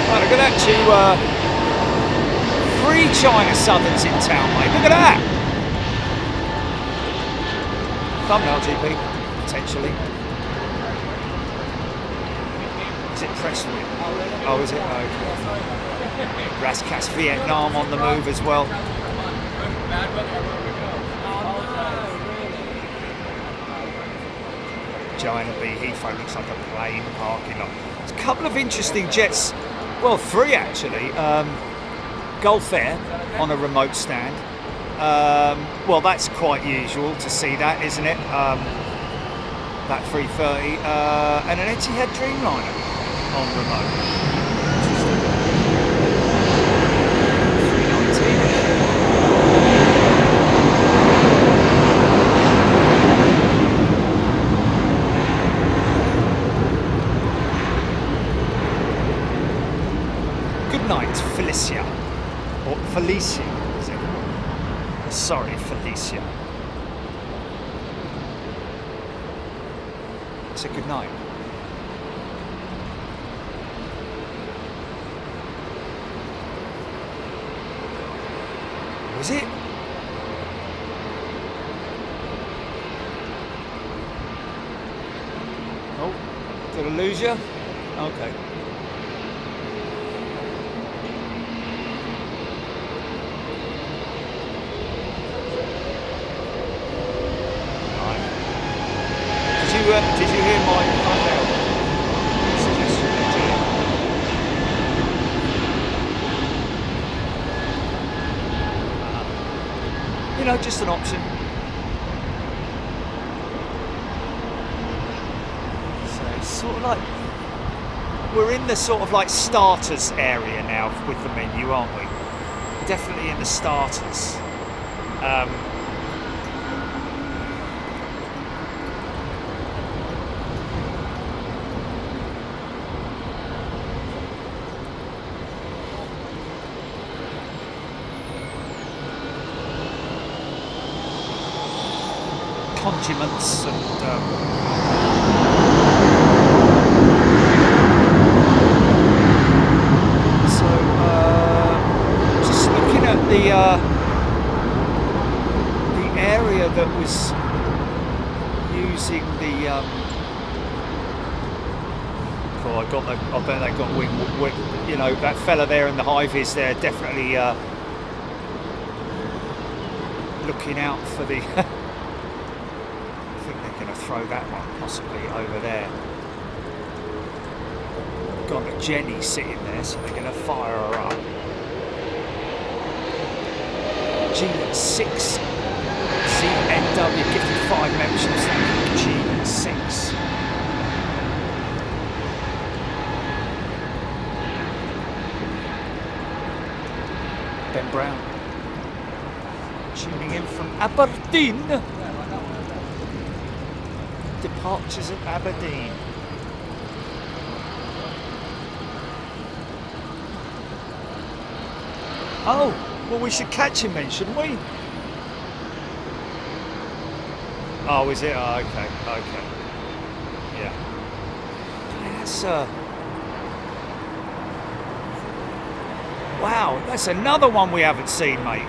Oh, look at that, 3 China Southerns in town, mate. Look at that! Thumbnail GP, potentially. Is it Prestwood? Oh, is it? Okay. Rascas Vietnam on the move as well. China B Heathrow looks like a plane parking lot. There's a couple of interesting jets, well 3 actually. Gulf Air on a remote stand. Well, that's quite usual to see that, isn't it? That 330 and an Etihad Dreamliner on remote. Felicia, or Felicia, is it? Sorry, Felicia. It's a good night. Was it? Oh, did I lose you? Okay. Did you hear my suggestion? You know, just an option. So it's sort of like we're in the sort of like starters area now with the menu, aren't we? Definitely in the starters. Condiments and so just looking at the area that was using the oh, I bet they got wing, you know, that fella there in the high-vis there definitely looking out for the throw that one possibly over there. Got a Jenny sitting there, so they're going to fire her up. G6 CNW gifted 5 memberships. G6. Ben Brown. Tuning in from Aberdeen. Departures at Aberdeen. Oh, well, we should catch him then, shouldn't we? Oh, is it? Oh, okay, okay. Yeah. That's wow, that's another one we haven't seen, mate.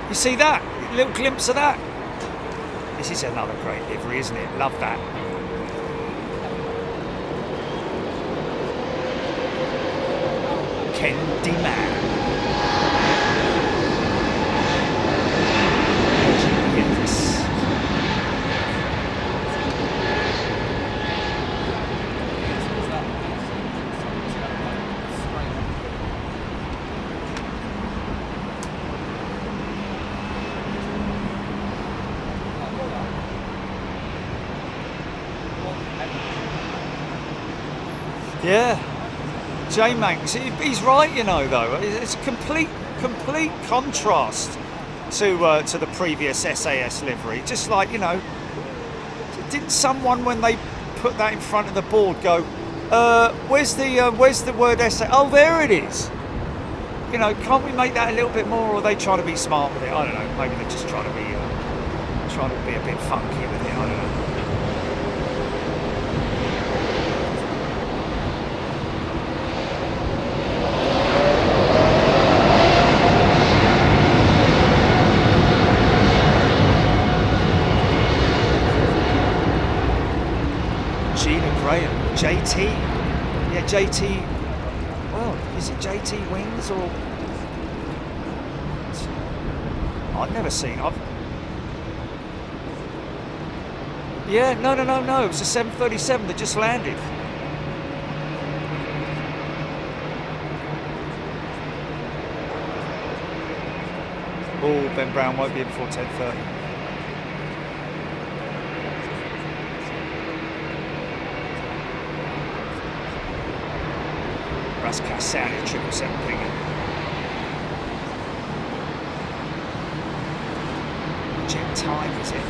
You see that? A little glimpse of that? This is another great livery, isn't it? Love that. Candyman. Yes. Yeah, J-Manx, he's right, you know, though. It's a complete contrast to the previous SAS livery. Just like, you know, didn't someone, when they put that in front of the board, go, where's the word SA? Oh, there it is. You know, can't we make that a little bit more? Or are they trying to be smart with it? I don't know. Maybe they're just trying to be a bit funky with it. I don't know. JT, yeah, JT. Well, is it JT wings or? I've never seen. Yeah, no. It was a 737 that just landed. Oh, Ben Brown won't be in before 10:30. Rascal sounded 777 pinging. Jet time, is it?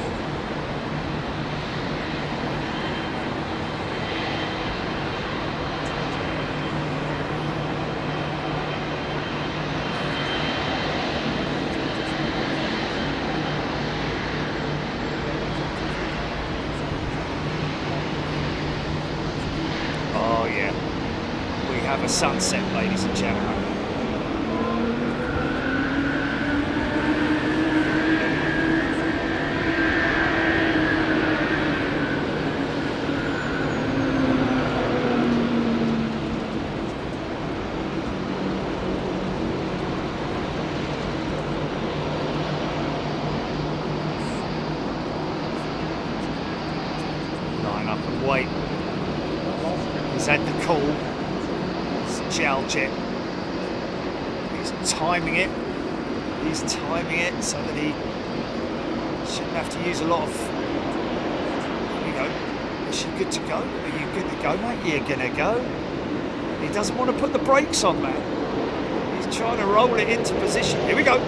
Oh yeah. We have a sunset, ladies and gentlemen. Line up and wait. He's had the call. Gel jet. He's timing it. He's timing it so that he shouldn't have to use a lot of. There we go. Is she good to go? Are you good to go, mate? You're gonna go. He doesn't want to put the brakes on, man. He's trying to roll it into position. Here we go.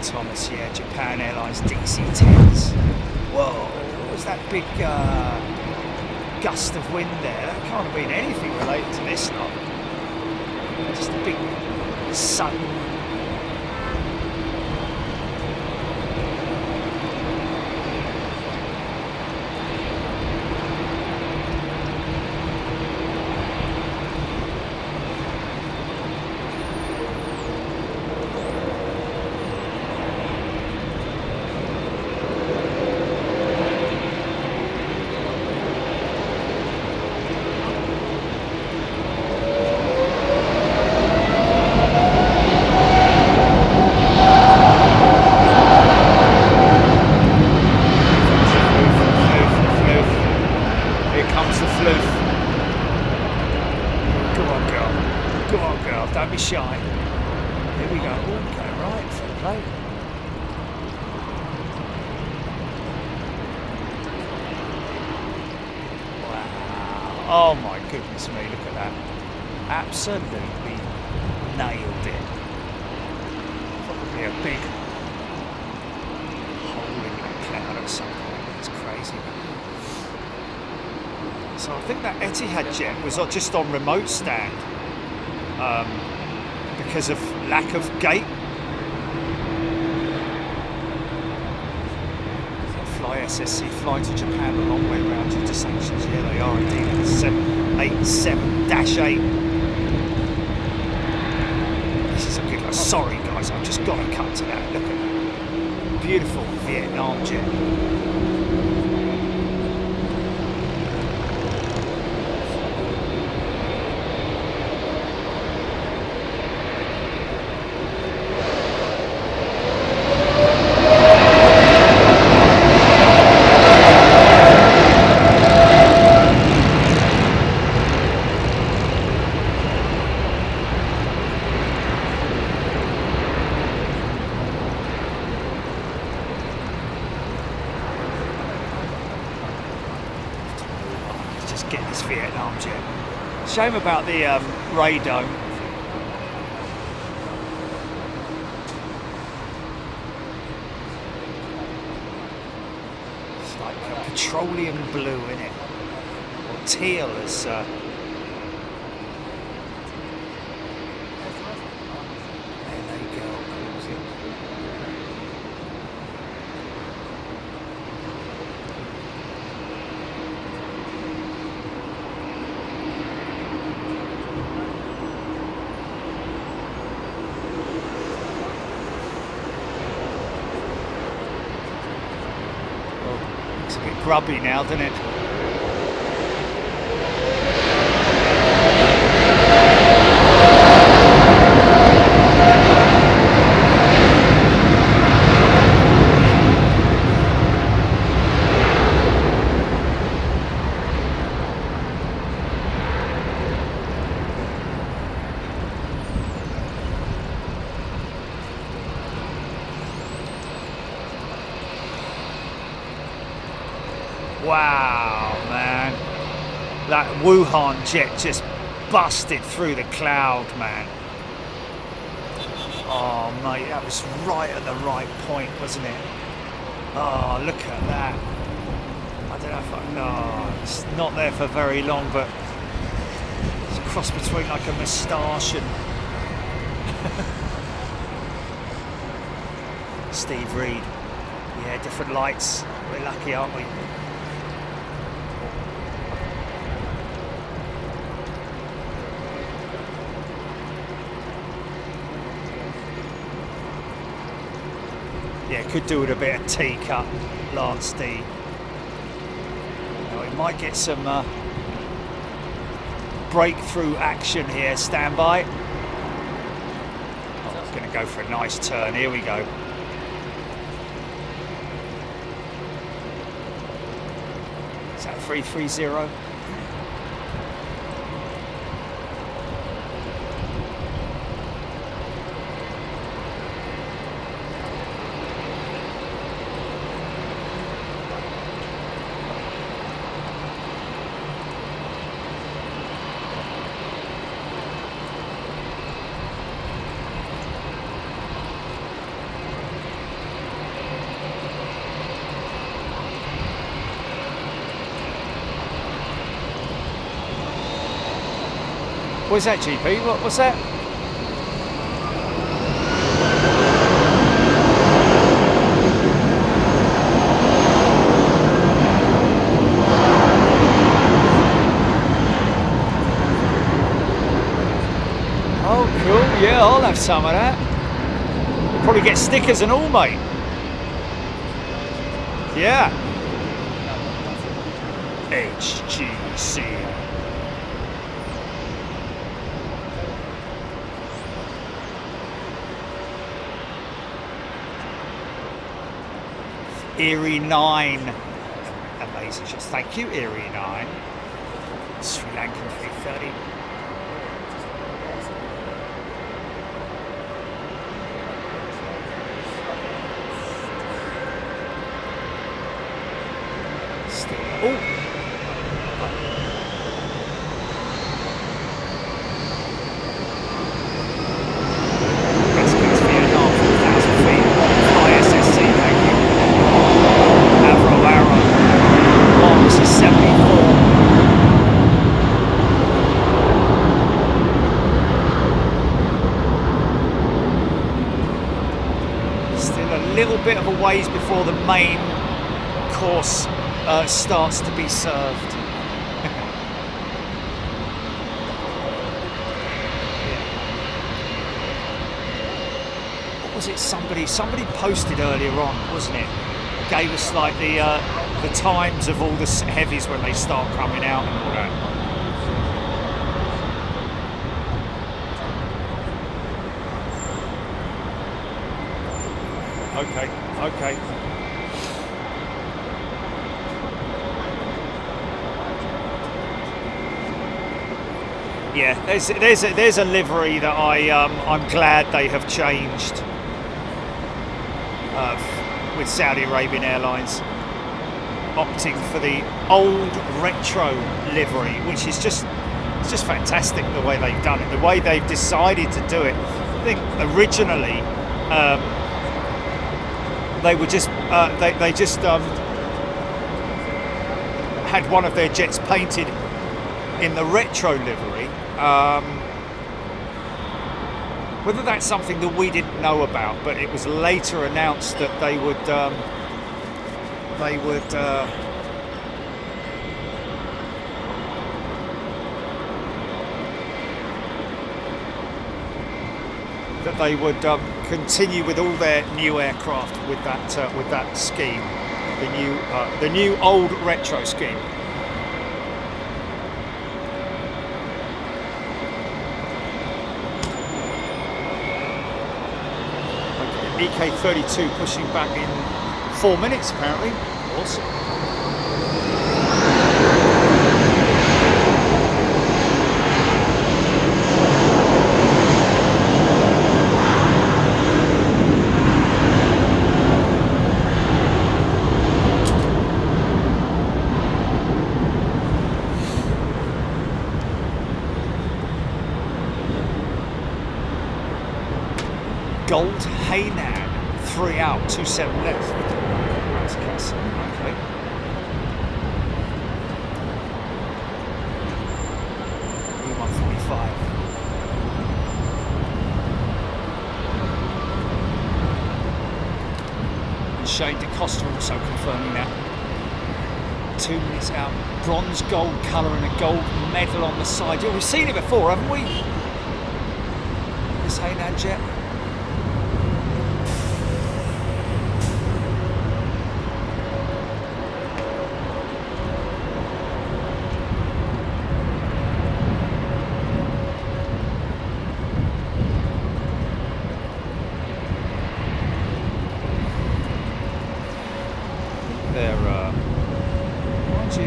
Thomas, yeah, Japan Airlines DC-10s. Whoa, what was that big gust of wind there? That can't have been anything related to this lot. Just a big sun. be shy. Here we go. Oh, okay, right, fair play. Wow. Oh my goodness me, look at that. Absolutely nailed it. Probably a big hole in that cloud at some point. It's crazy. So I think that Etihad jet was just on remote stand because of lack of gate. Fly SSC, fly to Japan a long way around due to sanctions. Yeah, they are indeed. 787-8. This is a good one. Sorry guys, I've just got to cut to that. Look at that. Beautiful Vietnam jet. Get this Vietnam jet. Shame about the radome. It's like a petroleum blue in it, or teal as. There they go. It's a bit grubby now, doesn't it? Wow, man. That Wuhan jet just busted through the cloud, man. Oh, mate, that was right at the right point, wasn't it? Oh, look at that. I don't know if it's not there for very long, but it's a cross between like a moustache and Steve Reed. Yeah, different lights. We're lucky, aren't we? Yeah, could do with a bit of teacup, Lance D. We might get some breakthrough action here. Stand by. Oh, going to go for a nice turn. Here we go. Is that 330? What's that, GP? What's that? Oh, cool. Yeah, I'll have some of that. Probably get stickers and all, mate. Yeah. HGC. Erie 9. Amazing shots. Thank you, Erie 9. Sri Lankan 330. Oh. Rescues Vietnam 4,000 feet. Fly SSC, thank you. Avro Arrow. Oh, this is 74. Still a little bit of a ways before the main course starts to be served. What was it? Somebody posted earlier on, wasn't it? Gave us like the times of all the heavies when they start coming out and all that. Okay, okay. Yeah, there's a livery that I'm glad they have changed with Saudi Arabian Airlines, opting for the old retro livery, which is just fantastic the way they've done it, the way they've decided to do it. I think originally they were just they just had one of their jets painted in the retro livery. Whether that's something that we didn't know about, but it was later announced that they would continue with all their new aircraft with that scheme, the new old retro scheme. EK32 pushing back in 4 minutes apparently. Awesome. Gold Hainan, 3 out, 27 left. That's Castle, okay. E145. And Shane DeCosta also confirming that. 2 minutes out. Bronze gold colour and a gold medal on the side. Yeah, we've seen it before, haven't we? This Hainan jet.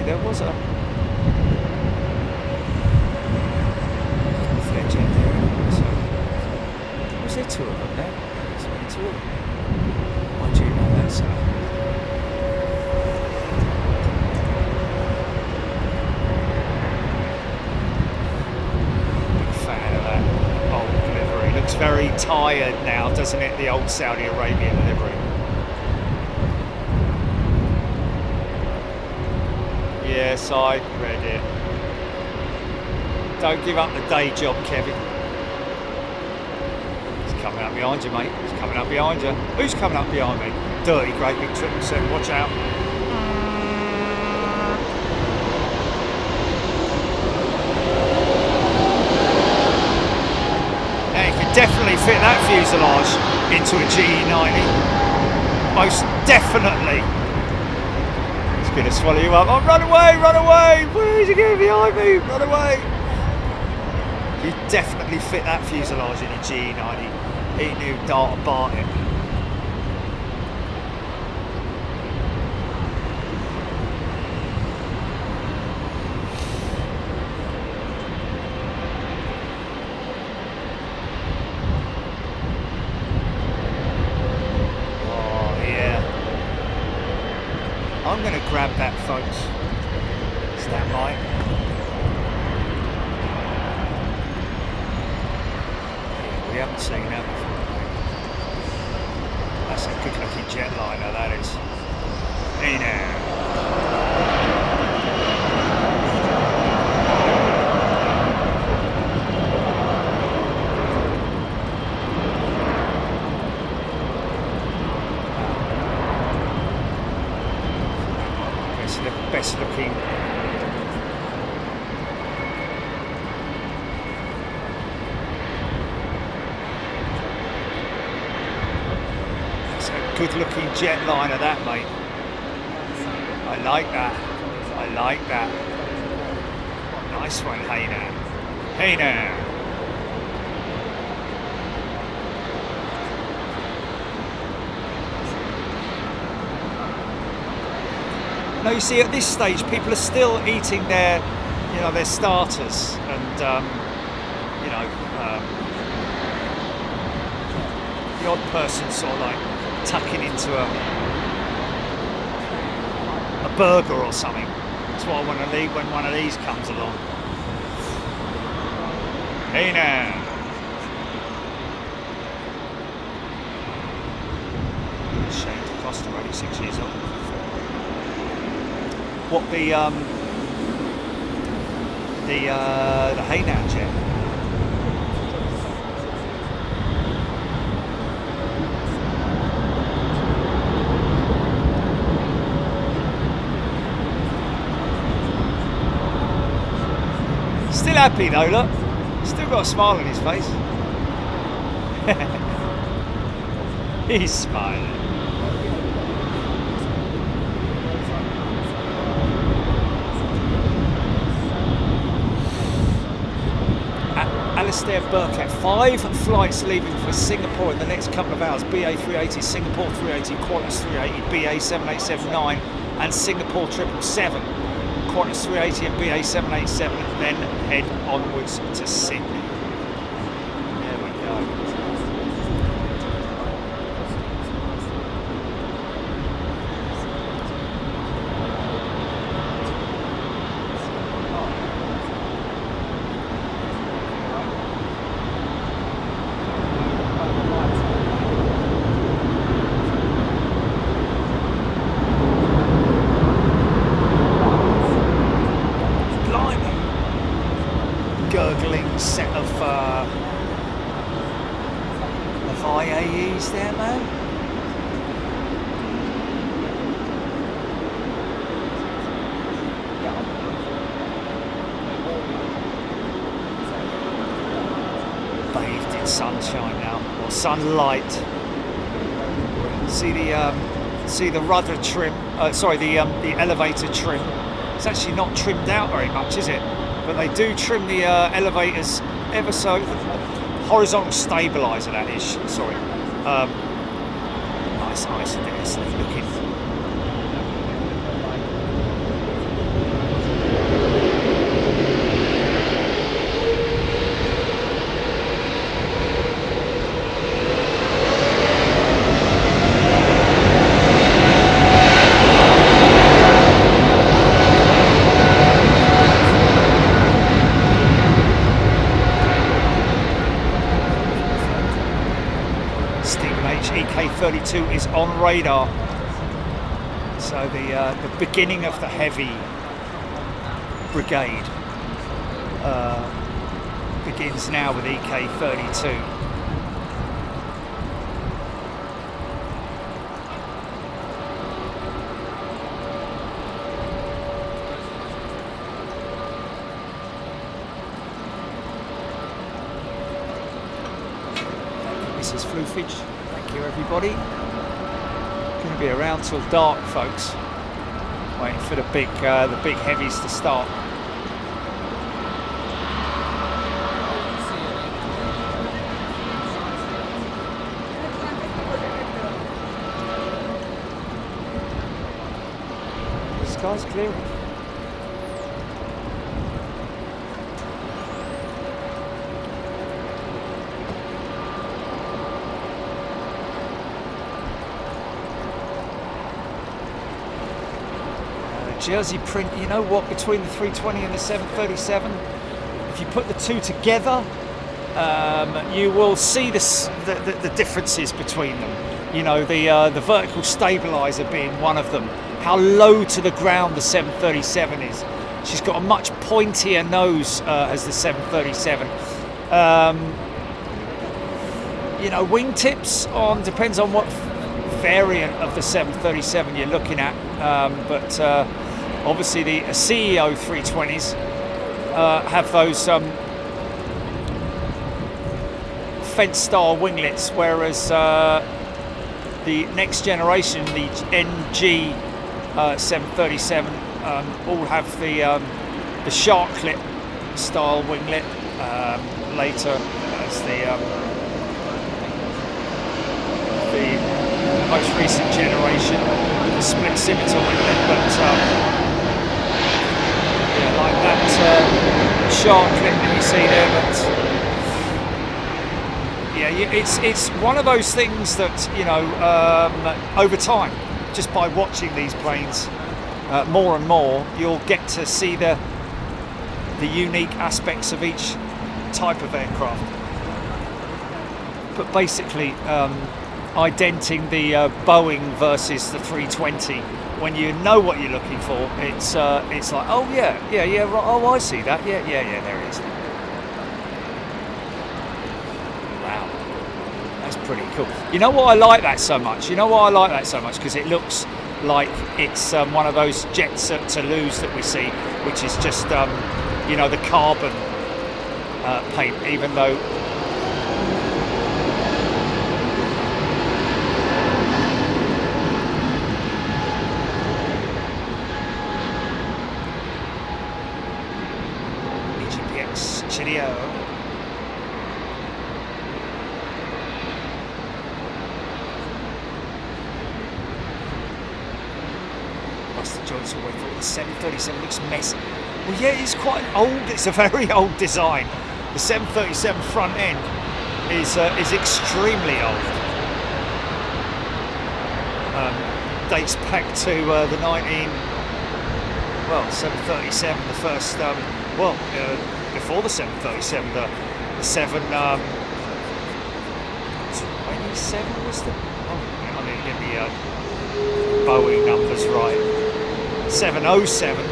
There was a flare jet there, so was there 2 of them there? There's been 2 of them. Mind you, now that's big fan of that old livery. Looks very tired now, doesn't it? The old Saudi Arabian livery. Yes, I read it. Don't give up the day job, Kevin. He's coming up behind you, mate. He's coming up behind you. Who's coming up behind me? Dirty, great big 777. Watch out. Now you can definitely fit that fuselage into a GE90. Most definitely. Gonna swallow you up. Oh, run away, run away! Where's he going behind me? Run away! You definitely fit that fuselage in a GE90. He knew Dart Barton. I'm going to grab that, folks. Stand by. Yeah, we haven't seen that before. That's a good looking jetliner, that is. Hey now. Best looking. It's a good looking jetliner, that, mate. I like that. I like that. Nice one, hey now. Hey now. Now you see, at this stage, people are still eating their, their starters, and the odd person sort of like tucking into a burger or something. That's why I want to leave when one of these comes along. Hey now. Shane DeCosta, 86 years old. What the Haynow jet? Still happy though, look. Still got a smile on his face. He's smiling. Alistair Burkett, 5 flights leaving for Singapore in the next couple of hours. BA380, Singapore 380, Qantas 380, BA7879 and Singapore 777. Qantas 380 and BA787, then head onwards to Sydney. There we go. Gurgling set of IAEs there, man. Bathed in sunshine now, or sunlight. See the rudder trim. The elevator trim. It's actually not trimmed out very much, is it? But they do trim the elevators ever so. Horizontal stabiliser, that is. Sorry. Nice looking. EK32 is on radar, so the beginning of the heavy brigade begins now with EK32. Mrs. Floofage. Thank you, everybody. Going to be around till dark, folks. Waiting for the big heavies to start. The sky's clear. jersey print. You know what? Between the 320 and the 737, if you put the two together, you will see the differences between them. You know, the vertical stabilizer being one of them. How low to the ground the 737 is. She's got a much pointier nose as the 737. You know, wingtips depends on what variant of the 737 you're looking at. But obviously the CEO 320s have those fence style winglets, whereas the next generation, the NG 737, all have the shark clip style winglet. Later as the most recent generation, the split scimitar winglet, but yeah, like that shark clip that you see there. But yeah, it's one of those things that, you know, over time, just by watching these planes more and more, you'll get to see the unique aspects of each type of aircraft. But basically, identing the Boeing versus the 320, when you know what you're looking for, it's like, oh yeah, right, oh I see that, yeah, there it is. Wow, that's pretty cool. You know why I like that so much? Because it looks like it's one of those jets at Toulouse that we see, which is just you know, the carbon paint, even though Cheerio. Plus the joints all the way through. The 737 looks messy. Well, yeah, it's quite old. It's a very old design. The 737 front end is extremely old. Dates back to the 737, the first, before the 737, the 727 was the, I need to get the Boeing numbers right. 707.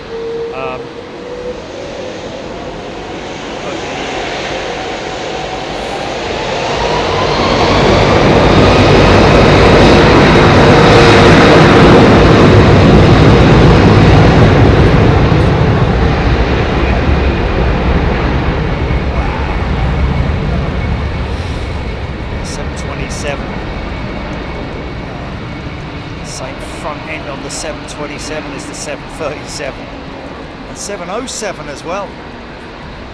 Same front end on the 727 as the 737 and 707 as well.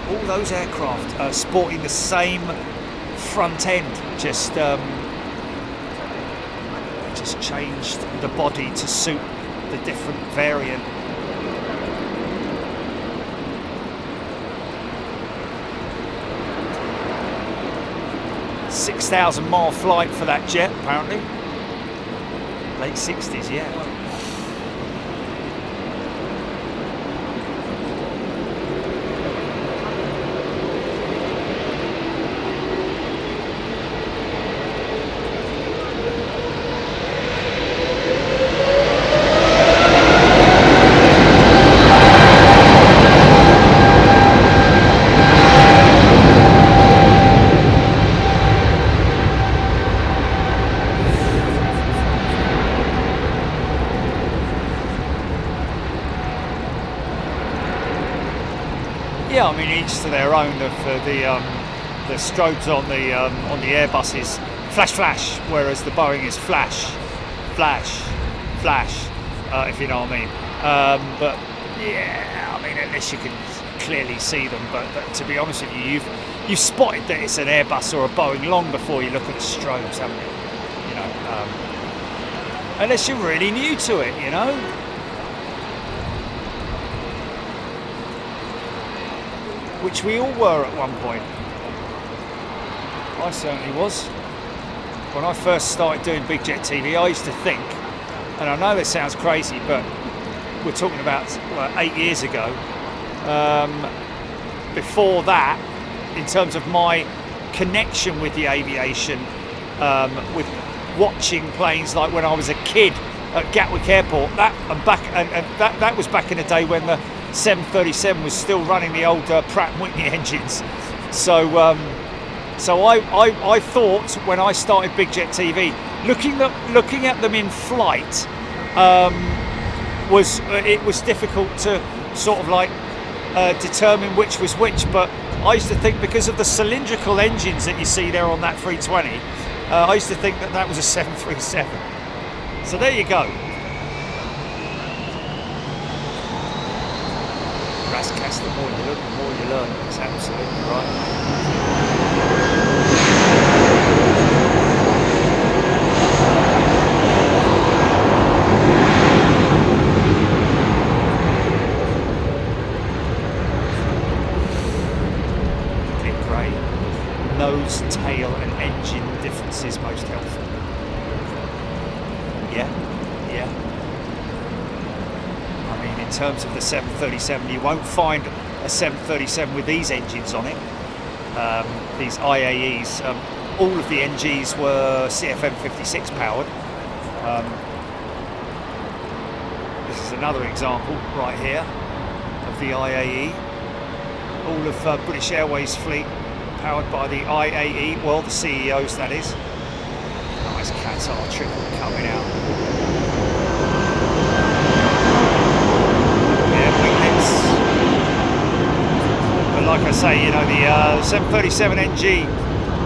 All those aircraft are sporting the same front end, just changed the body to suit the different variant. $6,000-mile flight for that jet, apparently. Late 60s, yeah. Yeah, I mean, each to their own. The strobes on the AIRBUS is flash, flash, whereas the Boeing is flash, flash, flash, if you know what I mean. But yeah, I mean, unless you can clearly see them. But to be honest with you, you've spotted that it's an AIRBUS or a Boeing long before you look at the strobes, haven't you? You know, unless you're really new to it, you know. Which we all were at one point. I certainly was. When I first started doing Big Jet TV, I used to think, and I know this sounds crazy, but we're talking about 8 years ago. Before that, in terms of my connection with the aviation, with watching planes, like when I was a kid at Gatwick Airport, that was back in the day when the 737 was still running the old Pratt & Whitney engines. So I thought when I started Big Jet TV, looking at them in flight, was difficult to sort of like determine which was which. But I used to think, because of the cylindrical engines that you see there on that 320, I used to think that was a 737. So there you go. Rascas, the more you look, the more you learn. That's absolutely right. Nose, tail and engine differences most helpful. Yeah. I mean, in terms of the 737, you won't find a 737 with these engines on it. These IAEs, all of the NGs were CFM56 powered. This is another example right here of the IAE. All of British Airways fleet powered by the IAE, well, the CEOs, that is. Nice Qatar triple coming out. Yeah, winglets. But like I say, you know, the 737 NG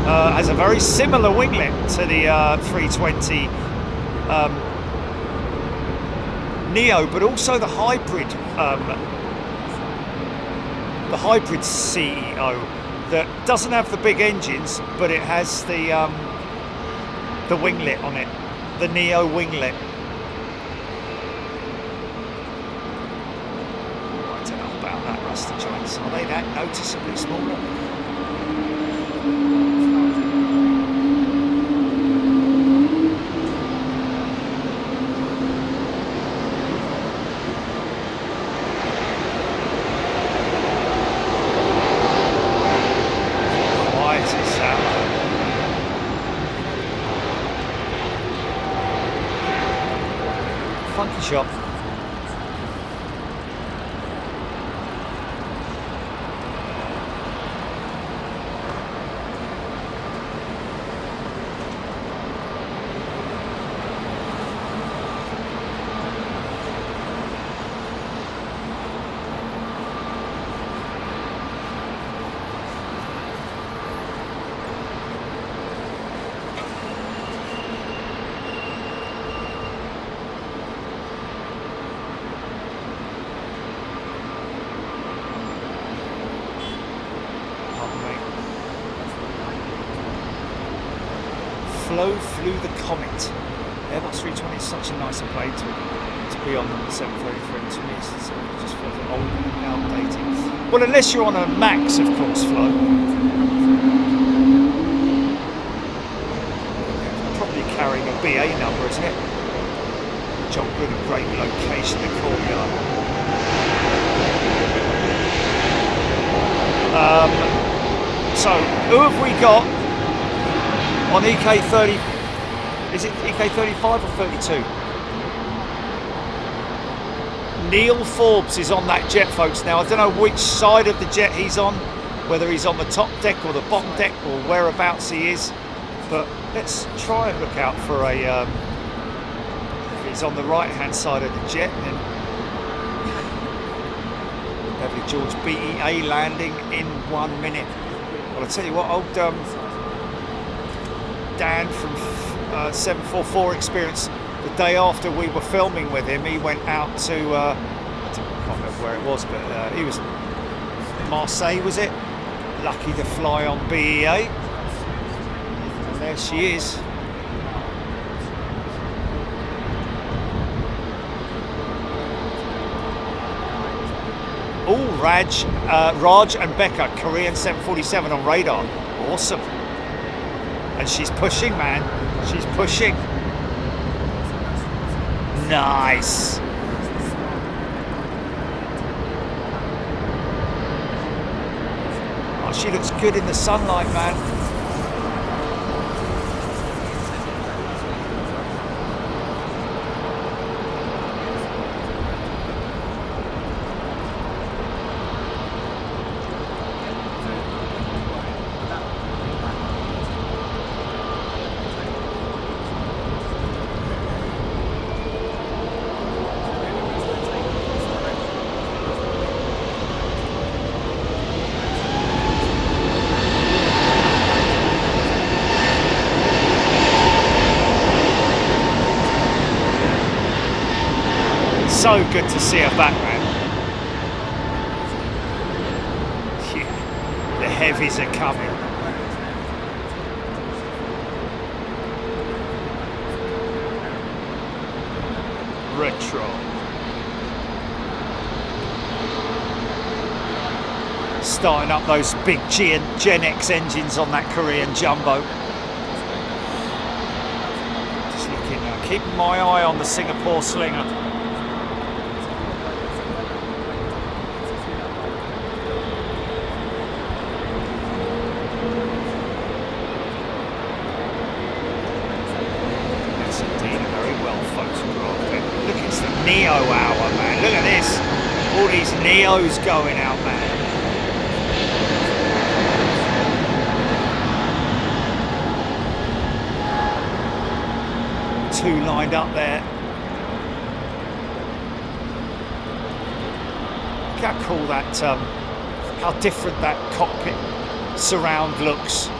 has a very similar winglet to the 320 Neo, but also the hybrid CEO. That doesn't have the big engines, but it has the winglet on it, the Neo winglet. I don't know about that, rusty joints. Are they that noticeably smaller? Funky shop. Flew the Comet. Airbus 320 is such a nicer plane to be on the 733. To me, it just feels old and outdated. Well, unless you're on a Max, of course, Flo. Probably carrying a BA number, isn't it? John Good, a great location, the courtyard. So, who have we got on EK30? Is it EK35 or 32? Neil Forbes is on that jet, folks. Now, I don't know which side of the jet he's on, whether he's on the top deck or the bottom deck or whereabouts he is, but let's try and look out for a if he's on the right hand side of the jet, then Beverly George BEA landing in 1 minute. Well, I'll tell you what, old Dan from 744 Experience, the day after we were filming with him, he went out to I can't remember where it was, but he was Marseille, was it? Lucky to fly on BEA, and there she is. Oh, Raj and Becca, Korean 747 on radar. Awesome. And she's pushing, man. She's pushing. Nice. she looks good in the sunlight, man. So good to see her back, man. Yeah, the heavies are coming. Retro. Starting up those big Gen X engines on that Korean jumbo. Just looking, keeping my eye on the Singapore Slinger. Neo hour, man. Look at this. All these Neos going out, man. Two lined up there. Look how cool that, how different that cockpit surround looks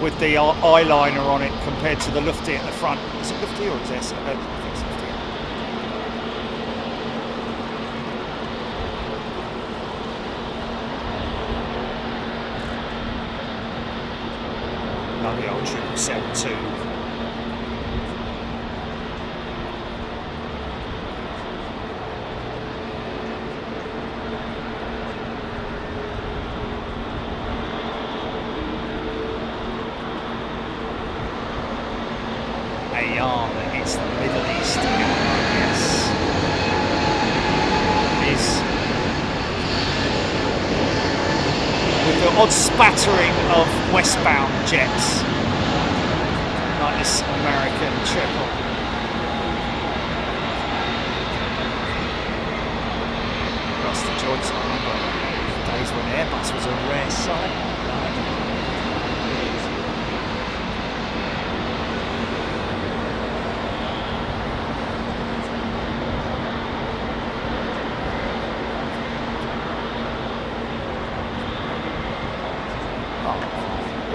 with the eyeliner on it compared to the Lufty at the front. Is it Lufty or is it? I think it's Lufty. The old 772. AR that hits the Middle East. Yes. It is. With the odd spattering of westbound jets, like this American triple. Lost the joints on them, but days when Airbus was a rare sight.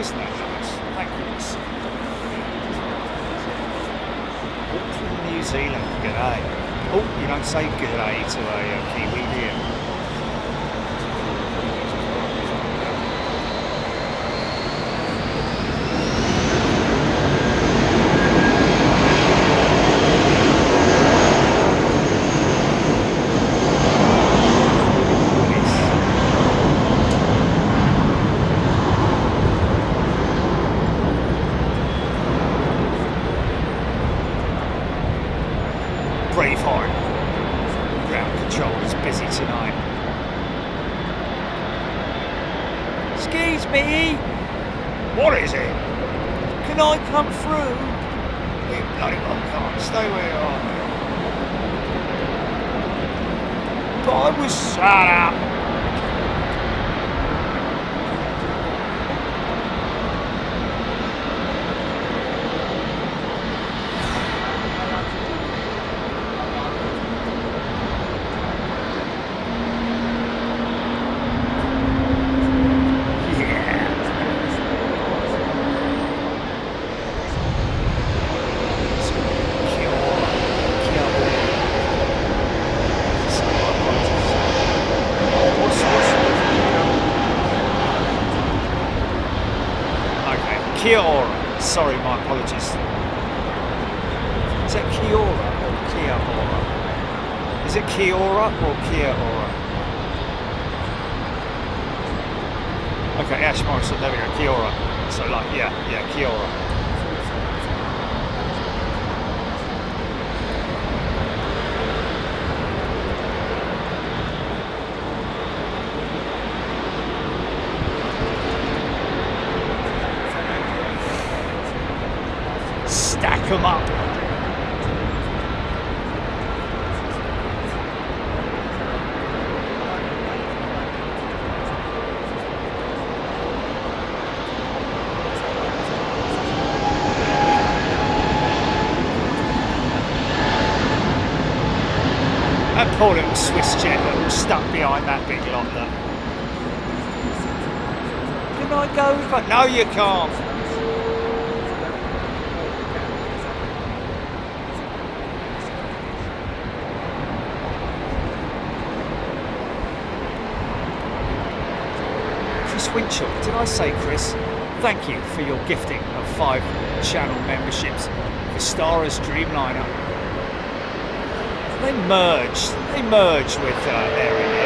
Isn't that nice? Thank goodness. Auckland, New Zealand, g'day. Oh, you don't say g'day to a Kiwi, do you? Braveheart. Ground control is busy tonight. Excuse me. What is it? Can I come through? You bloody well can't. Stay where you are. But I was shut up. Kia ora. Sorry, my apologies. Is it Kia ora or Kia ora? Is it Kia ora or Kia ora? Okay, Ash Morrison, there we go, Kia ora. So like, yeah, Kia ora. 'em up. That poor little Swiss jet that was stuck behind that big lot there. Can I go over? No, you can't. Chris Winchell, did I say Chris? Thank you for your gifting of 5 channel memberships for Stara's Dreamliner. They merge with Air India.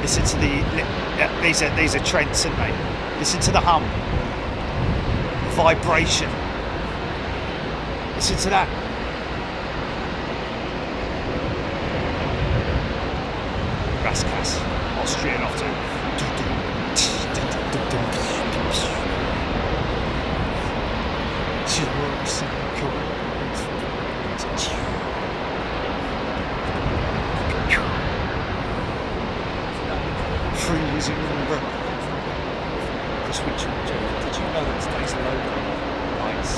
Listen to these are Trents, aren't they? Listen to the hum, vibration. Listen to that. Raskas, Austrian often. Freezing umbrella. Chris Winchell, did you know that today's logo lights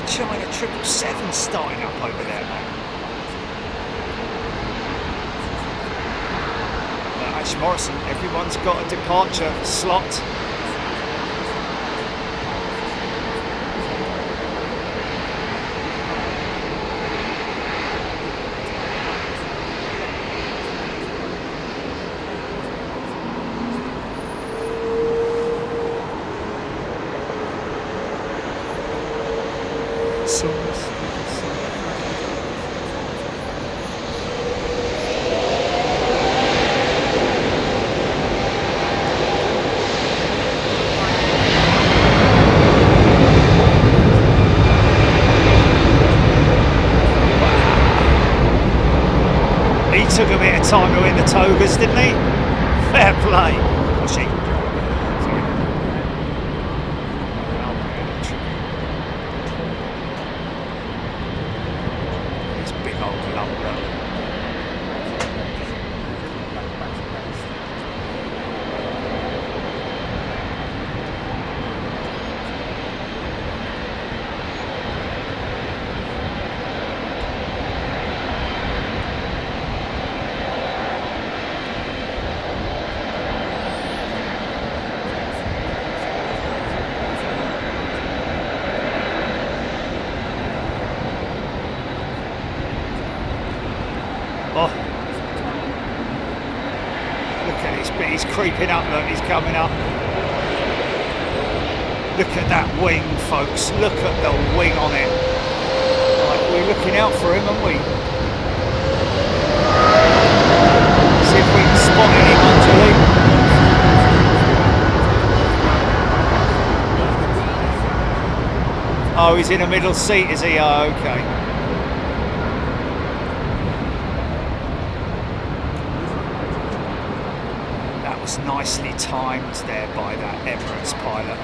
China 777 starting up over there, mate. Ash Morrison, everyone's got a departure slot. Took a bit of time to win the togas, didn't he? Fair play. Or she. Sorry. This big old lumber. Oh, look at this bit, he's creeping up, look, he's coming up. Look at that wing, folks, look at the wing on it. Right, we're looking out for him, aren't we? See if we can spot him, actually. Oh, he's in a middle seat, is he? Oh, okay. Nicely timed there by that Emirates pilot.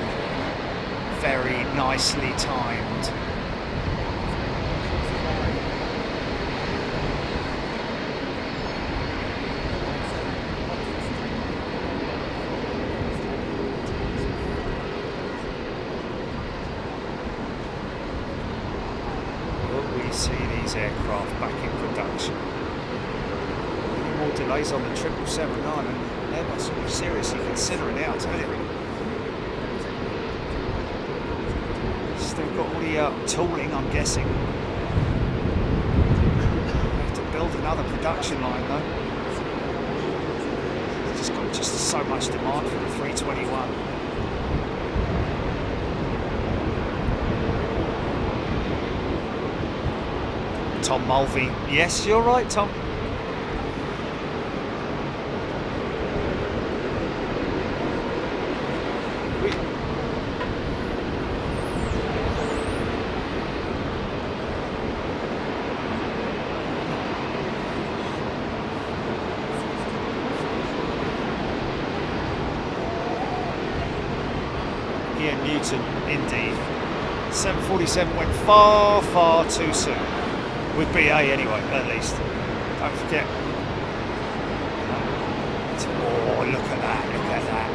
Very nicely timed. delays on the 777-9, and Airbus will be seriously considering it, I'll tell you. Still got all the tooling, I'm guessing. Have to build another production line though. It's just got just so much demand for the 321. Tom Mulvey. Yes, you're right, Tom. Ian Newton, indeed. 747 went far, far too soon. With BA anyway, at least. Don't forget. Oh, look at that, look at that.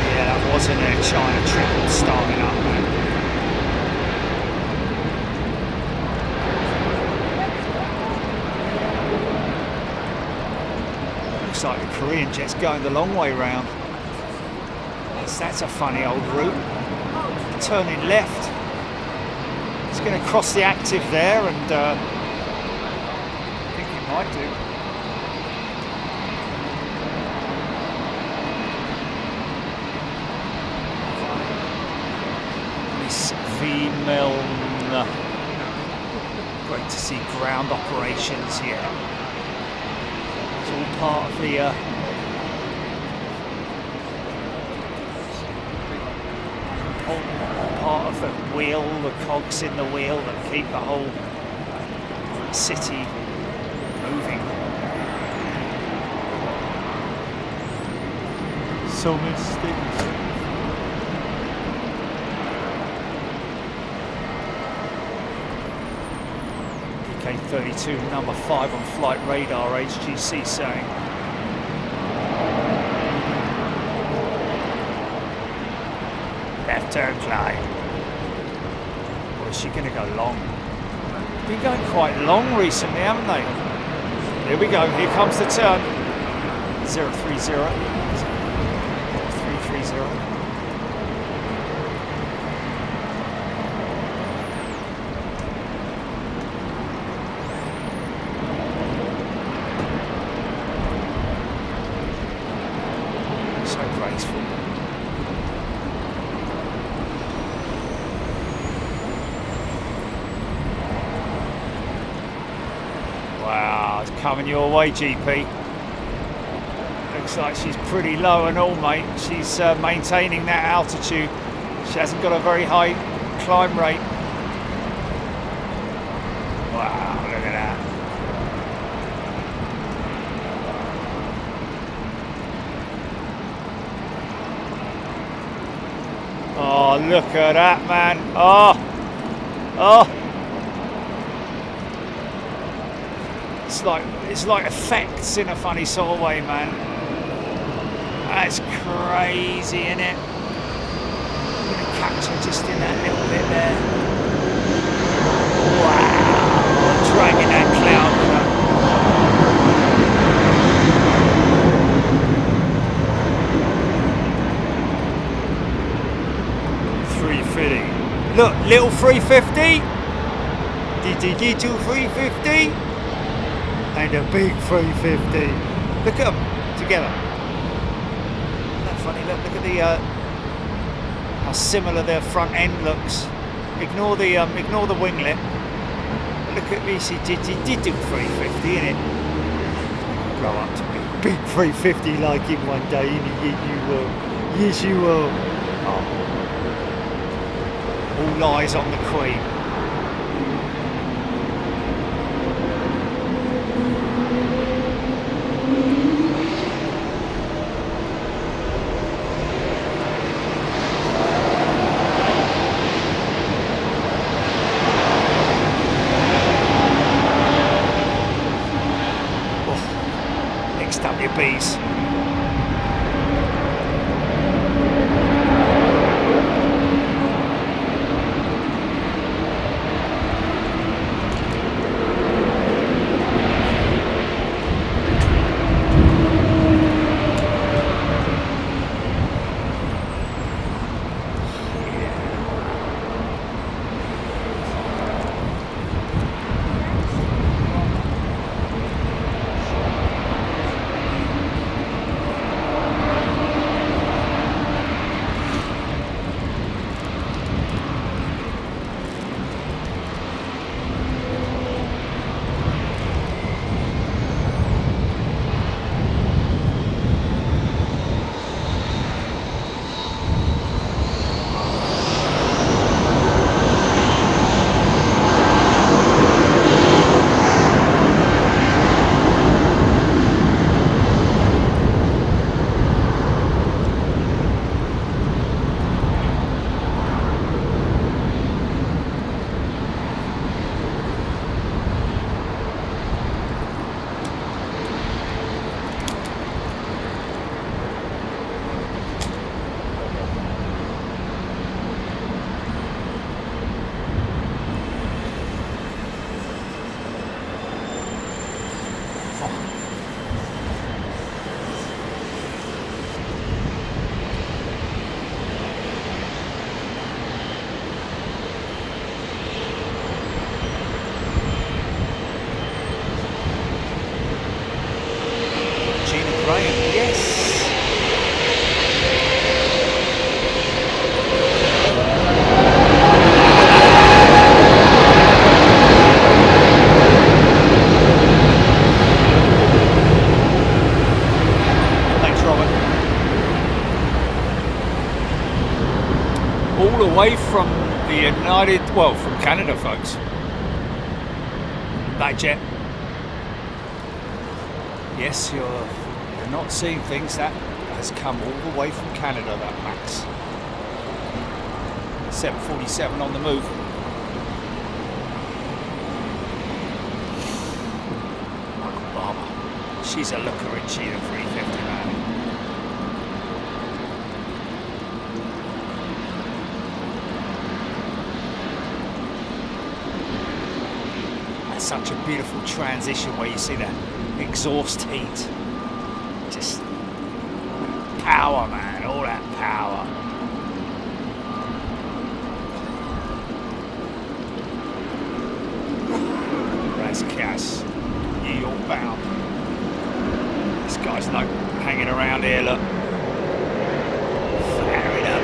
Yeah, that was an Air China triple starting up, man. Like the Korean jet's going the long way round. Yes, that's a funny old route. Turning left. It's going to cross the active there, and I think it might do. Miss V. Milne. Great to see ground operations here. All part of the part of the wheel, the cogs in the wheel that keep the whole city moving. So many things. K32 number 5 on flight radar, HGC saying. Left turn, Clyde. Or is she going to go long? Been going quite long recently, haven't they? Here we go, here comes the turn. 030. 330. Coming your way, GP. Looks like she's pretty low and all, mate. She's maintaining that altitude. She hasn't got a very high climb rate. Wow, look at that. Oh, look at that, man. Oh, oh. It's like effects in a funny sort of way, man. That's crazy, isn't it? I'm gonna catch her just in that little bit there. Wow, dragging that cloud with her. 350. Look, little 350. Did 350? And a big 350. Look at them together. Isn't that funny? Look at the how similar their front end looks. Ignore the winglet. Look at me. She did do 350, innit? Grow up to be big 350 like him one day, innit? Yes, you will. Yes, you will. Oh. All eyes on the Queen. Max. Away from the from Canada, folks. That jet. Yes, you're not seeing things. That has come all the way from Canada, that Max. 747 on the move. Michael Barber. She's a looker, isn't she, the 350, man? Such a beautiful transition where you see that exhaust heat. Just power, man, all that power. That's Cass, New York bound. This guy's no hanging around here, look. Fire it up.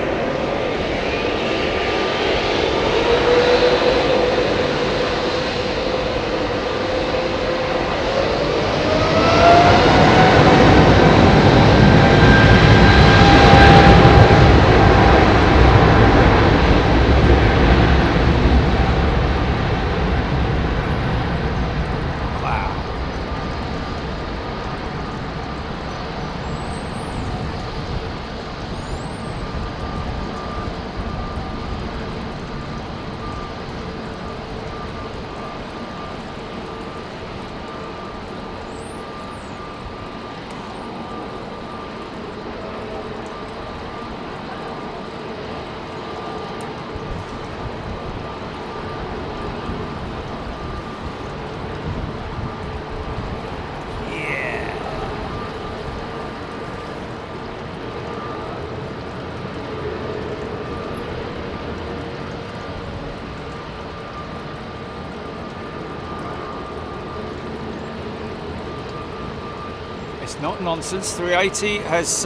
Not nonsense. 380 has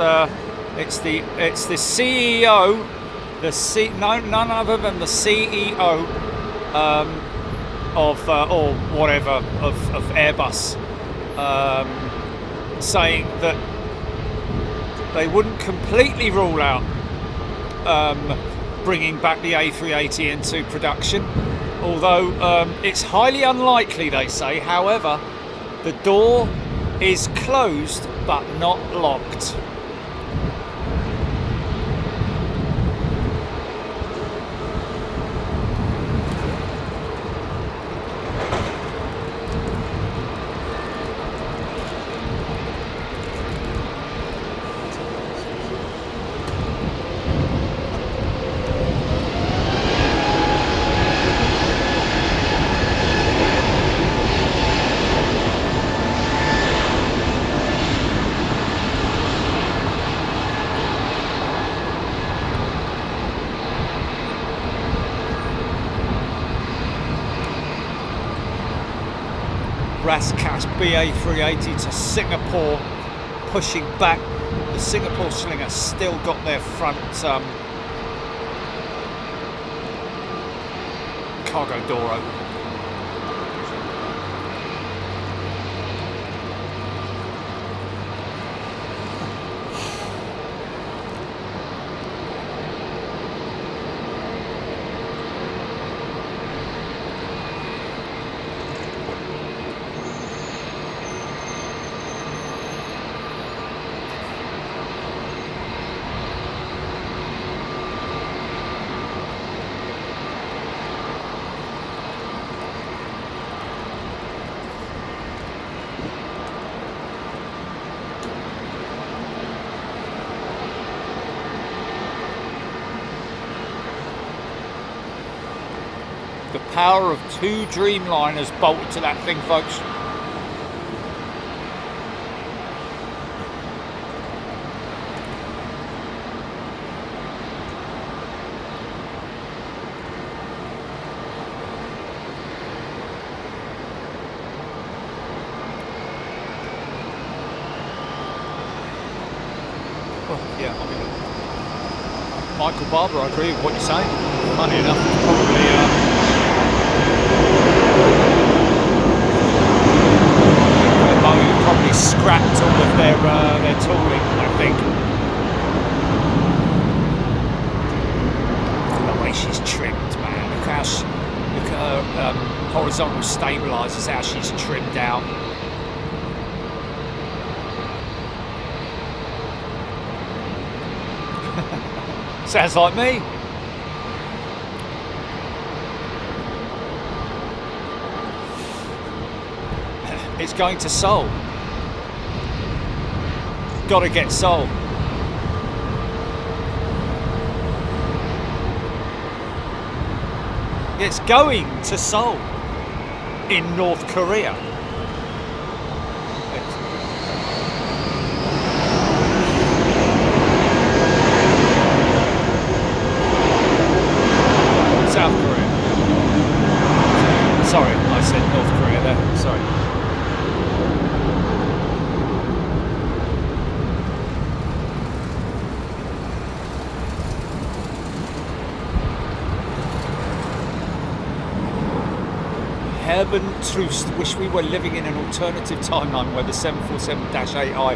it's the CEO, none other than the CEO of or whatever of AIRBUS, saying that they wouldn't completely rule out bringing back the A380 into production, although it's highly unlikely, they say. However, the door is closed but not locked. Rascash BA380 to Singapore, pushing back. The Singapore Slinger still got their front cargo door open. The power of 2 Dreamliners bolted to that thing, folks. Well, yeah, I mean, Michael Barber, I agree with what you're saying. Funny enough, it's probably Boeing probably scrapped all of their tooling, I think. The way she's trimmed, man. Look at her horizontal stabilisers, how she's trimmed out. Sounds like me. It's going to Seoul. Gotta get Seoul. It's going to Seoul in North Korea. South Korea. Sorry, I said North Korea there. Sorry. Heaven Troost. Wish we were living in an alternative timeline where the 747-8i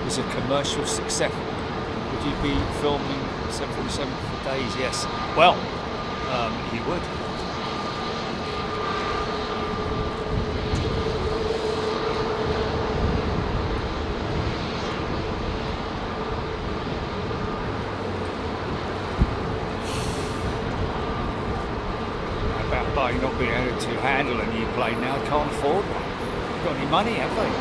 was a commercial success. Would you be filming 747 for days? Yes. Well, you would. Boeing not being able to handle a new plane now, can't afford one. Got any money, have they?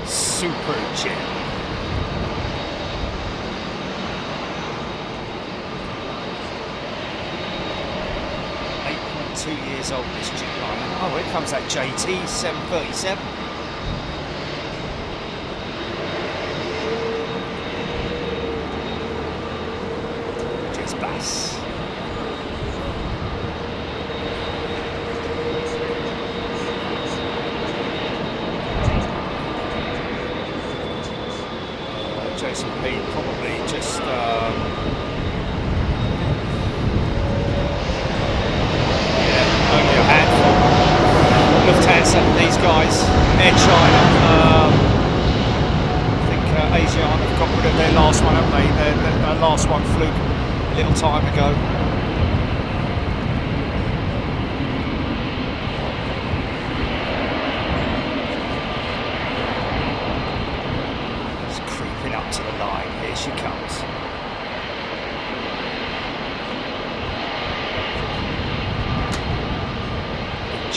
Super jet. Years old, this jetliner. Oh, here comes that JT 737. Just bass. Jason P probably just only a handful. Lufthansa, these guys, Air China, I think ASEAN have got rid of their last one, haven't they? Their last one flew a little time ago. It's creeping up to the line, here she comes.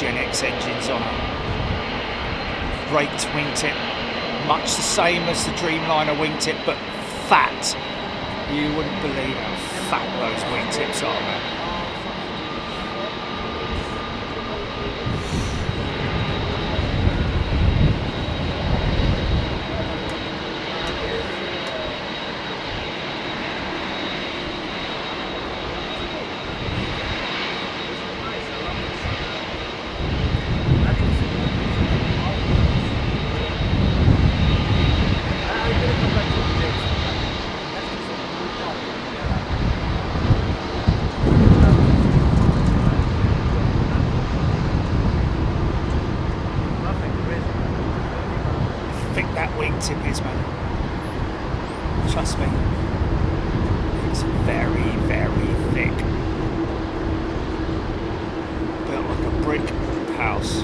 Gen X engines on a raked wingtip, much the same as the Dreamliner wingtip, but fat. You wouldn't believe how fat those wingtips are, man. Tip is, man. Trust me. It's very, very thick. Built like a brick house.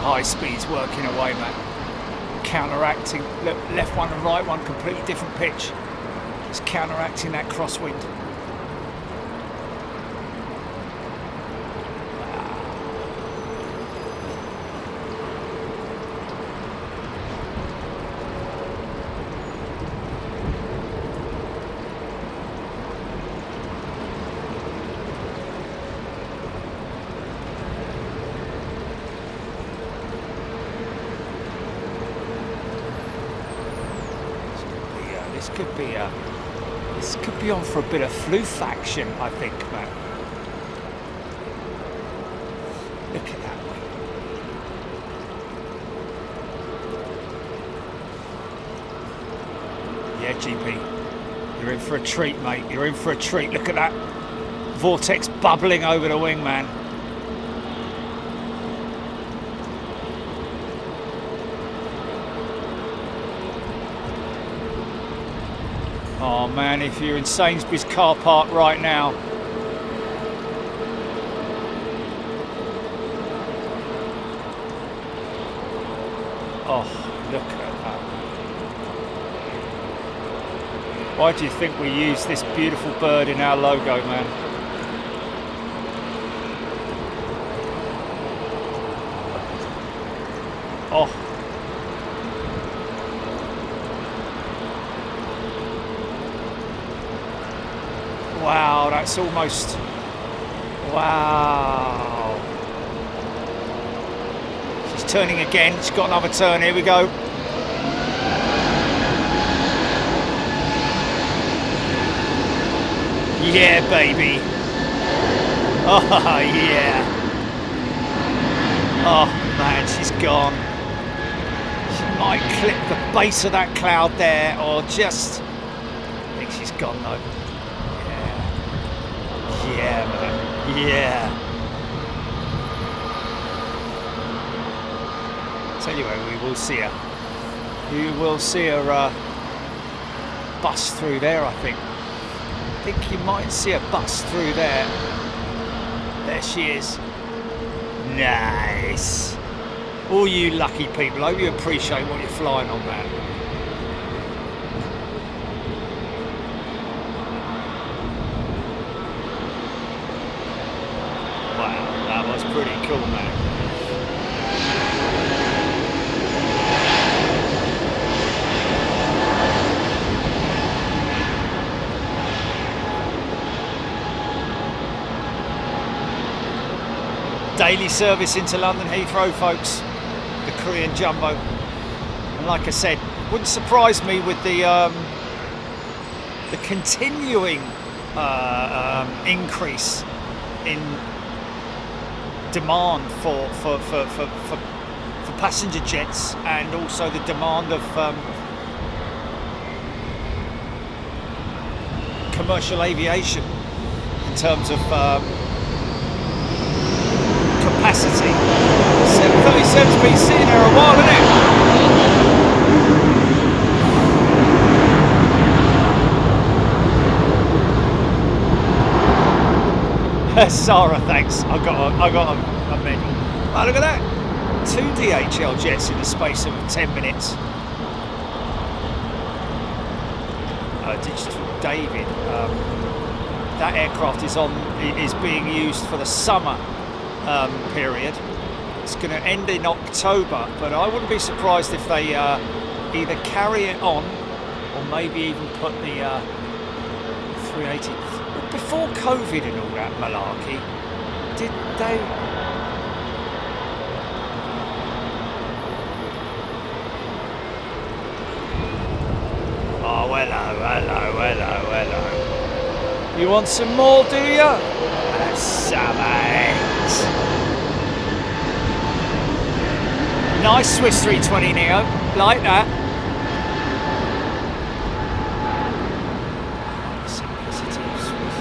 High speeds working away, man. Counteracting, look, left one and right one, completely different pitch. It's counteracting that crosswind. This could be on for a bit of floof action, I think, man. Look at that wing. Yeah, GP, you're in for a treat, mate. You're in for a treat. Look at that vortex bubbling over the wing, man. Oh man, if you're in Sainsbury's car park right now, oh, look at that. Why do you think we use this beautiful bird in our logo, man? Oh. Wow, that's almost, wow. She's turning again, she's got another turn, here we go. Yeah, baby. Oh, yeah. Oh, man, she's gone. She might clip the base of that cloud there, or just, I think she's gone though. Yeah, man. Yeah. Tell you what, we will see her. You will see her bust through there, I think. I think you might see her bust through there. There she is. Nice. All you lucky people, I hope you appreciate what you're flying on, man. cool, man. Daily service into London Heathrow, folks. The Korean Jumbo. And like I said, wouldn't surprise me with the continuing increase in demand for passenger jets, and also the demand of commercial aviation in terms of capacity. 737's been sitting there a while, isn't it? Sarah, thanks. I got a medal. Oh, look at that! 2 DHL jets in the space of 10 minutes. Digital David. That aircraft is being used for the summer period. It's going to end in October, but I wouldn't be surprised if they either carry it on or maybe even put the 380. Before COVID and all that malarkey, did they? Oh, hello. You want some more, do you? Have some eggs. Nice Swiss 320 Neo, like that. Simplicity of Swiss.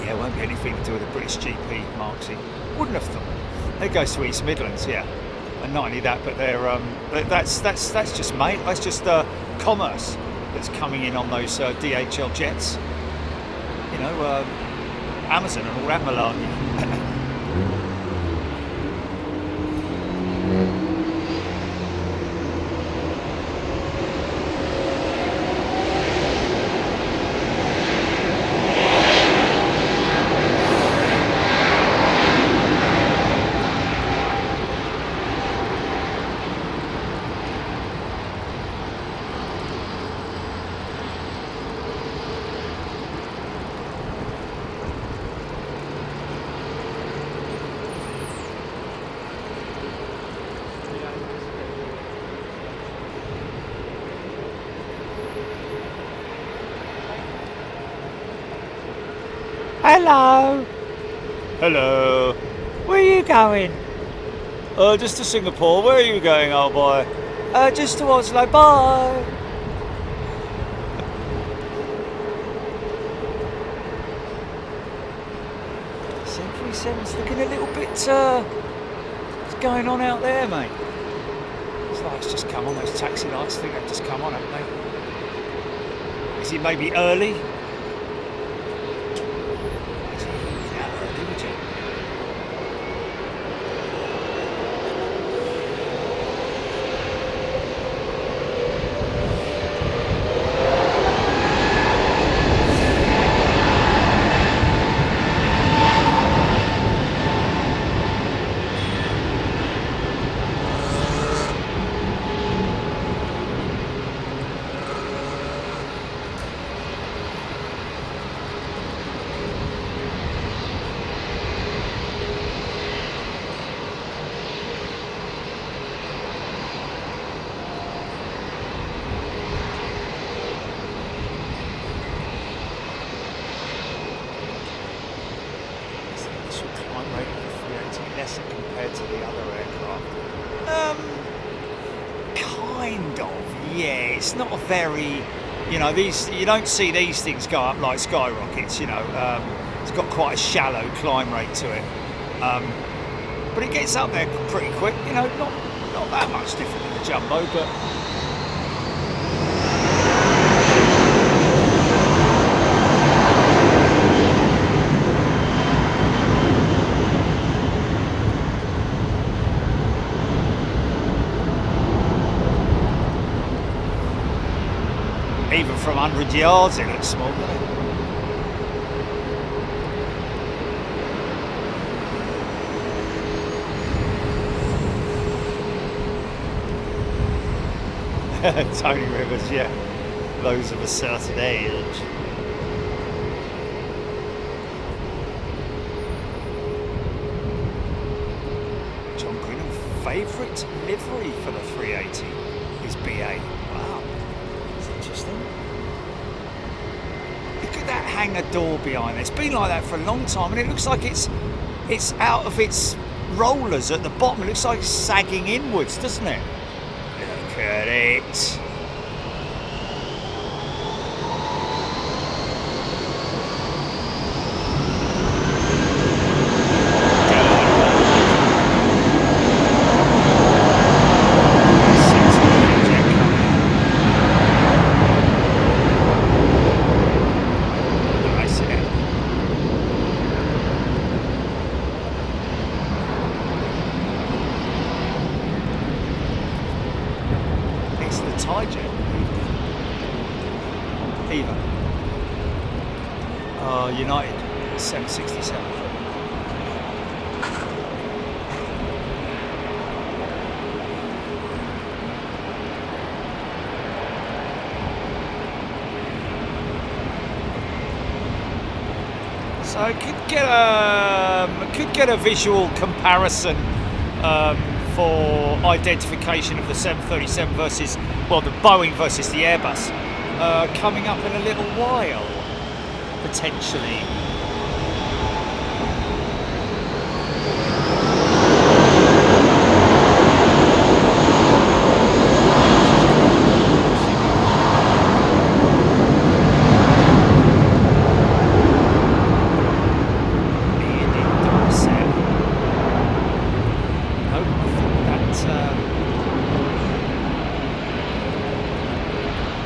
Yeah, it won't be anything to do with the British GP, Marksy. Wouldn't have thought. They go to East Midlands, yeah. And not only that, but they're that's just that's just commerce that's coming in on those DHL jets. You know, Amazon and all that malarkey. Hello. Hello. Where are you going? Just to Singapore. Where are you going, old boy? Just to Oslo. Bye. 737's looking a little bit. What's going on out there, mate? Those lights just come on. Those taxi lights, I think they've just come on, haven't they? Is he maybe early? Compared to the other aircraft, kind of, yeah. It's not a very, you know, you don't see these things go up like skyrockets. You know, it's got quite a shallow climb rate to it, but it gets up there pretty quick. You know, not that much different than the Jumbo, but. Even from 100 yards, it looks small, doesn't it? Tony Rivers, yeah. Those of a certain age. John Greenham, favourite livery for the 380 is BA. Wow, that's interesting. Look at that hangar door behind there. It's been like that for a long time, and it looks like it's out of its rollers at the bottom. It looks like it's sagging inwards, doesn't it? Look at it. United 767. So I could get a visual comparison for identification of the 737 versus, well, the Boeing versus the Airbus coming up in a little while. Potentially.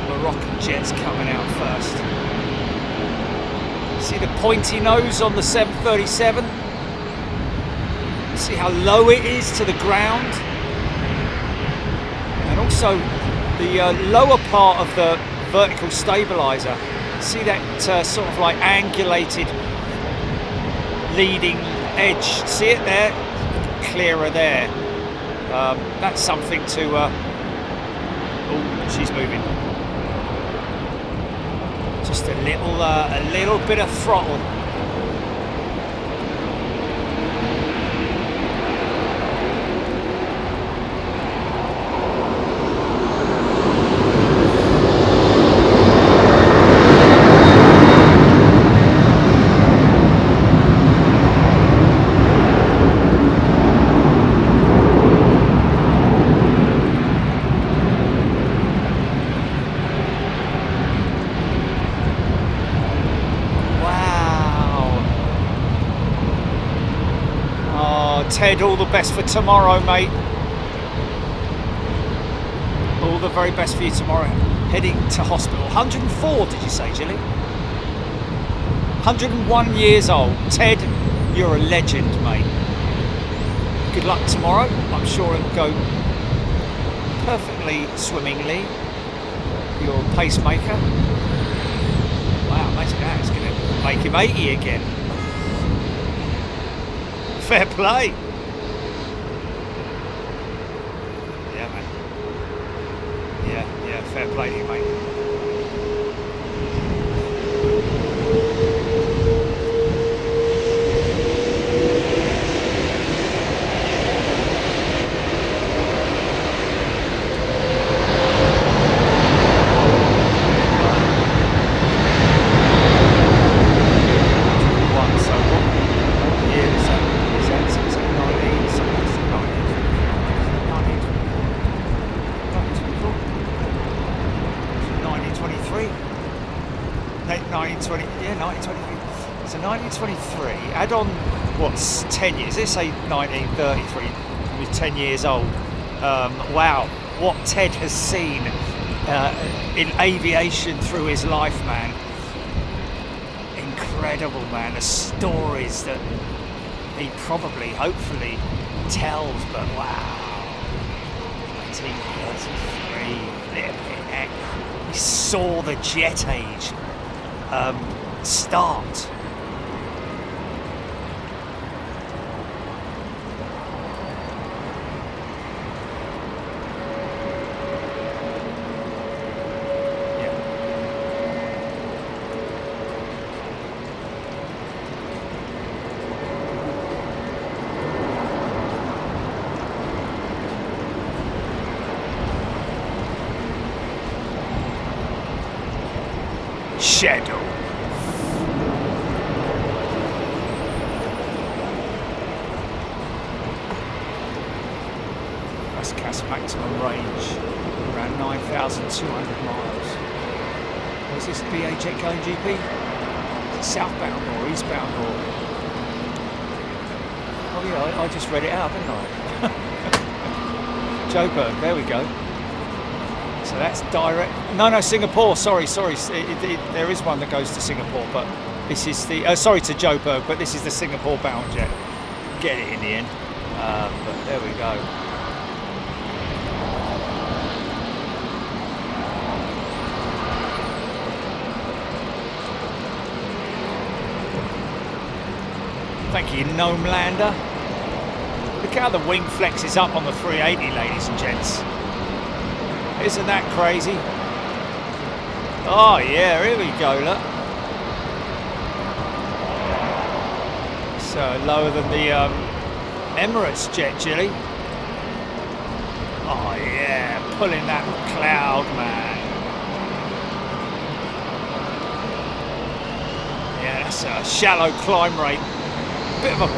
Moroccan jets coming out first. See the pointy nose on the 737? See how low it is to the ground? And also the lower part of the vertical stabilizer. See that sort of like angulated leading edge? See it there? Clearer there. That's something to... oh, she's moving. Just a little bit of throttle. Ted, all the best for tomorrow, mate. All the very best for you tomorrow. Heading to hospital. 104, did you say, Gilly? 101 years old. Ted, you're a legend, mate. Good luck tomorrow. I'm sure it'll go perfectly swimmingly. You're a pacemaker. Wow, imagine that. It's going to make him 80 again. Fair play. Yeah, man. Yeah, fair play to you, mate. So 1923, add on, what's 10 years? Let's say 1933, he was 10 years old. Wow, what Ted has seen in aviation through his life, man. Incredible, man. The stories that he probably, hopefully, tells, but wow. 1933. flipping heck. We saw the jet age start. Shadow. That's CAS maximum range, around 9,200 miles. Was this BA jet going GP? Is it southbound or eastbound or? Oh yeah, I just read it out, didn't I? Joburg, there we go. So that's direct. No, Singapore. Sorry. There is one that goes to Singapore, but this is the. Sorry, to Joburg, but this is the Singapore-bound jet. Get it in the end. But there we go. Thank you, Gnome Lander. Look how the wing flexes up on the 380, ladies and gents. Isn't that crazy? Oh yeah, here we go, look. So lower than the Emirates jet, Jilly. Oh yeah, pulling that cloud, man. Yeah, that's a shallow climb rate. Bit of a...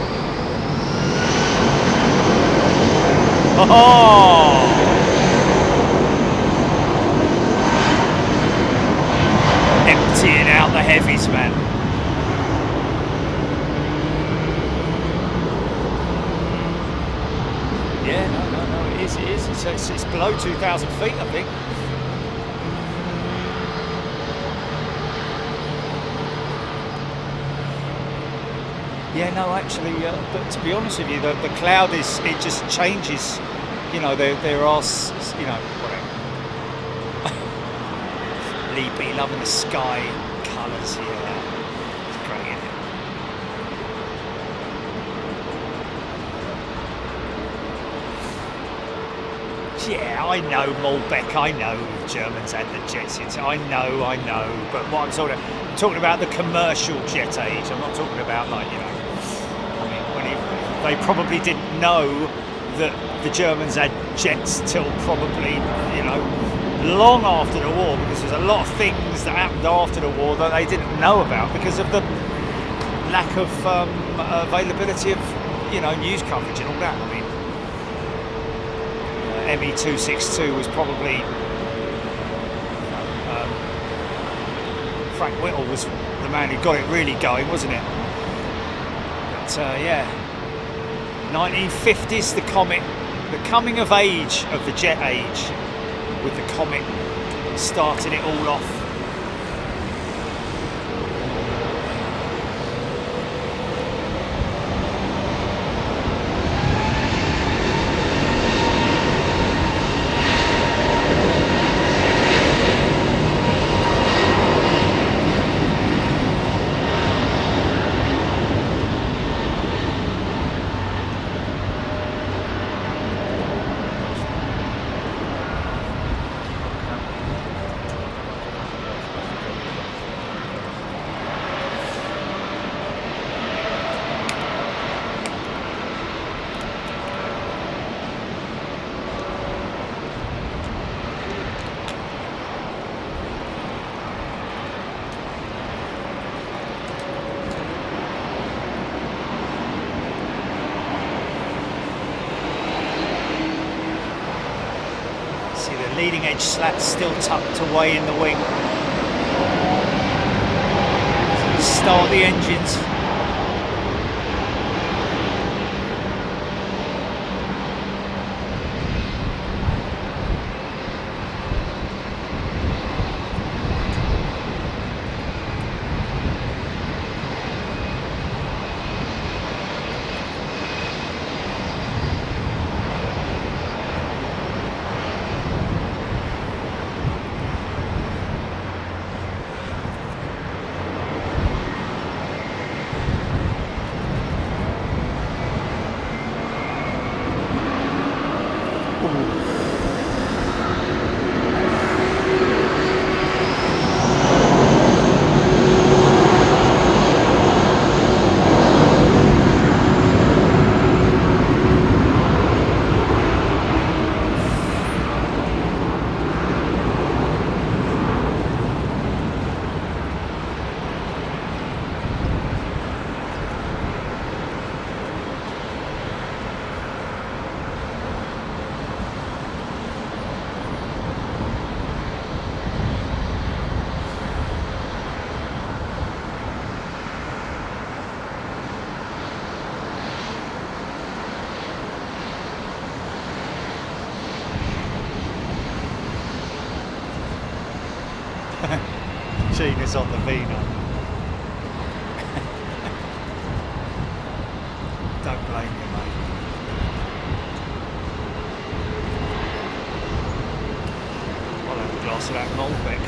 Oh! Emptying out the heavies, man. Yeah, no, it is. It's below 2,000 feet, I think. Yeah, no, actually, but to be honest with you, the cloud it just changes. You know, there are, you know, whatever. Lee loving the sky colours here. It's great, isn't it? Yeah, I know, Malbec, I know Germans had the jets into. I know. But what I'm talking about the commercial jet age. I'm not talking about, like, you know. I mean, they probably didn't know that the Germans had jets till probably, you know, long after the war, because there's a lot of things that happened after the war that they didn't know about because of the lack of availability of, you know, news coverage and all that. I mean, ME262 was probably, Frank Whittle was the man who got it really going, wasn't it? But yeah, 1950s, the Comet, the coming of age of the jet age, with the Comet starting it all off. Leading edge slats still tucked away in the wing. Start the engines. machine is on the Vino. Don't blame you, mate. I'll have a glass of that Malbec.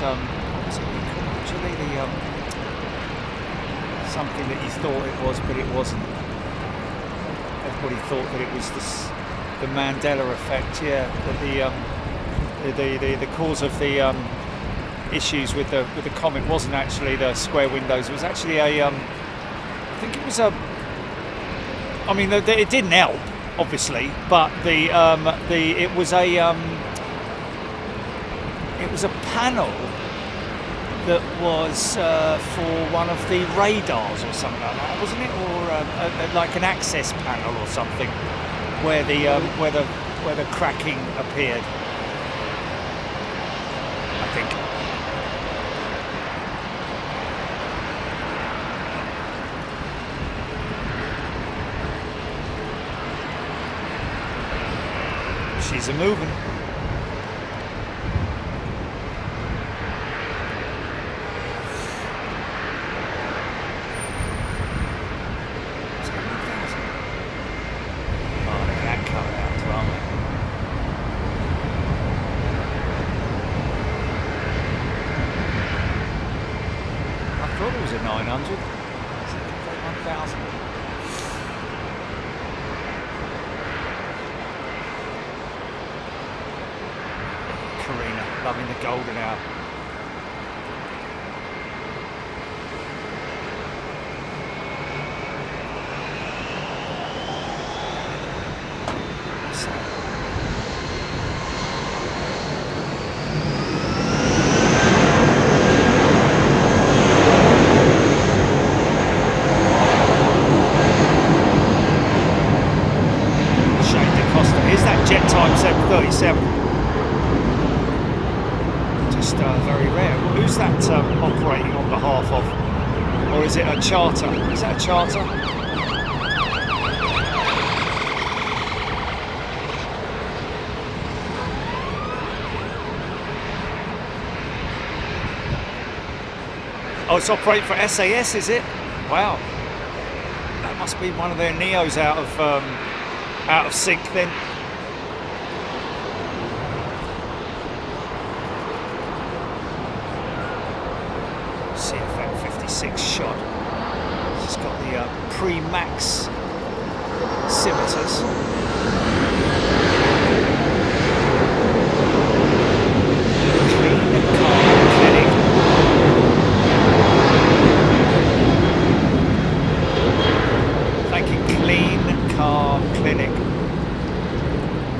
What was it actually? Something that you thought it was, but it wasn't. Everybody thought that it was the Mandela effect. Yeah, that the cause of the issues with the comet wasn't actually the square windows. It was actually a I think it was a. I mean, it didn't help, obviously, but it was a. It was a panel that was for one of the radars or something like that, wasn't it? Or like an access panel or something, where the cracking appeared. I think. She's a moving. Loving the golden hour. Shane DeCosta. Here's that jet time 737. Very rare. Well, who's that operating on behalf of? Or is it a charter? Is that a charter? Oh, it's operating for SAS, is it? Wow. That must be one of their Neos out of sync then. CFM 56 shot. It's got the pre-max scimitars. Clean car clinic. Thank you, Clean Car Clinic.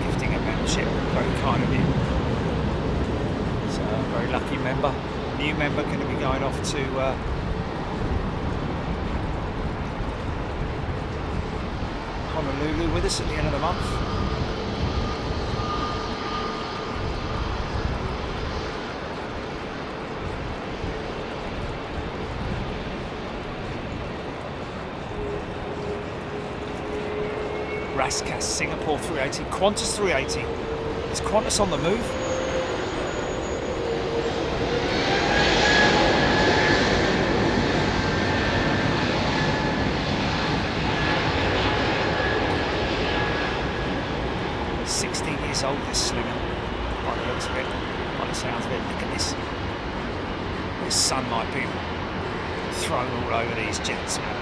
Gifting a membership, very kind of you. So, a very lucky member. New member going to be going off to Honolulu with us at the end of the month. Rascas, Singapore 380, Qantas 380. Is Qantas on the move? Old, this slinger, by the looks of it, by the sounds of it. Look at this. This sun might be thrown all over these jets, man.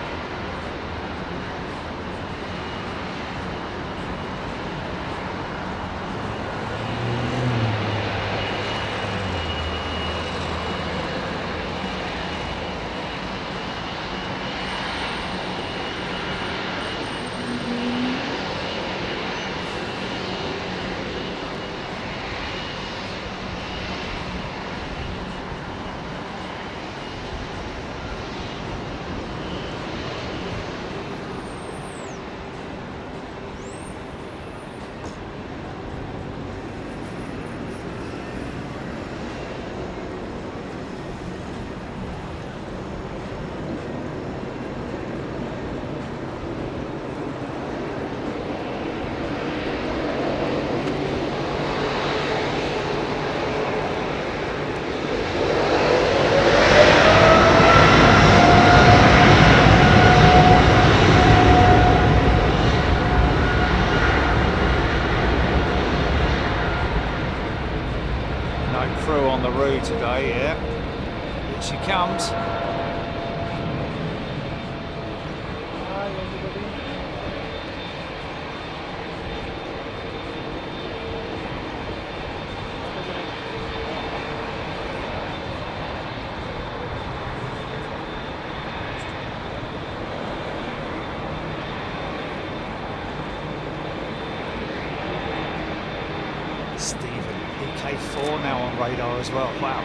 K4 now on radar as well. Wow.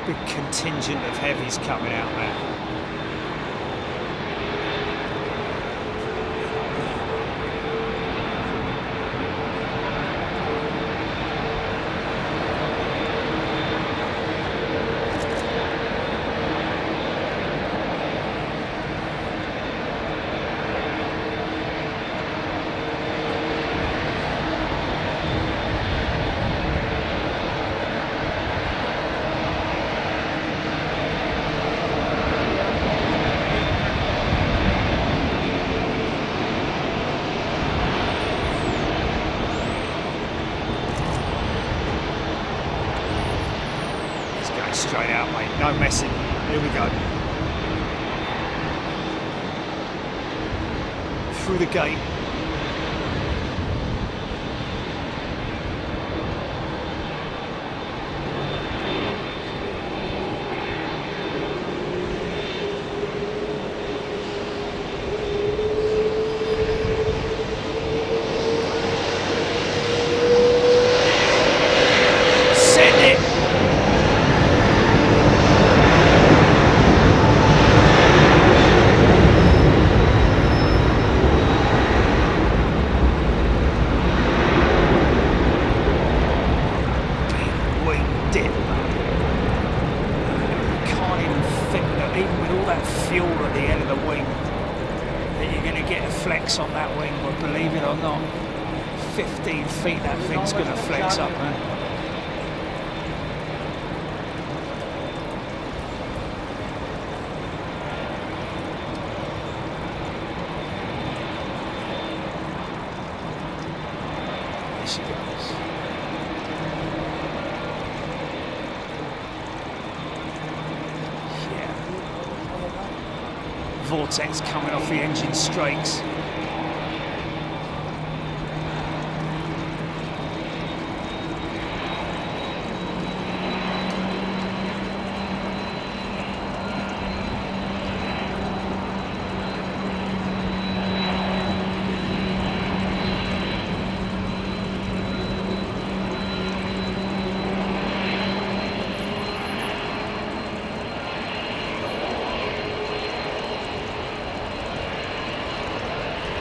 Big contingent of heavies coming out there. Straight out, mate. No messing. Here we go. Through the gate. On that wing, but believe it or not, 15 feet that thing's going to flex up, man. There she goes. Yeah. Vortex coming off the engine strakes.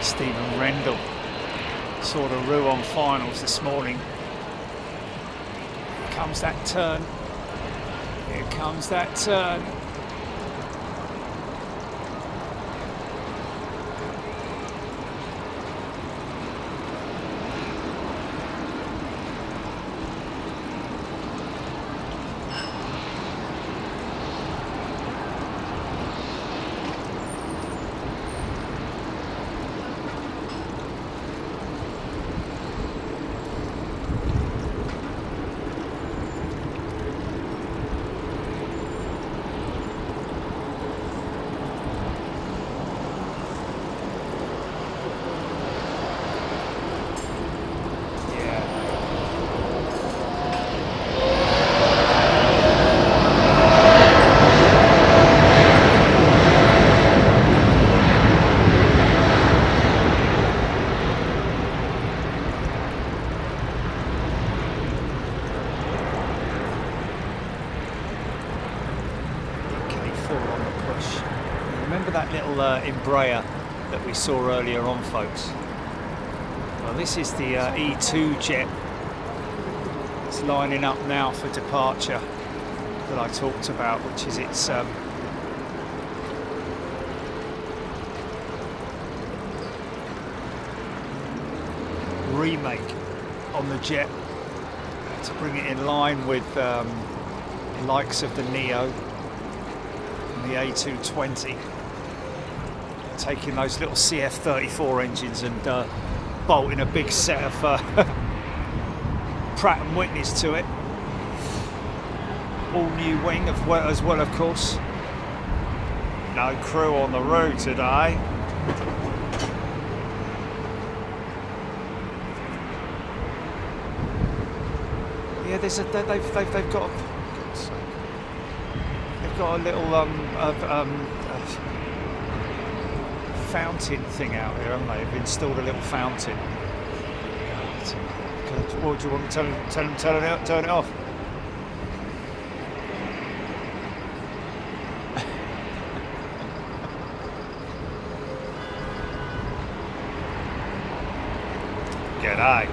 Stephen Rendell saw the Rouen finals this morning. Here comes that turn. Here comes that turn. Remember that little Embraer that we saw earlier on, folks? Well, this is the E2 jet. It's lining up now for departure that I talked about, which is its remake on the jet to bring it in line with the likes of the Neo and the A220, taking those little CF34 engines and bolting a big set of Pratt & Whitneys to it. All new wing as well, of course. No crew on the road today. Yeah, there's a they've got a little fountain thing out here, haven't they? They've installed a little fountain. Look at What do you want me to tell him turn it off? G'day.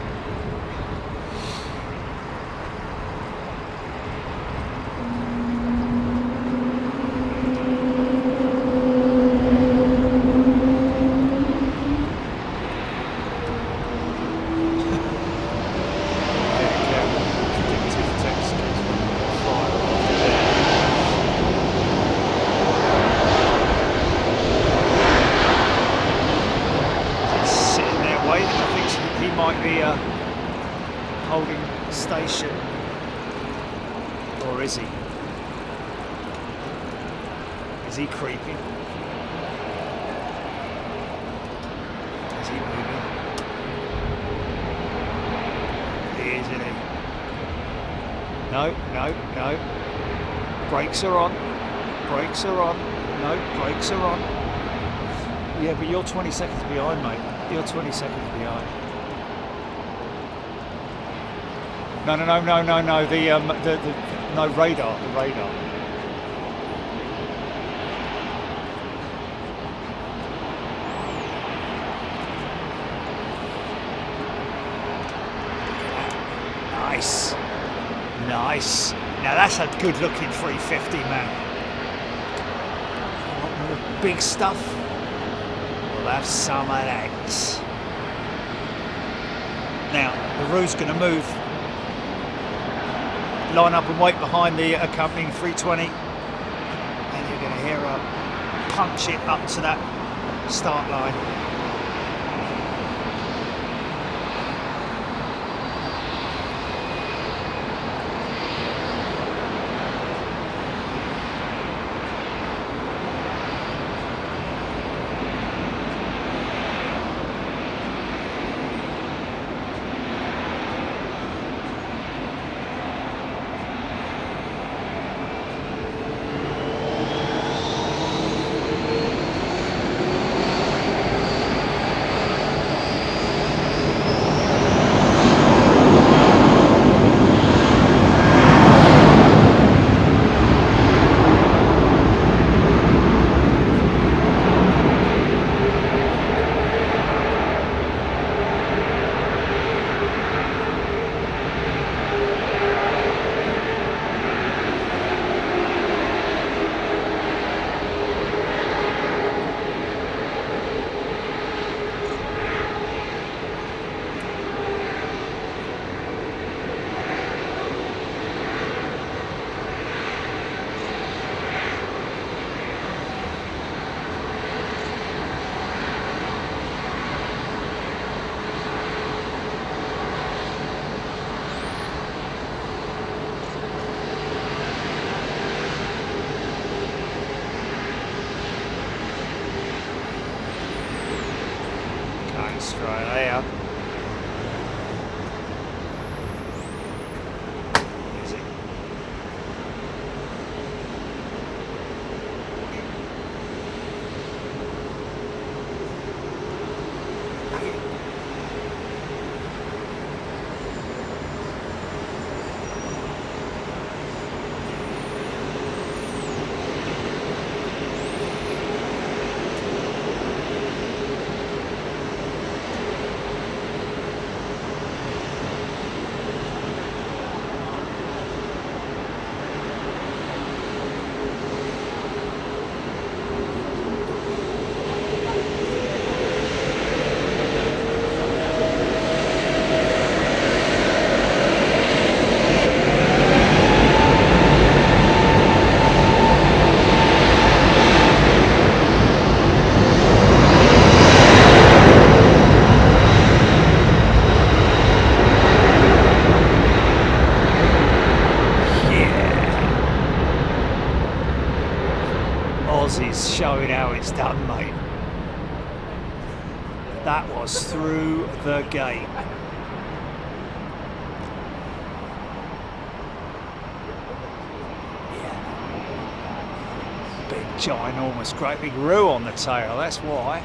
Holding station, or is he? Is he creeping? Is he moving? He is, isn't he? No. Brakes are on. Brakes are on. No, brakes are on. Yeah, but you're 20 seconds behind, mate. You're 20 seconds behind. No. The radar. The radar. Nice. Now that's a good-looking 350, man. Want more big stuff? We'll have some of that. Now the roof's going to move. Line up and wait behind the accompanying 320, and you're going to hear her punch it up to that start line. Australia. Easy. Aussies showing how it's done, mate. That was through the gate. Yeah. Big, ginormous, great big roux on the tail, that's why.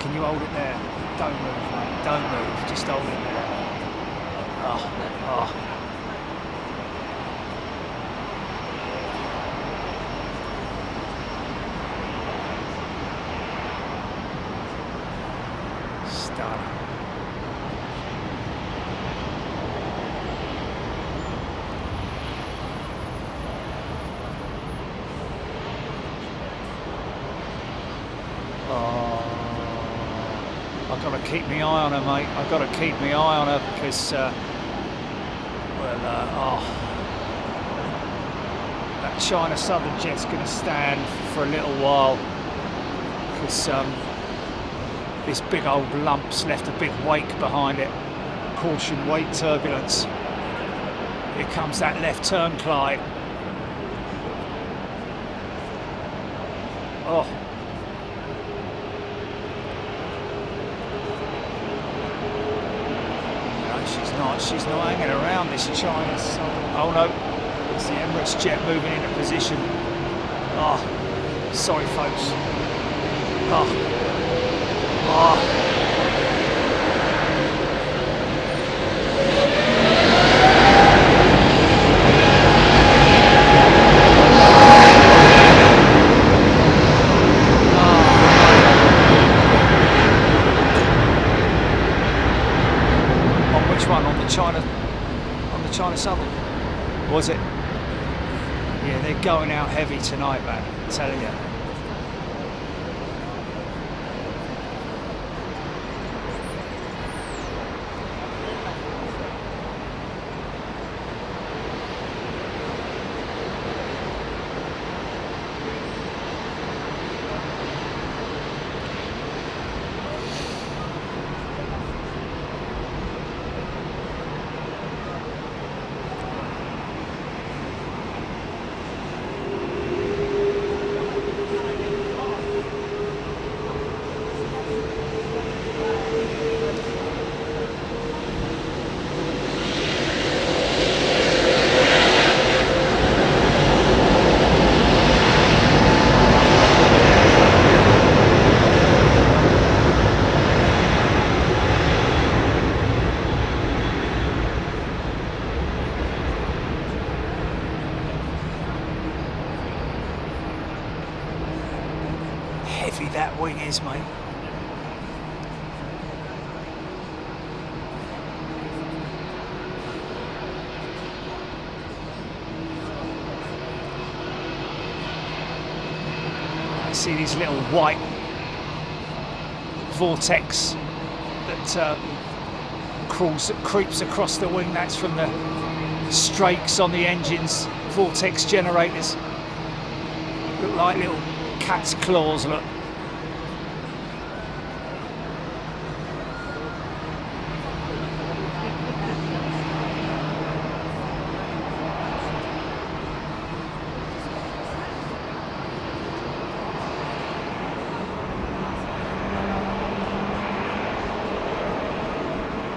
Can you hold it there? Don't move, mate. Don't move. Just hold it there. Oh. Stunning. I've got to keep my eye on her, mate. I've got to keep my eye on her because, that China Southern jet's going to stand for a little while because this big old lump's left a big wake behind it. Caution, wake turbulence. Here comes that left turn, Clyde. Oh. She's not hanging around this China Southern. Oh no, it's the Emirates jet moving into position. Oh, sorry folks. On the China Southern, was it? Yeah, they're going out heavy tonight, man. I'm telling you. Heavy that wing is, mate. I see these little white vortex that creeps across the wing. That's from the strakes on the engines, vortex generators. Look like little cat's claws, look.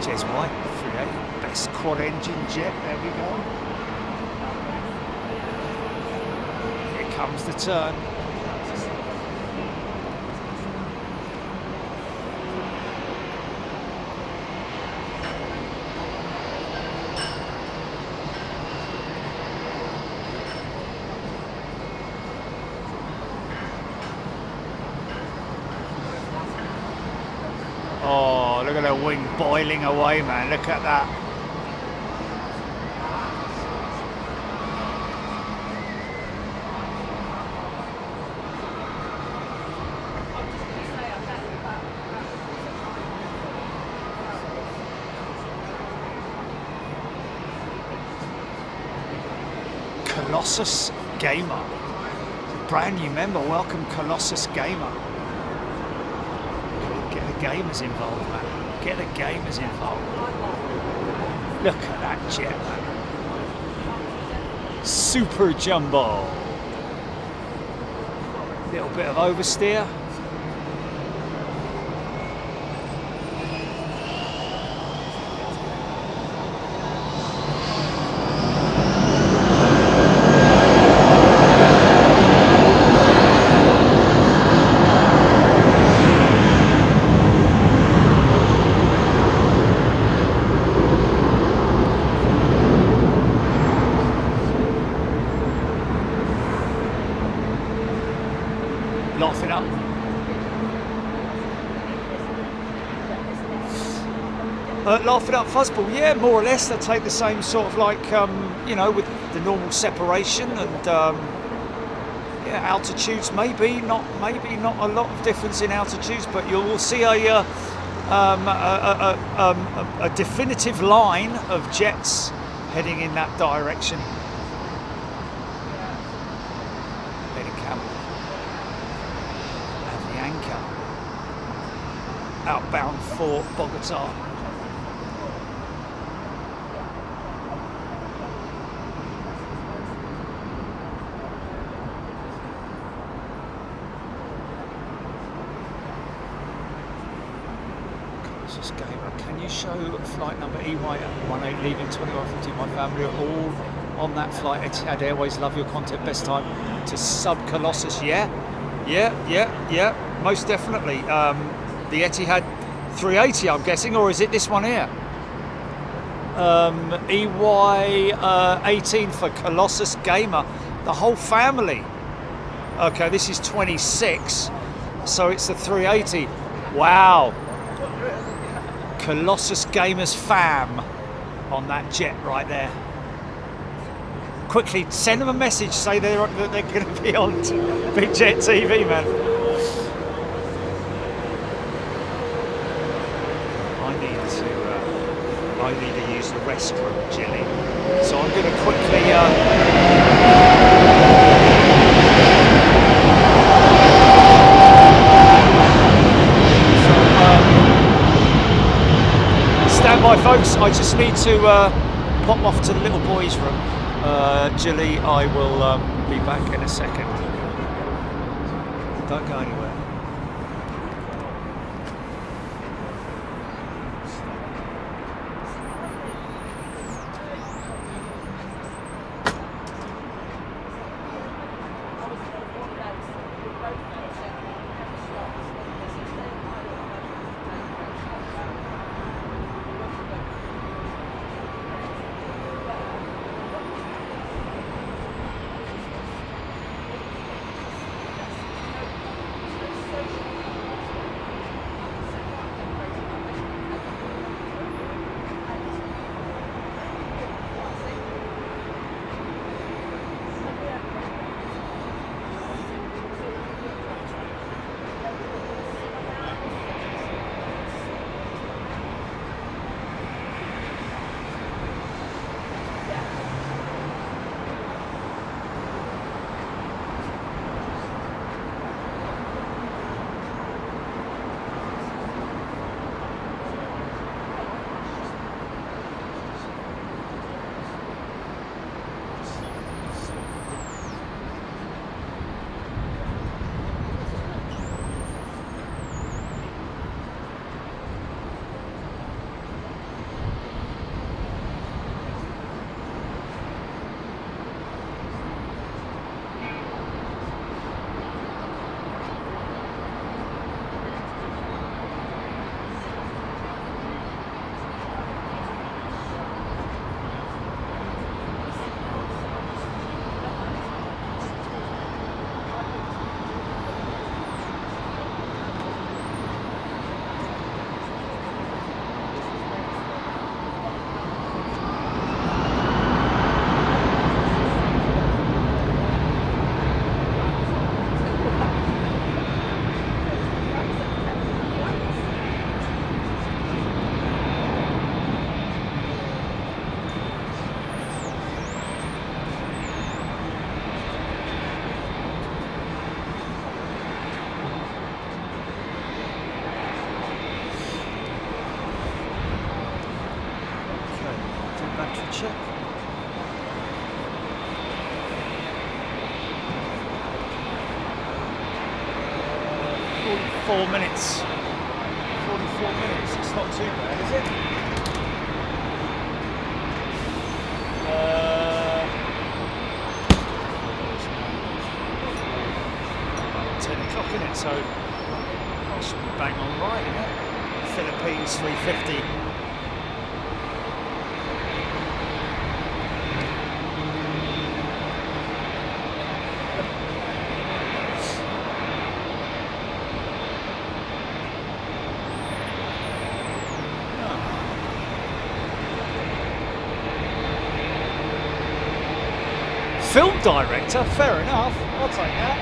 Jez White, 380, best quad engine jet, there we go. Here comes the turn. Oh, look at the wing boiling away, man. Look at that. Colossus Gamer. Brand new member. Welcome, Colossus Gamer. Get the gamers involved, man. Get the gamers involved. Look at that jet, man. Super jumbo. Little bit of oversteer. laughing up. Laughing up fuzzball, yeah, more or less. They take the same sort of like, you know, with the normal separation and yeah, altitudes maybe not a lot of difference in altitudes, but you will see a definitive line of jets heading in that direction. Heading camel. And the anchor outbound for Bogota. Can you show flight number EY18 leaving 2150? My family are all on that flight. Etihad Airways, love your content. Best time to sub Colossus. Yeah, most definitely. The Etihad 380, I'm guessing, or is it this one here? EY18 for Colossus Gamer, the whole family. Okay, this is 26, so it's the 380. Wow. Colossus Gamers fam on that jet right there. Quickly send them a message, say they're going to be on Big Jet TV, man. I need to use the restroom, Jilly. So I'm going to quickly stand by, folks. I just need to pop off to the little boy's room. Jilly, I will be back in a second. Don't go anywhere. check. 44 minutes. 44 minutes. It's not too bad, is it? 10 o'clock in it, so I should be bang on right, isn't it? Philippines 350. film director, fair enough. I'll take that.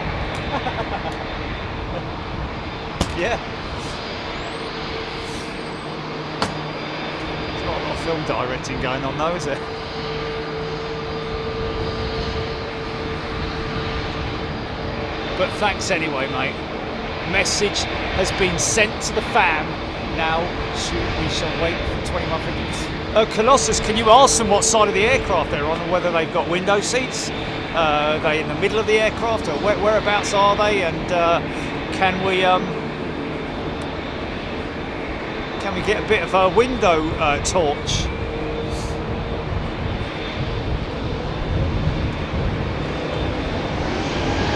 Yeah. There's not a lot of film directing going on though, is there? But thanks anyway, mate. Message has been sent to the fam. Now we shall wait for 21 minutes. Colossus, can you ask them what side of the aircraft they're on and whether they've got window seats? Are they in the middle of the aircraft, or whereabouts are they? And can we get a bit of a window torch?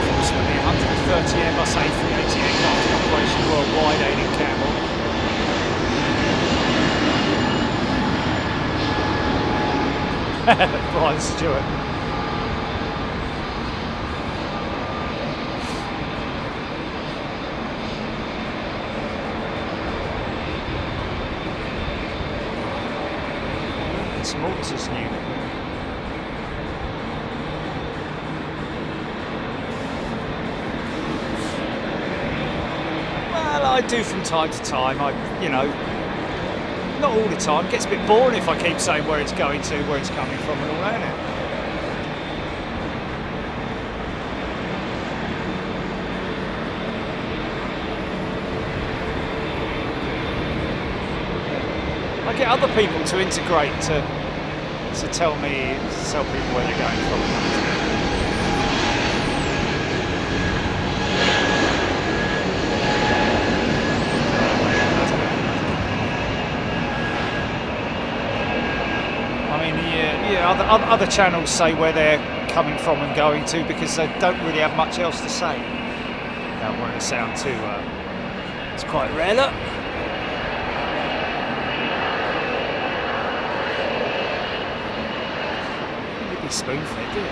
Approximately 130 Airbus A380 aircraft in operation worldwide, aiding Campbell. Brian Stewart. This mortar's new. Well, I do from time to time. Not all the time. It gets a bit boring if I keep saying where it's going to, where it's coming from and all that, innit? I get other people to integrate to tell people where they're going from. Other channels say where they're coming from and going to because they don't really have much else to say. Don't want to sound too. It's quite rare, look. You'd be spoon-fed, do you?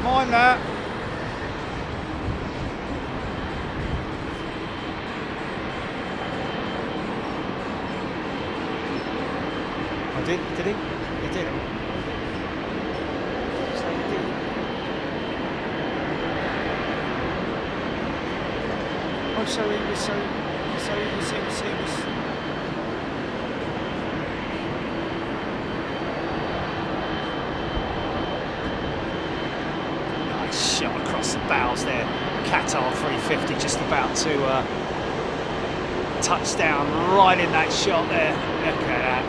Mind that. I did he? He did. So he did. Oh, so he was. Shot across the bows there. Qatar 350 just about to touch down right in that shot there. Look at that.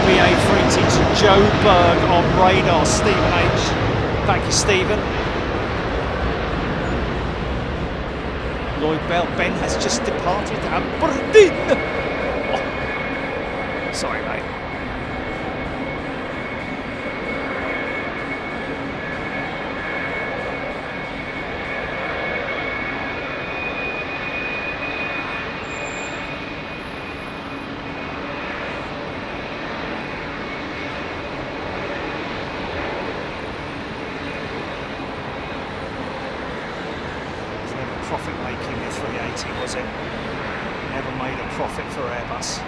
BA3 to Joe Berg on radar. Stephen H. Thank you, Stephen. Lloyd Bell, Ben has just departed Aberdeen. Oh. Sorry, mate. Profit making the 380, was it? Never made a profit for Airbus.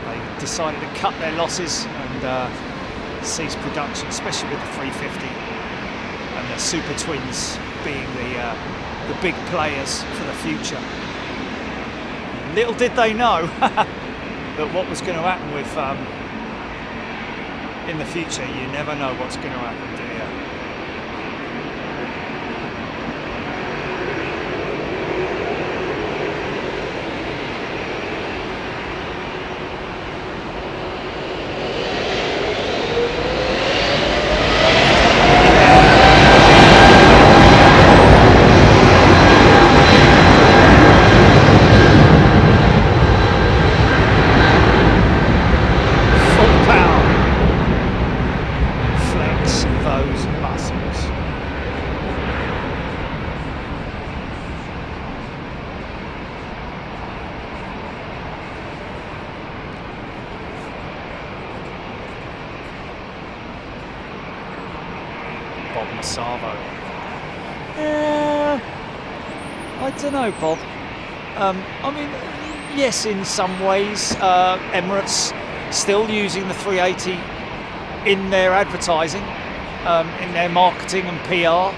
They decided to cut their losses and cease production, especially with the 350 and the Super Twins being the big players for the future. Little did they know that what was going to happen with in the future. You never know what's going to happen, do you? Boeing Savo. I don't know, Bob. I mean, yes, in some ways, Emirates still using the 380 in their advertising, in their marketing and PR.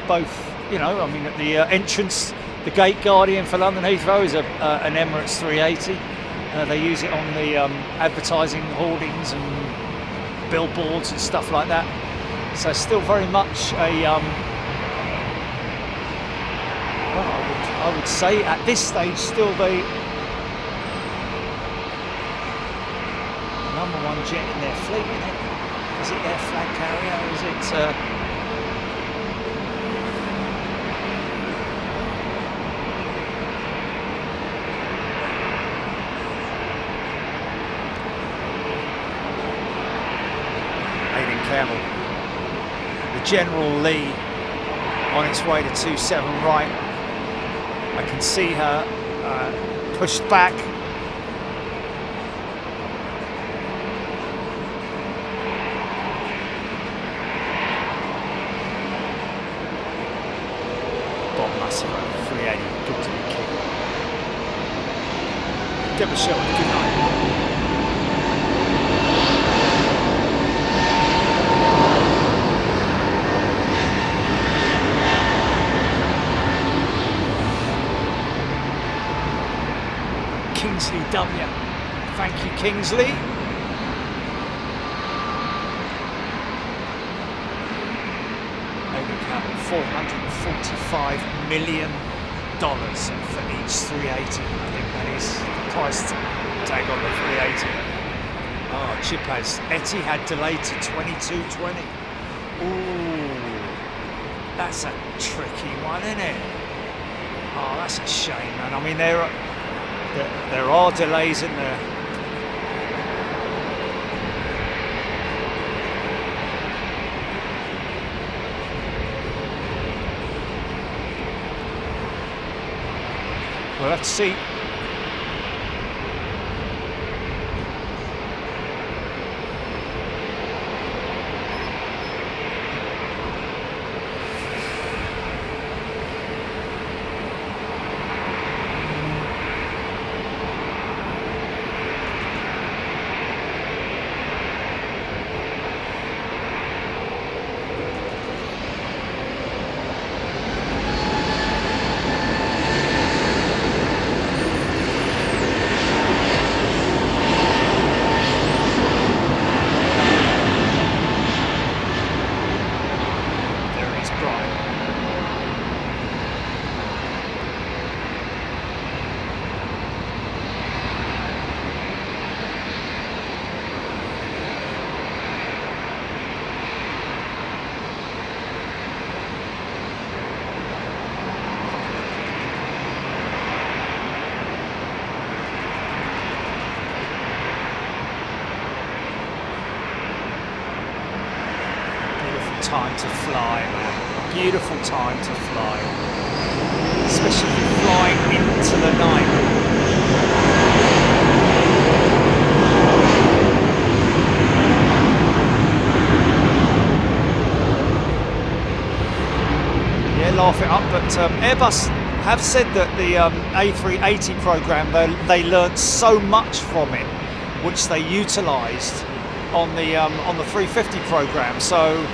Both, you know, I mean, at the entrance, the gate guardian for London Heathrow is an Emirates 380. They use it on the advertising hoardings and billboards and stuff like that. So still very much a I would say at this stage still the number one jet in their fleet, isn't it? Is it their flag carrier or is it Aiden Camel, the General Lee on its way to 27 right. I can see her pushed back. Bob Massive, 380, good to be king. Deborah Shelton, good night. Kingsley W. Thank you, Kingsley. $445 million for each 380. I think that is the price tag on the 380. Oh, Chipaz. Etihad delayed to 2220. Ooh, that's a tricky one, isn't it? Oh, that's a shame, man. I mean, there are delays in there. We'll have to see. Time to fly, man. Beautiful time to fly. Especially if you're flying into the night. Yeah, laugh it up, but Airbus have said that the A380 program, they learnt so much from it, which they utilised on the 350 program. So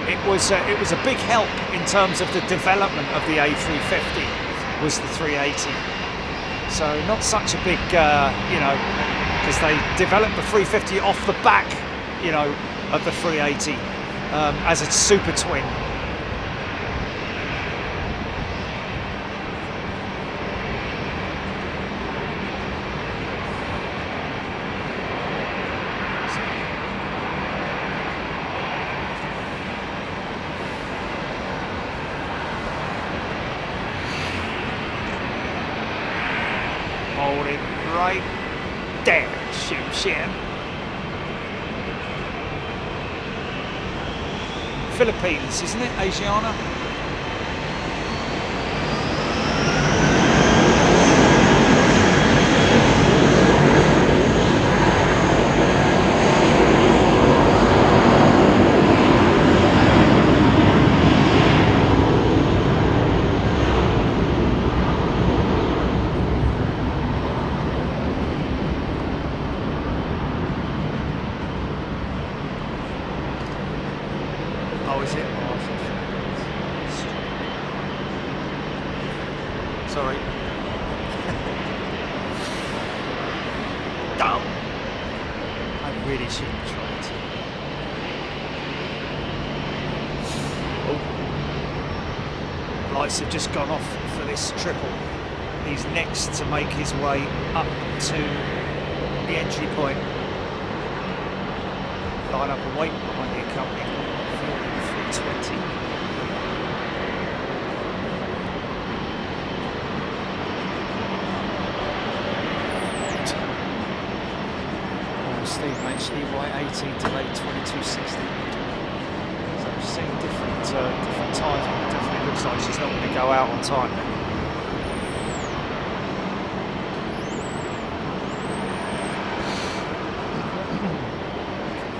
it was a big help in terms of the development of the A350 was the 380. So not such a big, you know, because they developed the 350 off the back, you know, of the 380 as a super twin. Hold it right there, Shim Shim. Philippines, isn't it? Asiana? down. I really shouldn't try it. Oh. Lights have just gone off for this triple. He's next to make his way up to the entry point. Line up and wait behind the accompanying 320. Steve mentioned EY18 delayed 2260. So we've seen different times, but it definitely looks like she's not going to go out on time.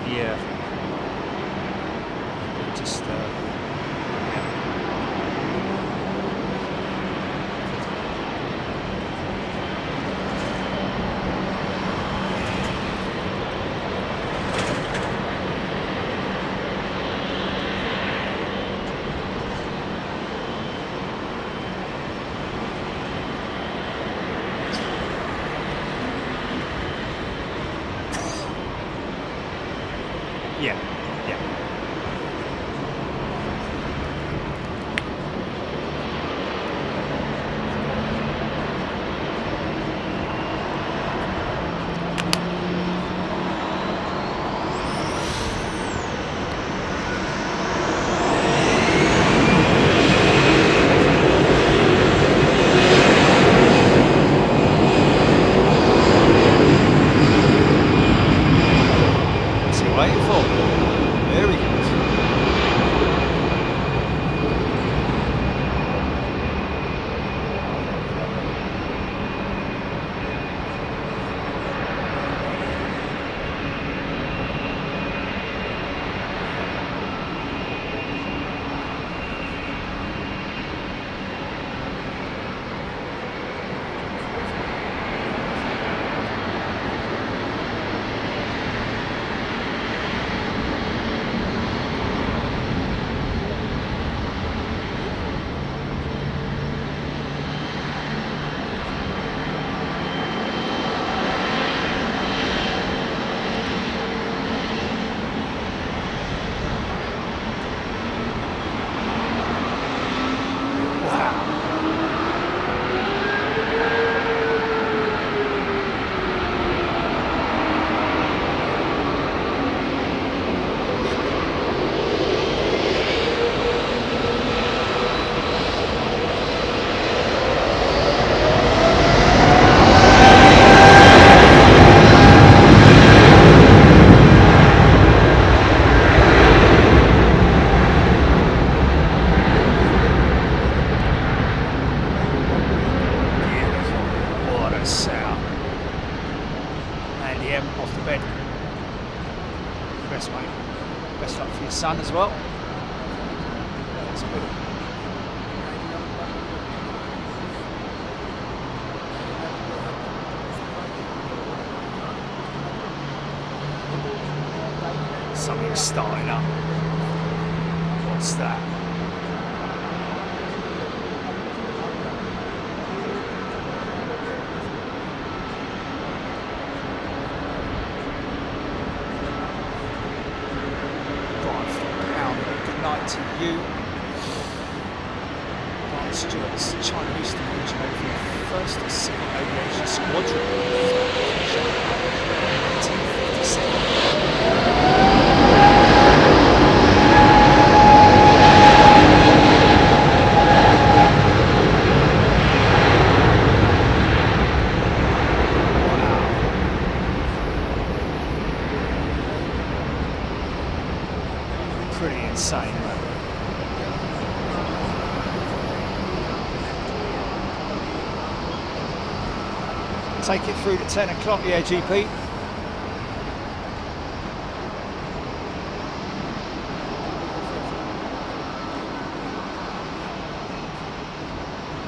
Yeah. Just yeah. What's he waiting for? There he goes. Off the bed. Best mate. Best luck for your son as well. That's good. Something's starting up. What's that? To you, Ryan Stewart's China Eastern region over the 1st Civil Aviation Squadron. 1957. Pretty insane, man. Take it through to 10 o'clock, yeah, GP.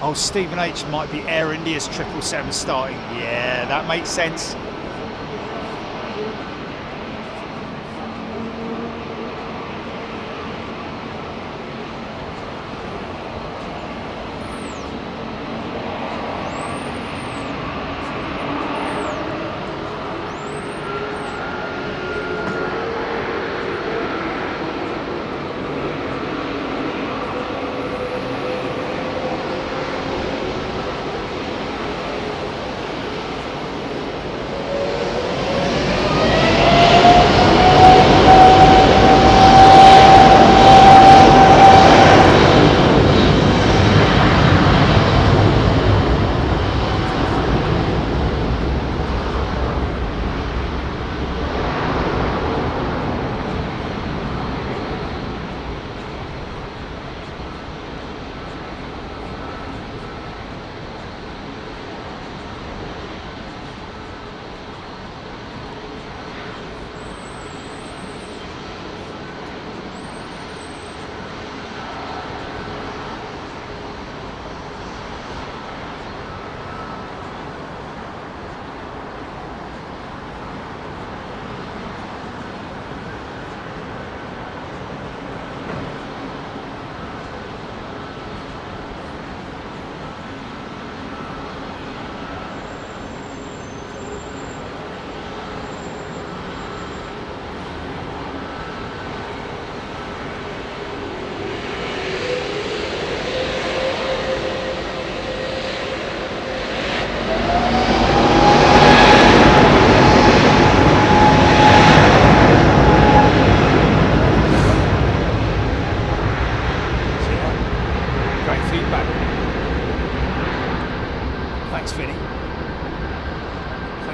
Oh, Stephen H might be Air India's 777 starting. Yeah, that makes sense.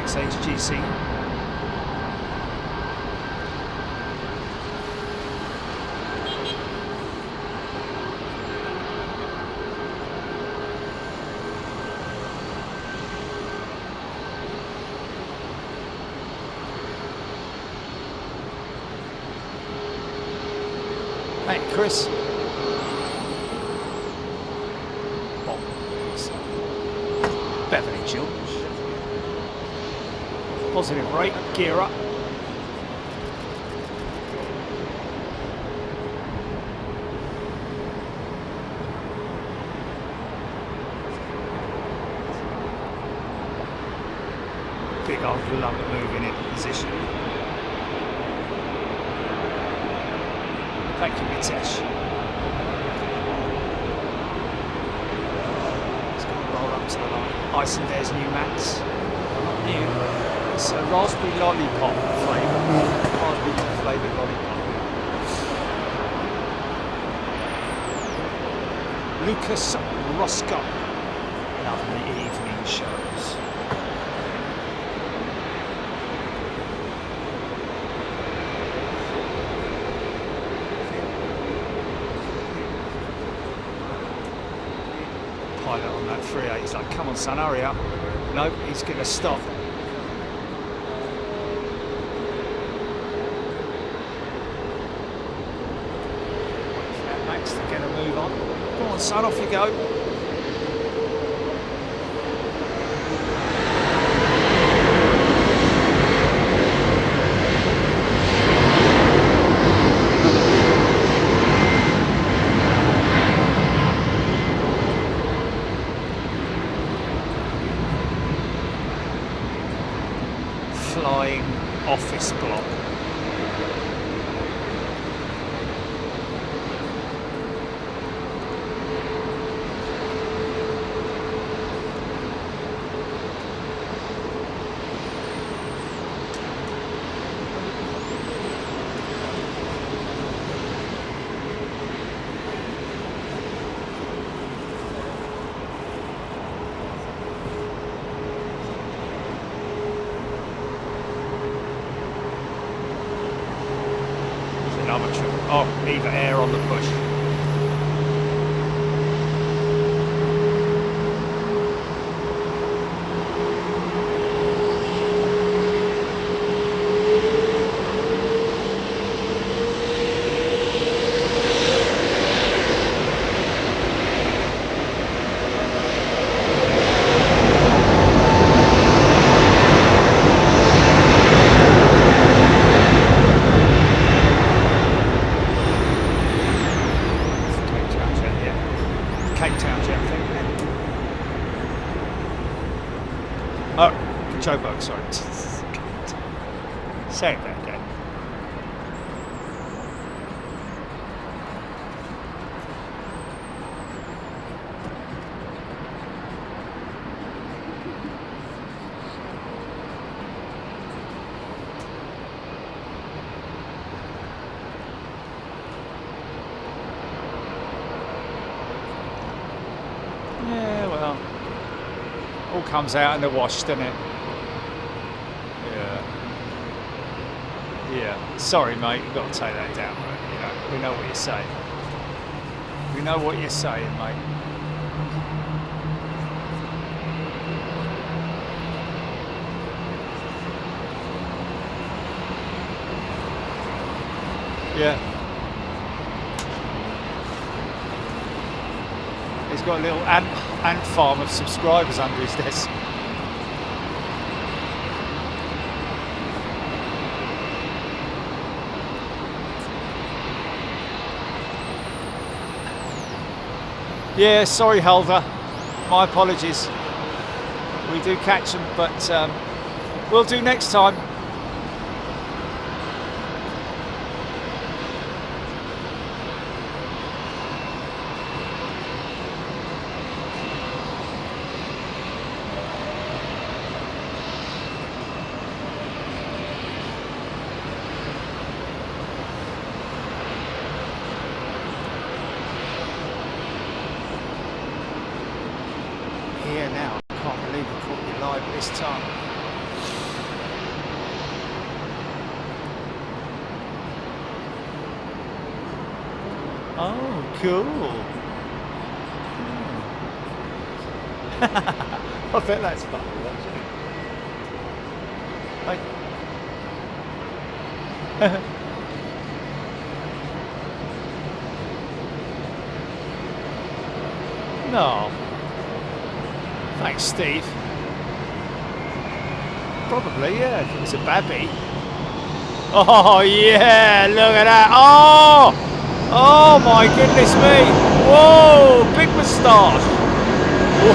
Thanks, HGC. Hey, Chris. Beverly George. Positive rate, gear up. Big old lump moving into position. Thank you, Mitesh. It's going to roll up to the line. Icendare's new mats. Not new. It's a raspberry lollipop flavour. Raspberry flavoured lollipop. Lucas Roscoe. Lovely evening shows. Pilot on that 380, he's like, come on son, hurry up. No, he's going to stop. Wait for that Max to get a move on. Go on son, off you go. Flying office block. Oh, Eva Air on the push. Joburg, sorry. Say it that again. Yeah, well, all comes out in the wash, doesn't it? Yeah, sorry mate, you've got to take that down, right? You know, we know what you're saying. We know what you're saying, mate. Yeah. He's got a little ant farm of subscribers under his desk. Yeah, sorry Hulda, my apologies. We do catch them, but we'll do next time. Here now, I can't believe we caught you live this time. Oh, cool. I bet that's fun to watch, isn't it? No. Thanks, Steve. Probably, yeah, if it was a babby. Oh, yeah, look at that. Oh! Oh, my goodness me. Whoa, big moustache.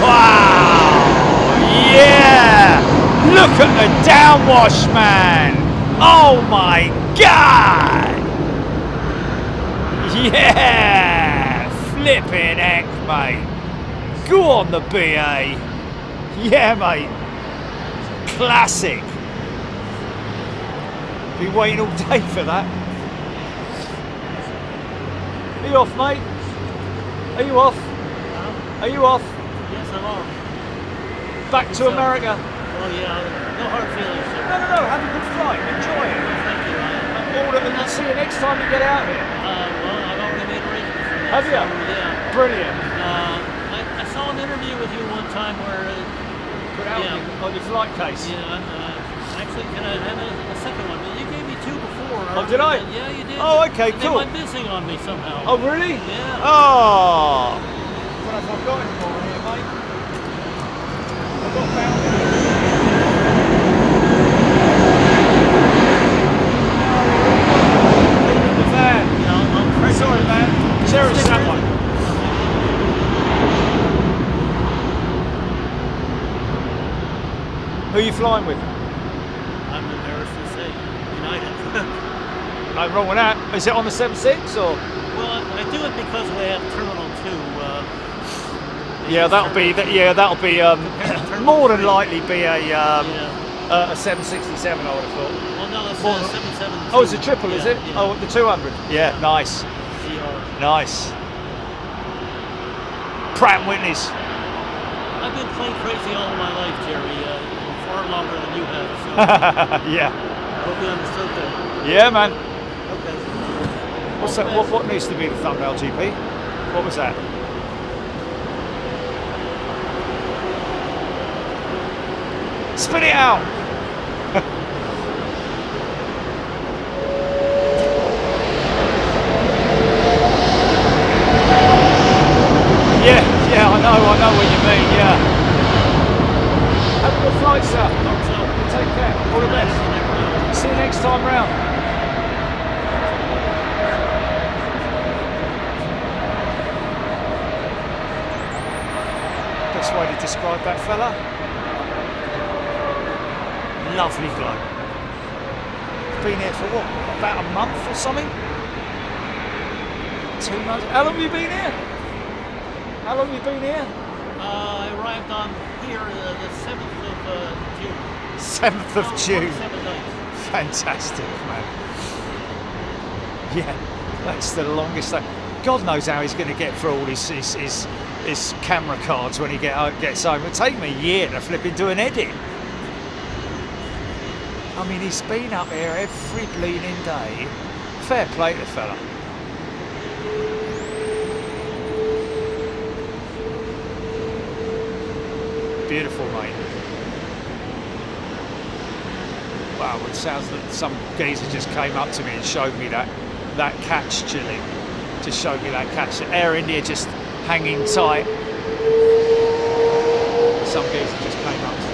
Wow! Yeah! Look at the downwash, man! Oh my God! Yeah! Flipping heck, mate! Go on the BA! Yeah, mate! Classic! Be waiting all day for that. Are you off, mate? Are you off? Are you off? Yes, I'm off. Back to America? Oh yeah, no hard feelings. Sir. No, have a good flight, enjoy it. Thank you. I'll see you next time you get out here. Well, I've already made arrangements for that. Have you? So, yeah. Brilliant. I saw an interview with you one time where... Put out on your flight case. Yeah, actually, can I have a second one? You gave me two before. Oh, did I? Yeah, you did. Oh, okay, and cool. They went missing on me somehow. Oh, really? Yeah. Oh. I don't know if I've got any more here, mate. I've got found the van. Yeah, I'm Sorry, man. Cherish that one. Who are you flying with? I'm embarrassed to say United. No, wrong with that. Is it on the 76 or? Well, I do it because we have Terminal 2. Yeah, that'll be more than likely be a 767. I would have thought. Well, no, it's More a than- 777. Oh, it's a triple, is it? Yeah. Oh, the 200. Yeah, nice, CR. nice. Pratt and Whitney's. I've been plane crazy all of my life, Jerry. Far longer than you have. So Yeah, I hope you understood that. yeah, man. Okay. What's that? What needs to be the thumbnail, GP? What was that? Spit it out. Yeah, I know what you mean. Yeah. Have a good flight, sir. Take care. All the best. See you next time round. Best way to describe that fella. Lovely bloke. Been here for what? About a month or something? 2 months? How long have you been here? How long have you been here? I arrived on here the 7th of June. 7th of June. 7 nights. Fantastic, man. Yeah, that's the longest day. God knows how he's going to get through all his camera cards when he gets home. It'll take me a year to flip into an edit. I mean, he's been up here every bleeding day. Fair play to the fella. Beautiful, mate. Wow, it sounds like some geezer just came up to me and showed me that catch chilling. Just showed me that catch. Air India just hanging tight. Some geezer just came up to me.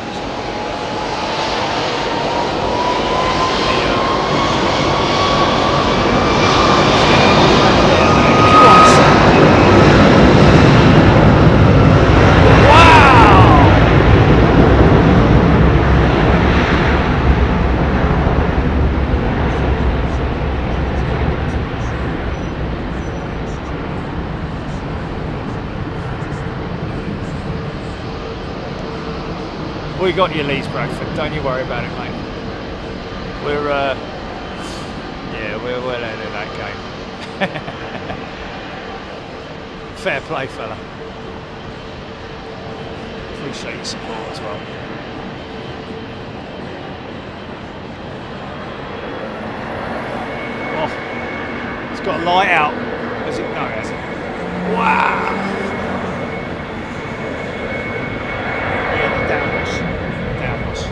We got your Leeds, Bradford. Don't you worry about it, mate. We're well out of that game. Fair play, fella. Appreciate your support as well. Oh, it's got a light out. Has it? No, it hasn't. Wow! Yeah, the downwash. Downwash.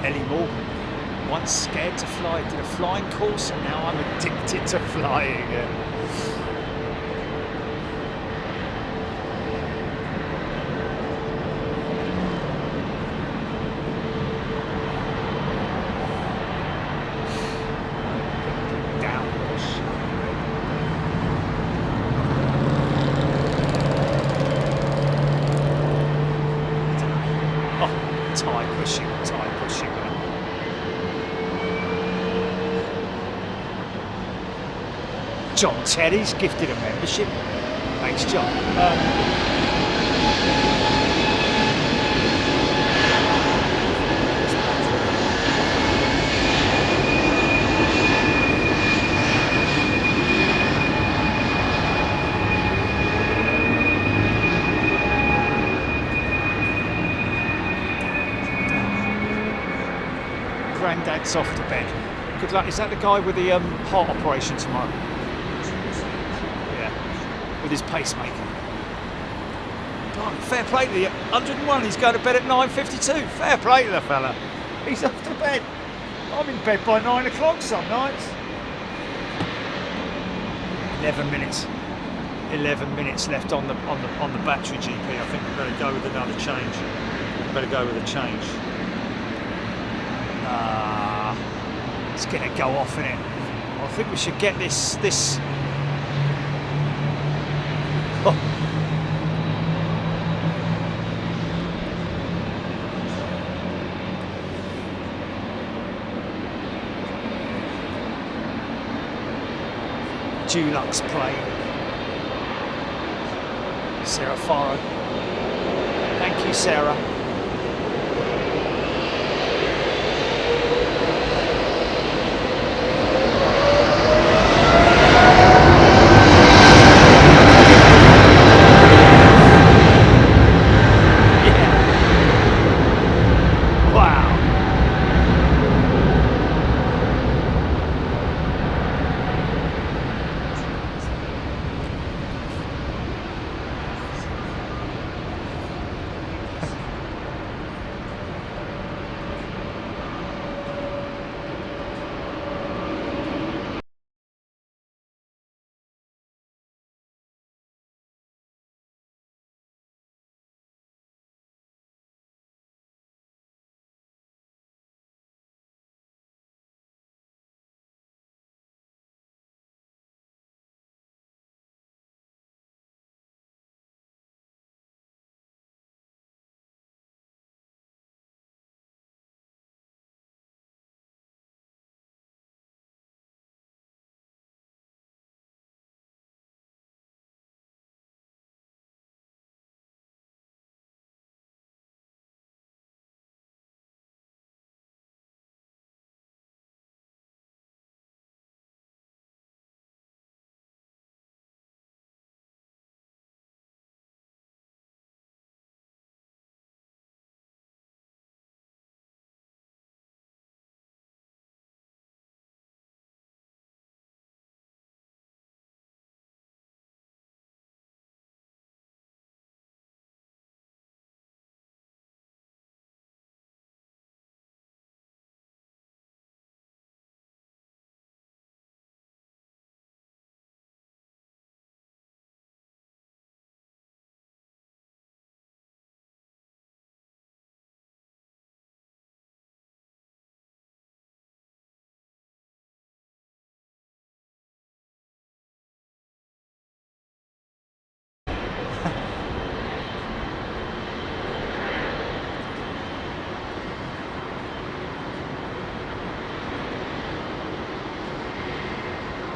Ellie Morgan, once scared to fly, did a flying course, and now I'm addicted to flying. Tie pushing. John Terry's gifted a membership. Thanks, John. Granddad's off to bed. Good luck. Is that the guy with the heart operation tomorrow? Yeah, with his pacemaker. Blimey, fair play to the 101. He's going to bed at 9:52. Fair play to the fella. He's off to bed. I'm in bed by 9 o'clock some nights. 11 minutes. 11 minutes left on the battery, GP. I think we better go with another change. Better go with a change. It's gonna go off in it. I think we should get this. Oh. Dulux plane. Sarah Farrow. Thank you, Sarah.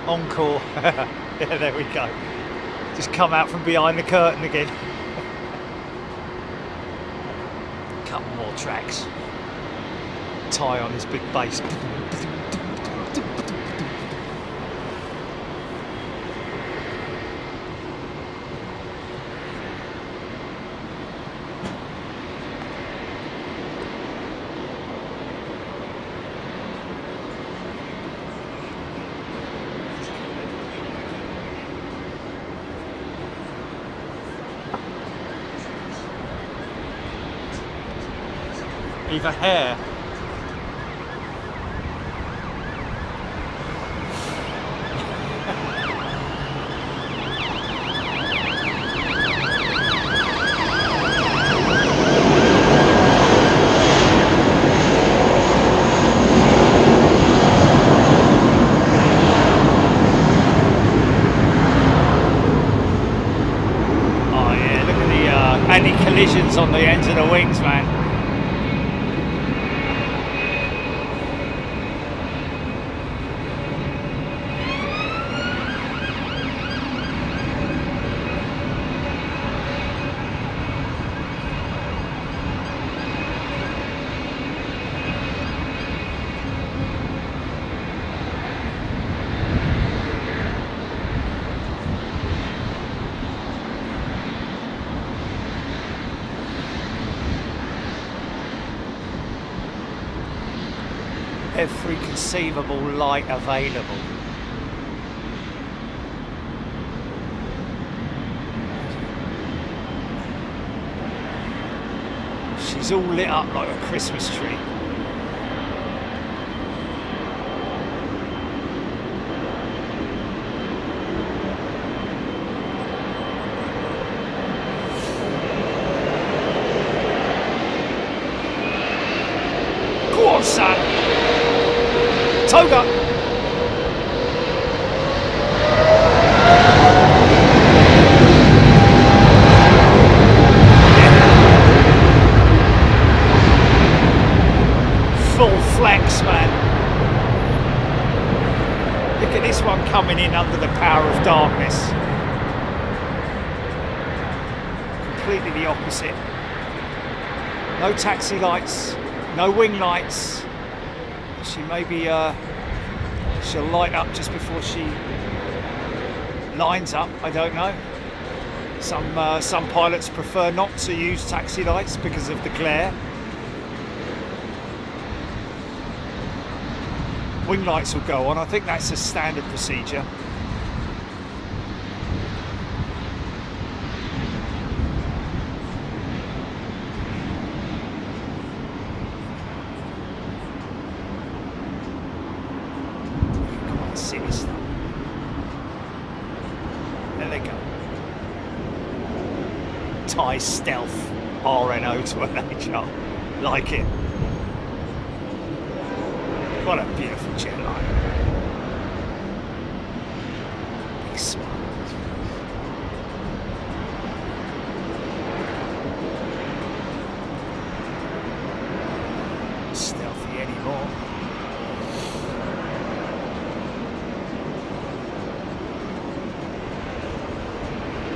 Encore. Yeah, there we go. Just come out from behind the curtain again. Couple more tracks. Tie on his big bass. Either hair. Collisions on the ends of the wings, man. Every conceivable light available. She's all lit up like a Christmas tree. Go on, son! Toga! Full flex, man. Look at this one coming in under the power of darkness. Completely the opposite. No taxi lights, no wing lights. She maybe she'll light up just before she lines up. I don't know. Some pilots prefer not to use taxi lights because of the glare. Wing lights will go on. I think that's a standard procedure. Thai stealth RNO to an HR. Like it. What a beautiful jet line. Big smile. Not stealthy anymore.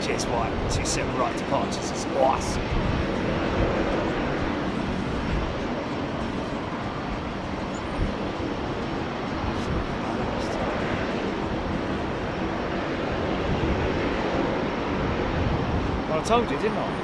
Cheers, White. 27 right departures. It's awesome. Well, I told you, didn't I?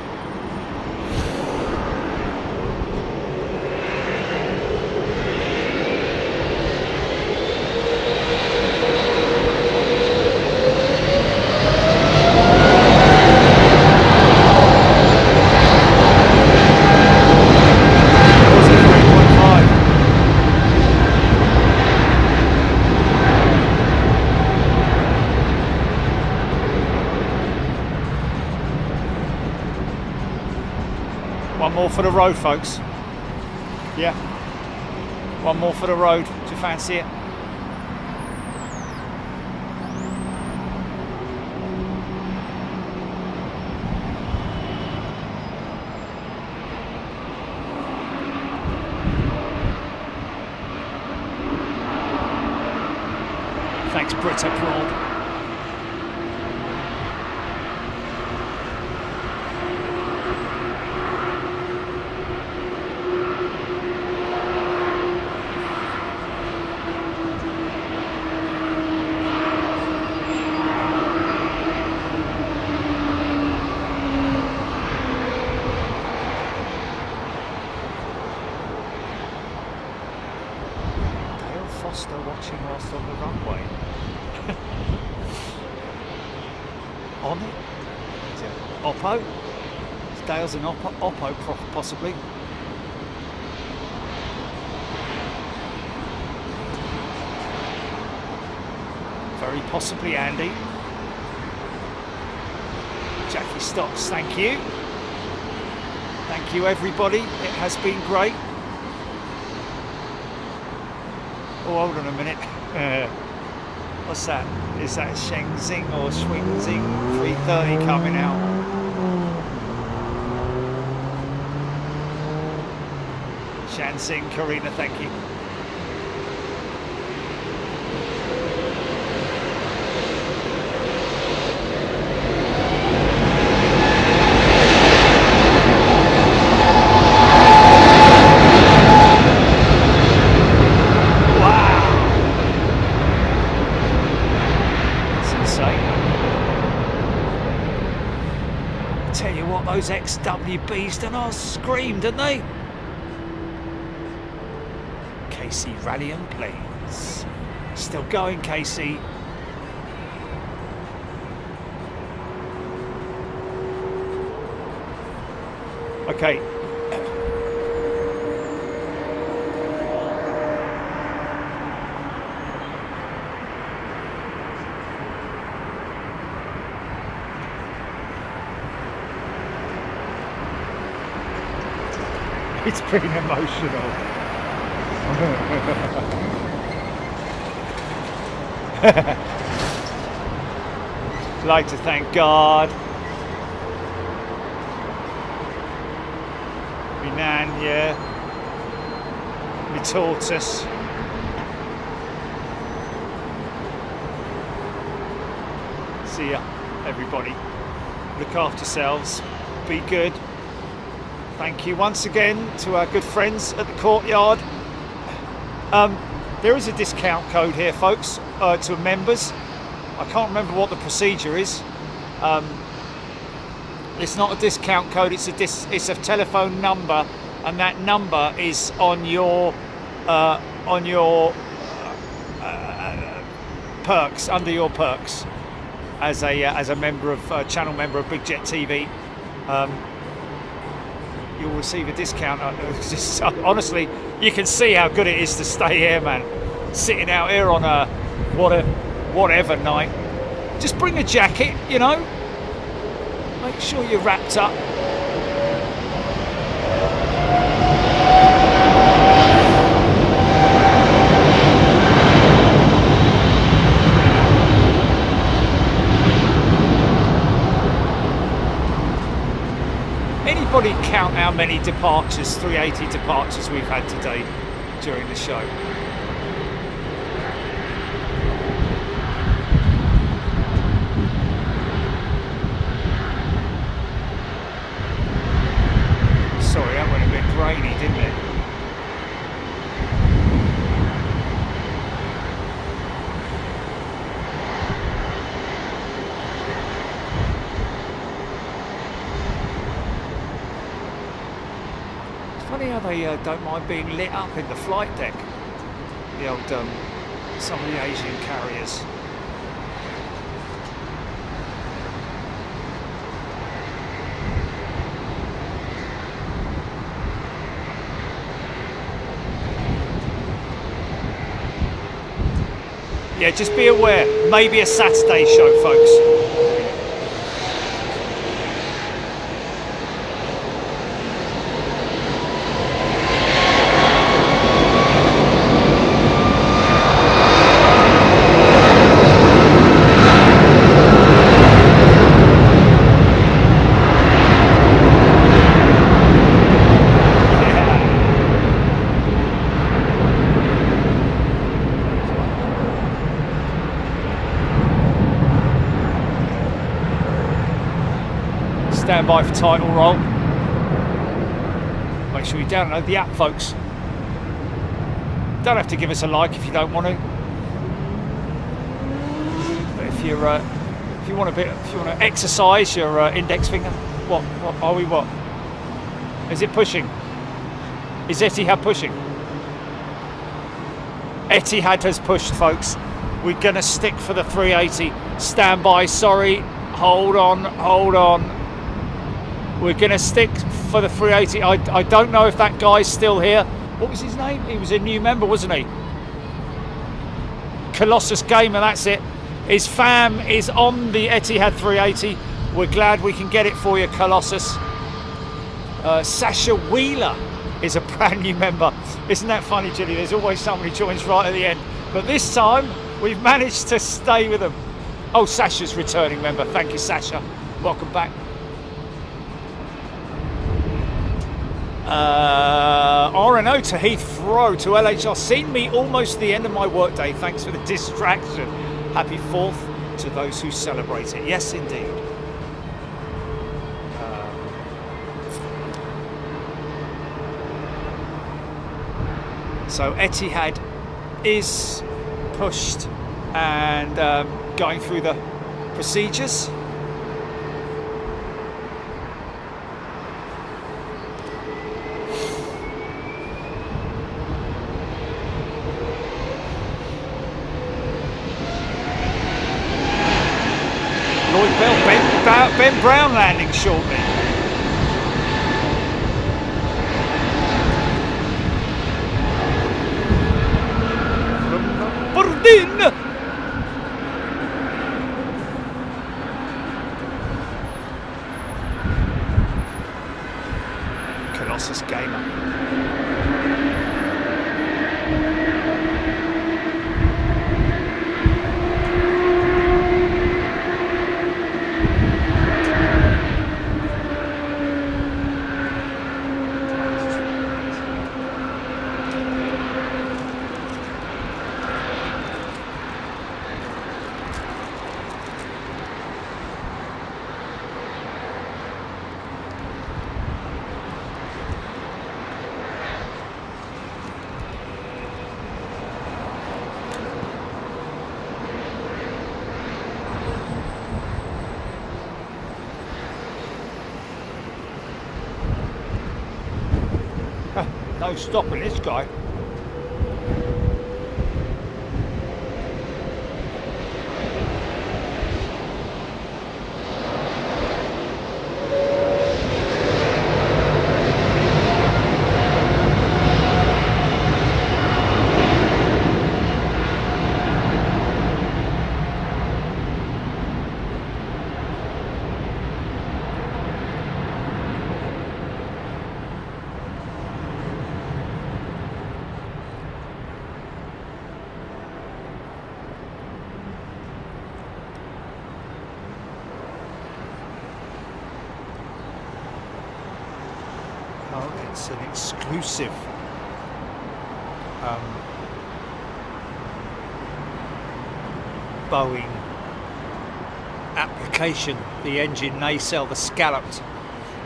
One more for the road, folks. Yeah. One more for the road. Do you fancy it? Thanks, Brit abroad. Watching whilst on the runway. On it? Is it Oppo? Dale's an Oppo possibly. Very possibly Andy. Jackie Stocks, thank you. Thank you everybody, it has been great. Oh, hold on a minute. What's that? Is that Shenzing or Swingzing 330 coming out? Shansing, Karina, thank you. Those XWBs done our scream, didn't they? Casey Ralliant Planes. Still going, Casey. Okay. It's been emotional. I'd like to thank God, me nan, yeah, me tortoise. See ya, everybody. Look after yourselves. Be good. Thank you once again to our good friends at the Courtyard. There is a discount code here, folks, to members. I can't remember what the procedure is. It's not a discount code, it's a telephone number, and that number is on your perks, under your perks, as a member of channel member of Big Jet TV. You'll receive a discount. Honestly, you can see how good it is to stay here, man. Sitting out here on a whatever night. Just bring a jacket, you know. Make sure you're wrapped up. Anybody count how many departures, 380 departures we've had today during the show? Sorry, that went a bit grainy, didn't it? Funny how they don't mind being lit up in the flight deck. The old, some of the Asian carriers. Yeah, just be aware. Maybe a Saturday show, folks. Stand by for title roll. Make sure you download the app, folks. Don't have to give us a like if you don't want to. But if you want to exercise your index finger, what are we? What is it pushing? Is Etihad pushing? Etihad has pushed, folks. We're gonna stick for the 380. Stand by. Sorry. Hold on. Hold on. We're going to stick for the 380. I don't know if that guy's still here. What was his name? He was a new member, wasn't he? Colossus Gamer, that's it. His fam is on the Etihad 380. We're glad we can get it for you, Colossus. Sasha Wheeler is a brand new member. Isn't that funny, Julie? There's always someone who joins right at the end. But this time, we've managed to stay with them. Oh, Sasha's returning member. Thank you, Sasha. Welcome back. RNO to Heathrow to LHR. Seen me almost the end of my workday. Thanks for the distraction. Happy 4th to those who celebrate it. Yes, indeed. So Etihad is pushed and going through the procedures. Lloyd Bell, Ben Brown landing shortly. Burdin. Colossus Gamer. No stopping this guy. It's an exclusive Boeing application. The engine nacelle, the scalloped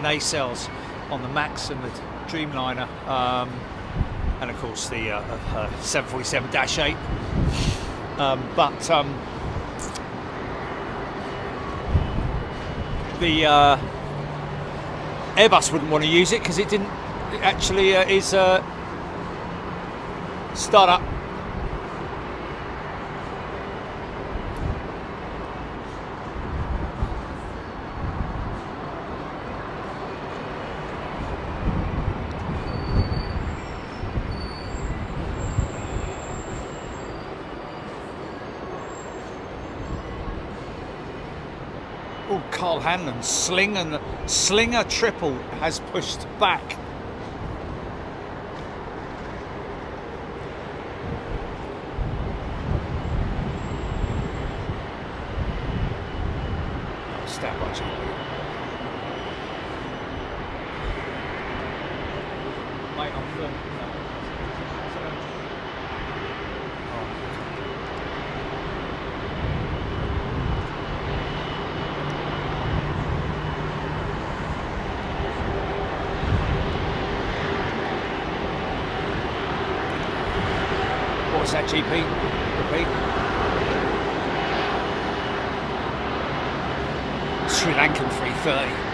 nacelles on the Max and the Dreamliner, and of course the 747-8. But the Airbus wouldn't want to use it because it didn't. It actually is start up. Oh, Carl Hanlon, Slinger triple has pushed back. Stand by, GP. Mate, I'm filming. What's that, GP? Repeat. Sri Lankan 330.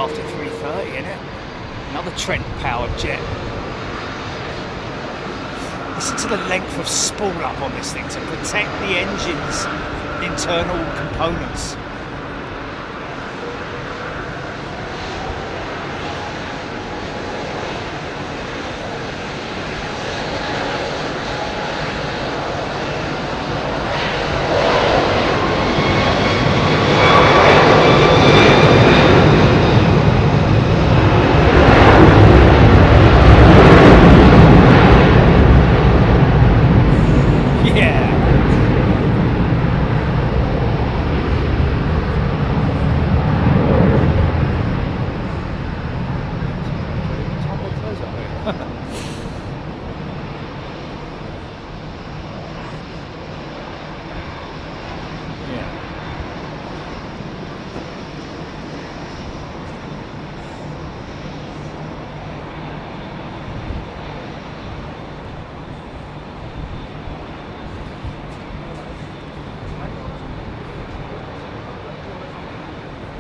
after 3:30, isn't it? Another Trent-powered jet. Listen to the length of spool up on this thing to protect the engine's internal components.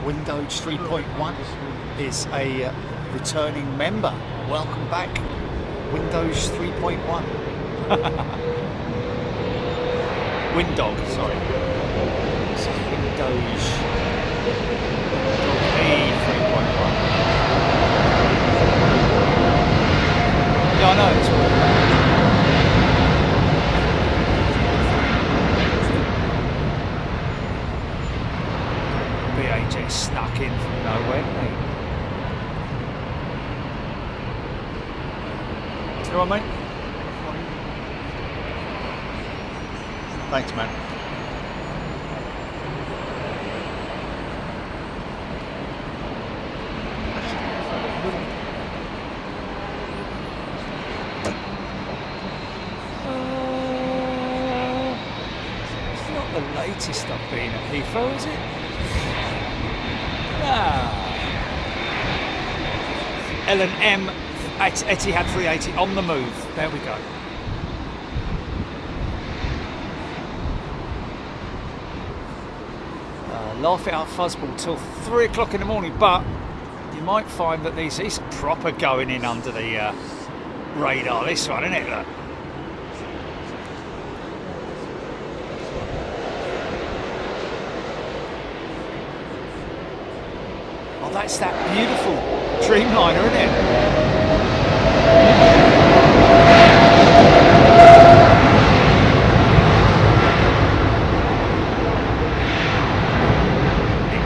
Windows 3.1 is a returning member. Welcome back, Windows 3.1. Windog, sorry. This is Windows A3.1. Yeah, I know it's BA snuck in from nowhere, didn't he? You all right, mate? Thanks, man. It's not the latest I've been at Heathrow, is it? L&M at Etihad 380 on the move. There we go. Laugh it out fuzzball till 3 o'clock in the morning, but you might find that these are proper going in under the radar. This one, isn't it? Look. Oh, that's that beautiful Dreamliner, isn't it?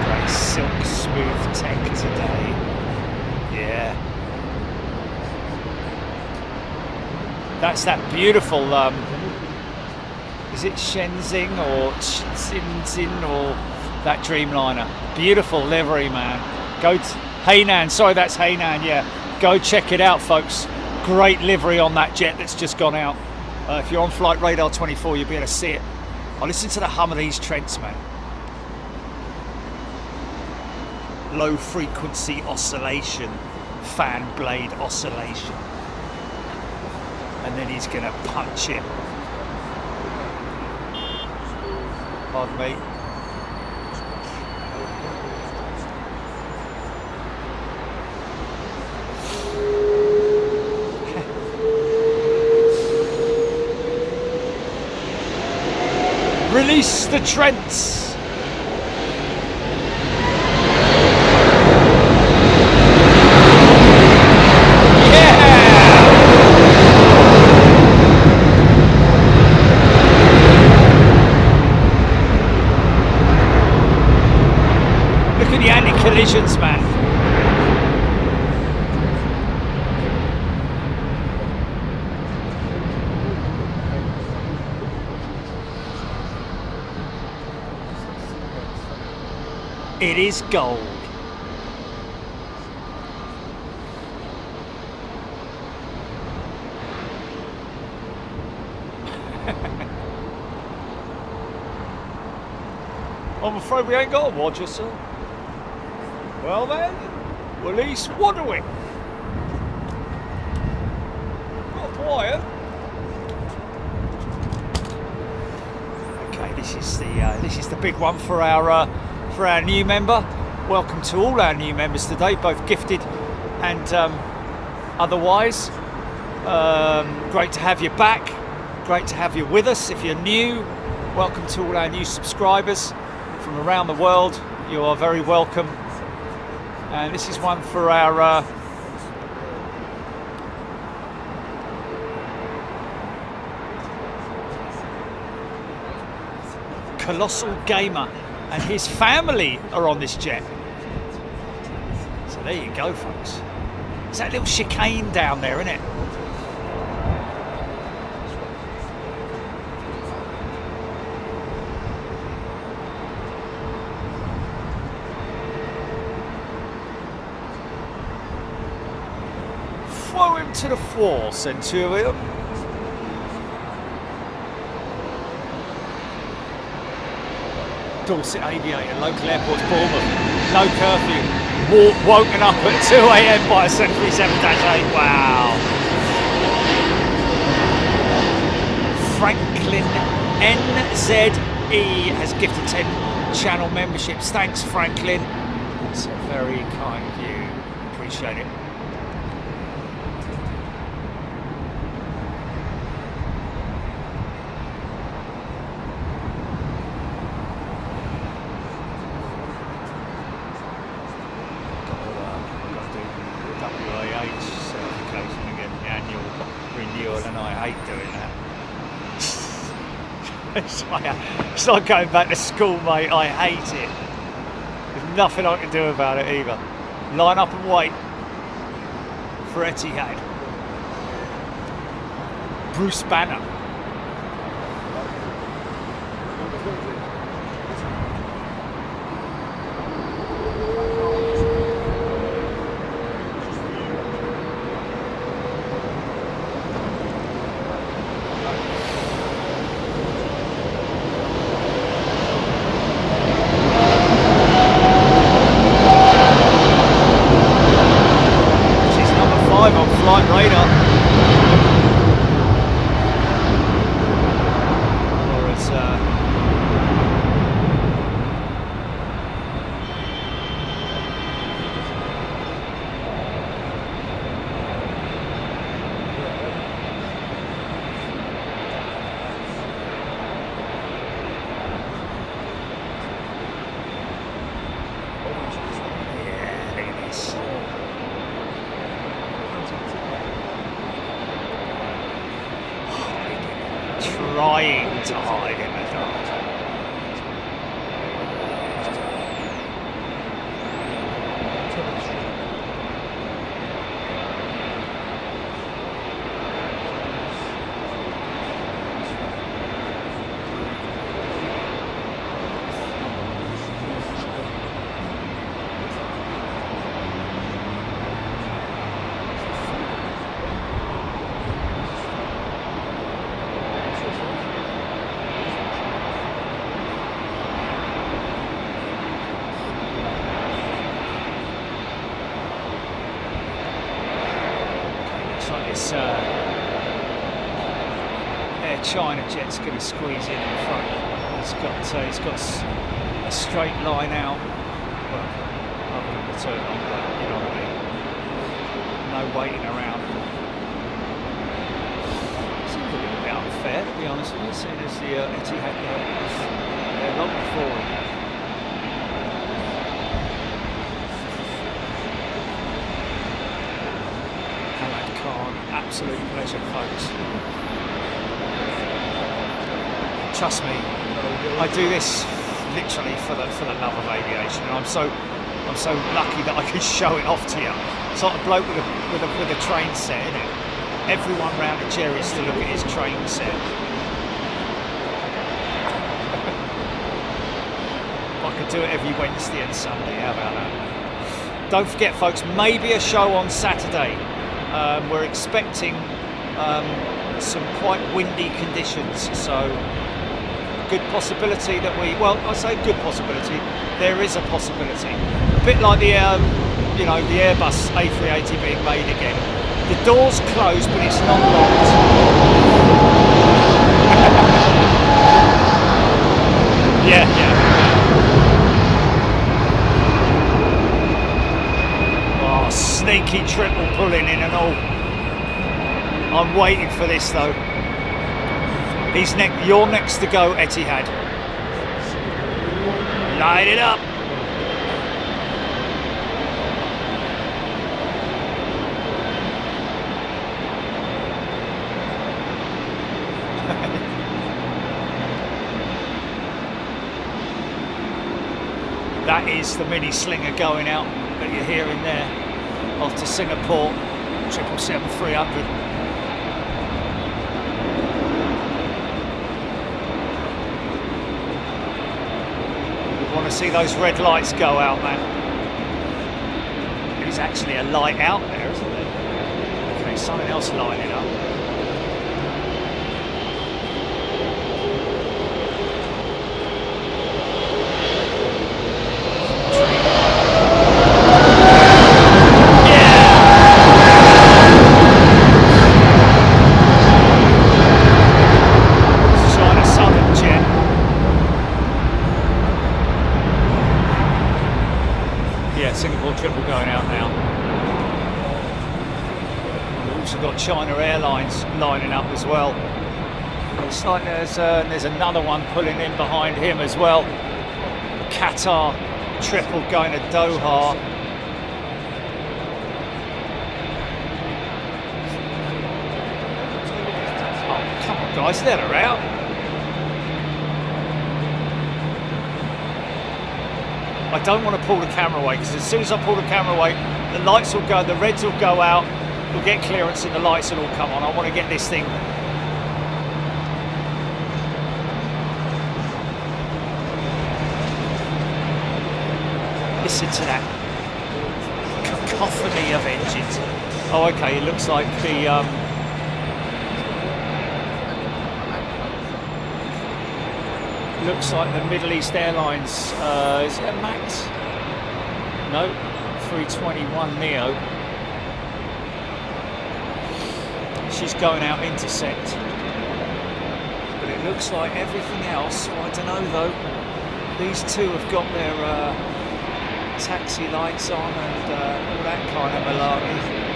Great silk smooth tech today. Yeah. That's that beautiful, is it Shenzhen or Shenzhen or that Dreamliner? Beautiful livery, man. Go to Hainan, sorry, that's Hainan, yeah. Go check it out, folks. Great livery on that jet that's just gone out. If you're on Flight Radar 24, you'll be able to see it. Oh, listen to the hum of these Trents, man. Low frequency oscillation, fan blade oscillation. And then he's gonna punch it. Pardon me. Release the Trents! Look at the anti-collisions, man. It is gold. I'm afraid we ain't got a Roger, sir. Well then, release what do we? Not quiet. Okay, this is the big one for our new member. welcome to all our new members today, both gifted and otherwise. Great to have you back. Great to have you with us. If you're new, welcome to all our new subscribers from around the world. You are very welcome. And this is one for our Colossal Gamer and his family are on this jet. So there you go, folks. It's that little chicane down there, isn't it? Throw him to the floor, Centurion. Dorset Aviator, local airports, Bournemouth. No curfew. Woken up at 2 AM by a 737-8. Wow. Franklin NZE has gifted 10 channel memberships. Thanks, Franklin. That's very kind of you. Appreciate it. It's like going back to school, mate. I hate it. There's nothing I can do about it either. Line up and wait for Etihad. Bruce Banner. Trying to hide in the dark. Air China jet's going to squeeze in front. He's got a straight line out. Well, other than the turn on, but you know what I mean. No waiting around. Seems a little bit unfair, to be honest with you, seeing as the Etihad they're long before him. Absolute pleasure, folks. Trust me, I do this literally for the love of aviation, and I'm so lucky that I can show it off to you. It's like a bloke with a train set, isn't it? Everyone round at Jerry's to look at his train set. I could do it every Wednesday and Sunday. How about that? Don't forget, folks. Maybe a show on Saturday. We're expecting some quite windy conditions, so good possibility that I say good possibility, there is a possibility. A bit like the the AIRBUS A380 being made again. The door's closed, but it's not locked. Yeah. planning and all. I'm waiting for this though. You're next to go, Etihad. Light it up. That is the mini slinger going out that you're hearing there off to Singapore, 777-300. We want to see those red lights go out, man. There's actually a light out there, isn't there? Okay, something else lighting up. Singapore triple going out now. We've also got China Airlines lining up as well. Looks like there's another one pulling in behind him as well. Qatar triple going to Doha. Oh, come on guys, let her out. I don't want to pull the camera away because as soon as I pull the camera away, the lights will go, the reds will go out, we'll get clearance and the lights will all come on. I want to get this thing. Listen to that cacophony of engines. Oh, okay, it looks like the looks like the Middle East Airlines, is it a MAX? No, 321 Neo. She's going out intersect. But it looks like everything else, well, I don't know though, these two have got their taxi lights on and all that kind of malarkey.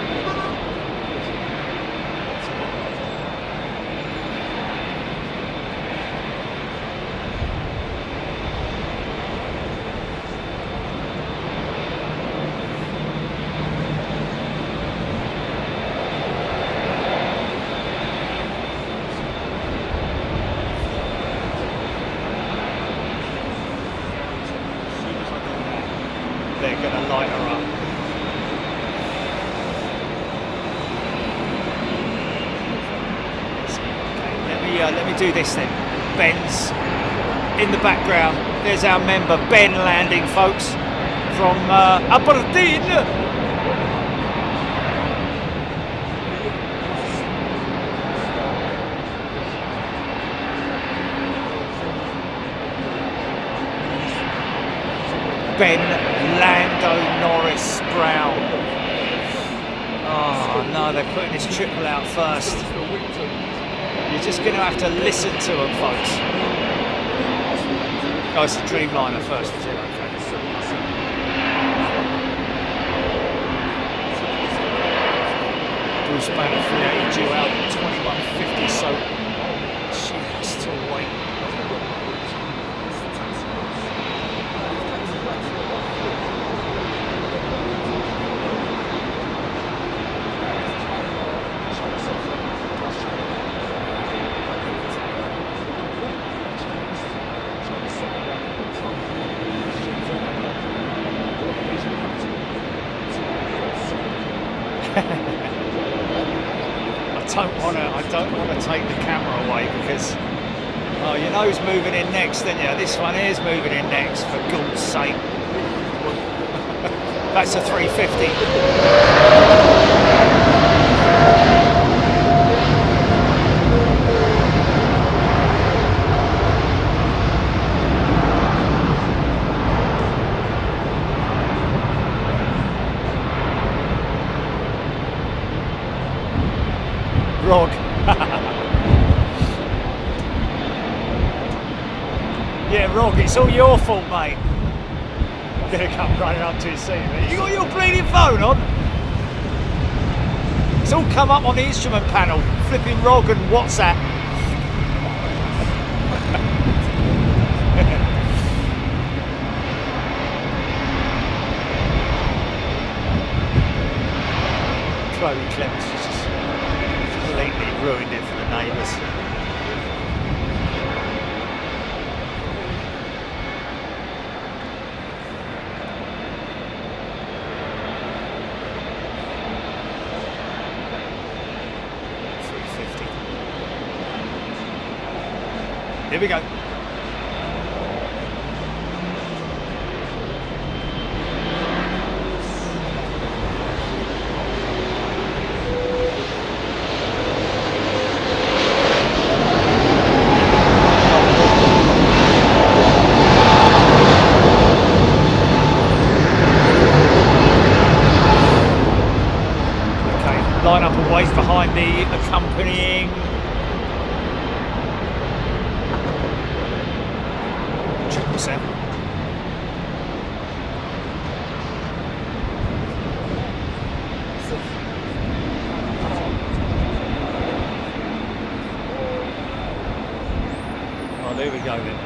They're going to light her up. Okay, let me do this then. Ben's in the background. There's our member Ben landing, folks, from Aberdeen. Ben Lando Norris Brown. Oh no, they're putting this triple out first. You're just going to have to listen to them, folks. Oh, it's the Dreamliner first, is it? Okay. Bruce Banner 380 due out at 21.50, so she has to wait. I don't want to take the camera away because, oh, you know who's moving in next, don't you? This one is moving in next, for God's sake. That's a 350. Rog. Yeah, Rog, it's all your fault, mate. I'm gonna come running up to his seat. You got your bleeding phone on? It's all come up on the instrument panel. Flipping ROG and WhatsApp. Chloe Clemens has just completely ruined it for the neighbours. Here we go. Okay, line up a ways behind the accompanying 777. Oh, there we go then.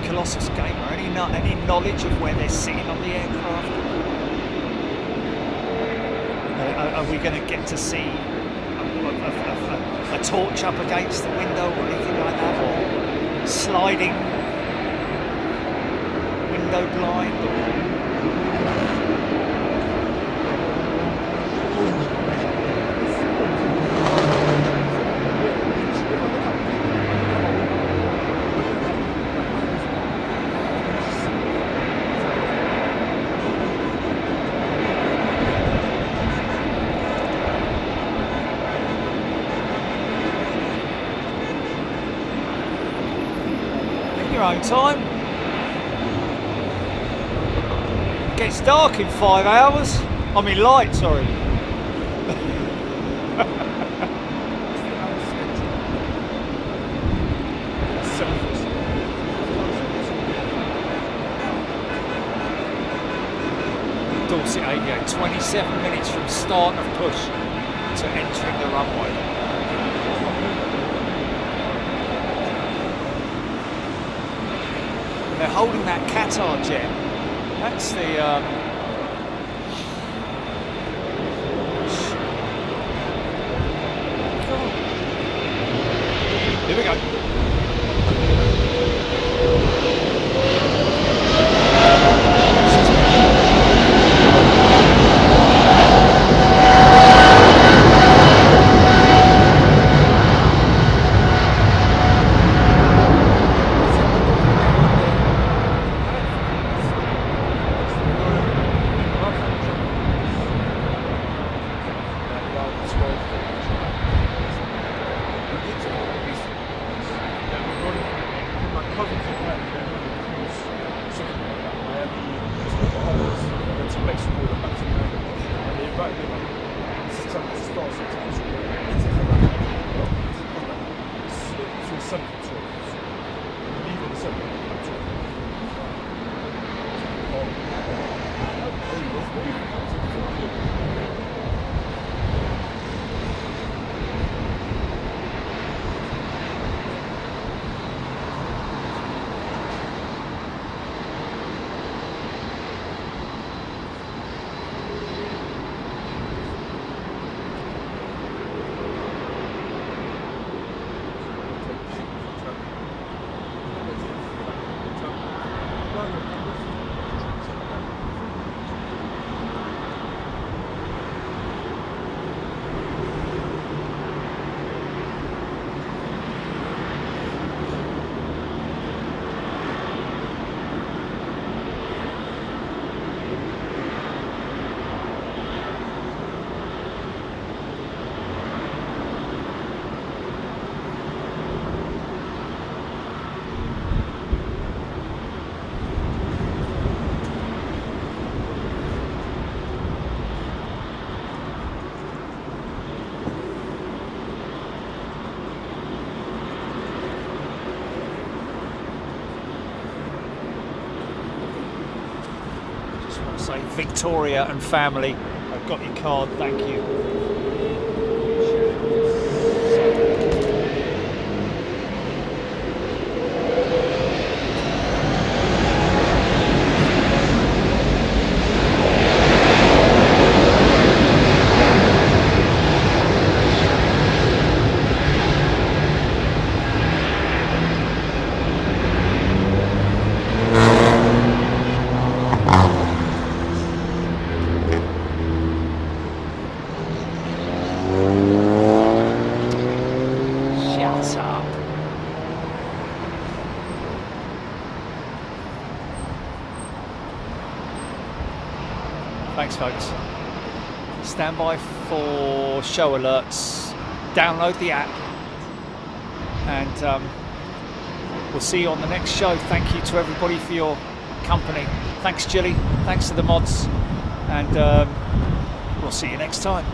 Colossus Gamer, any knowledge of where they're sitting on the aircraft? Are we going to get to see a torch up against the window or anything like that? Or sliding window blind? Your own time. Gets dark in 5 hours. I mean light, sorry. Dorset Aviator, 27 minutes from start of push to entering the runway. They're holding that Qatar jet. That's the Here we go. say Victoria and family. I've got your card, thank you. Thanks, folks. Stand by for show alerts. Download the app, and we'll see you on the next show. Thank you to everybody for your company. Thanks, Jilly. Thanks to the mods, and we'll see you next time.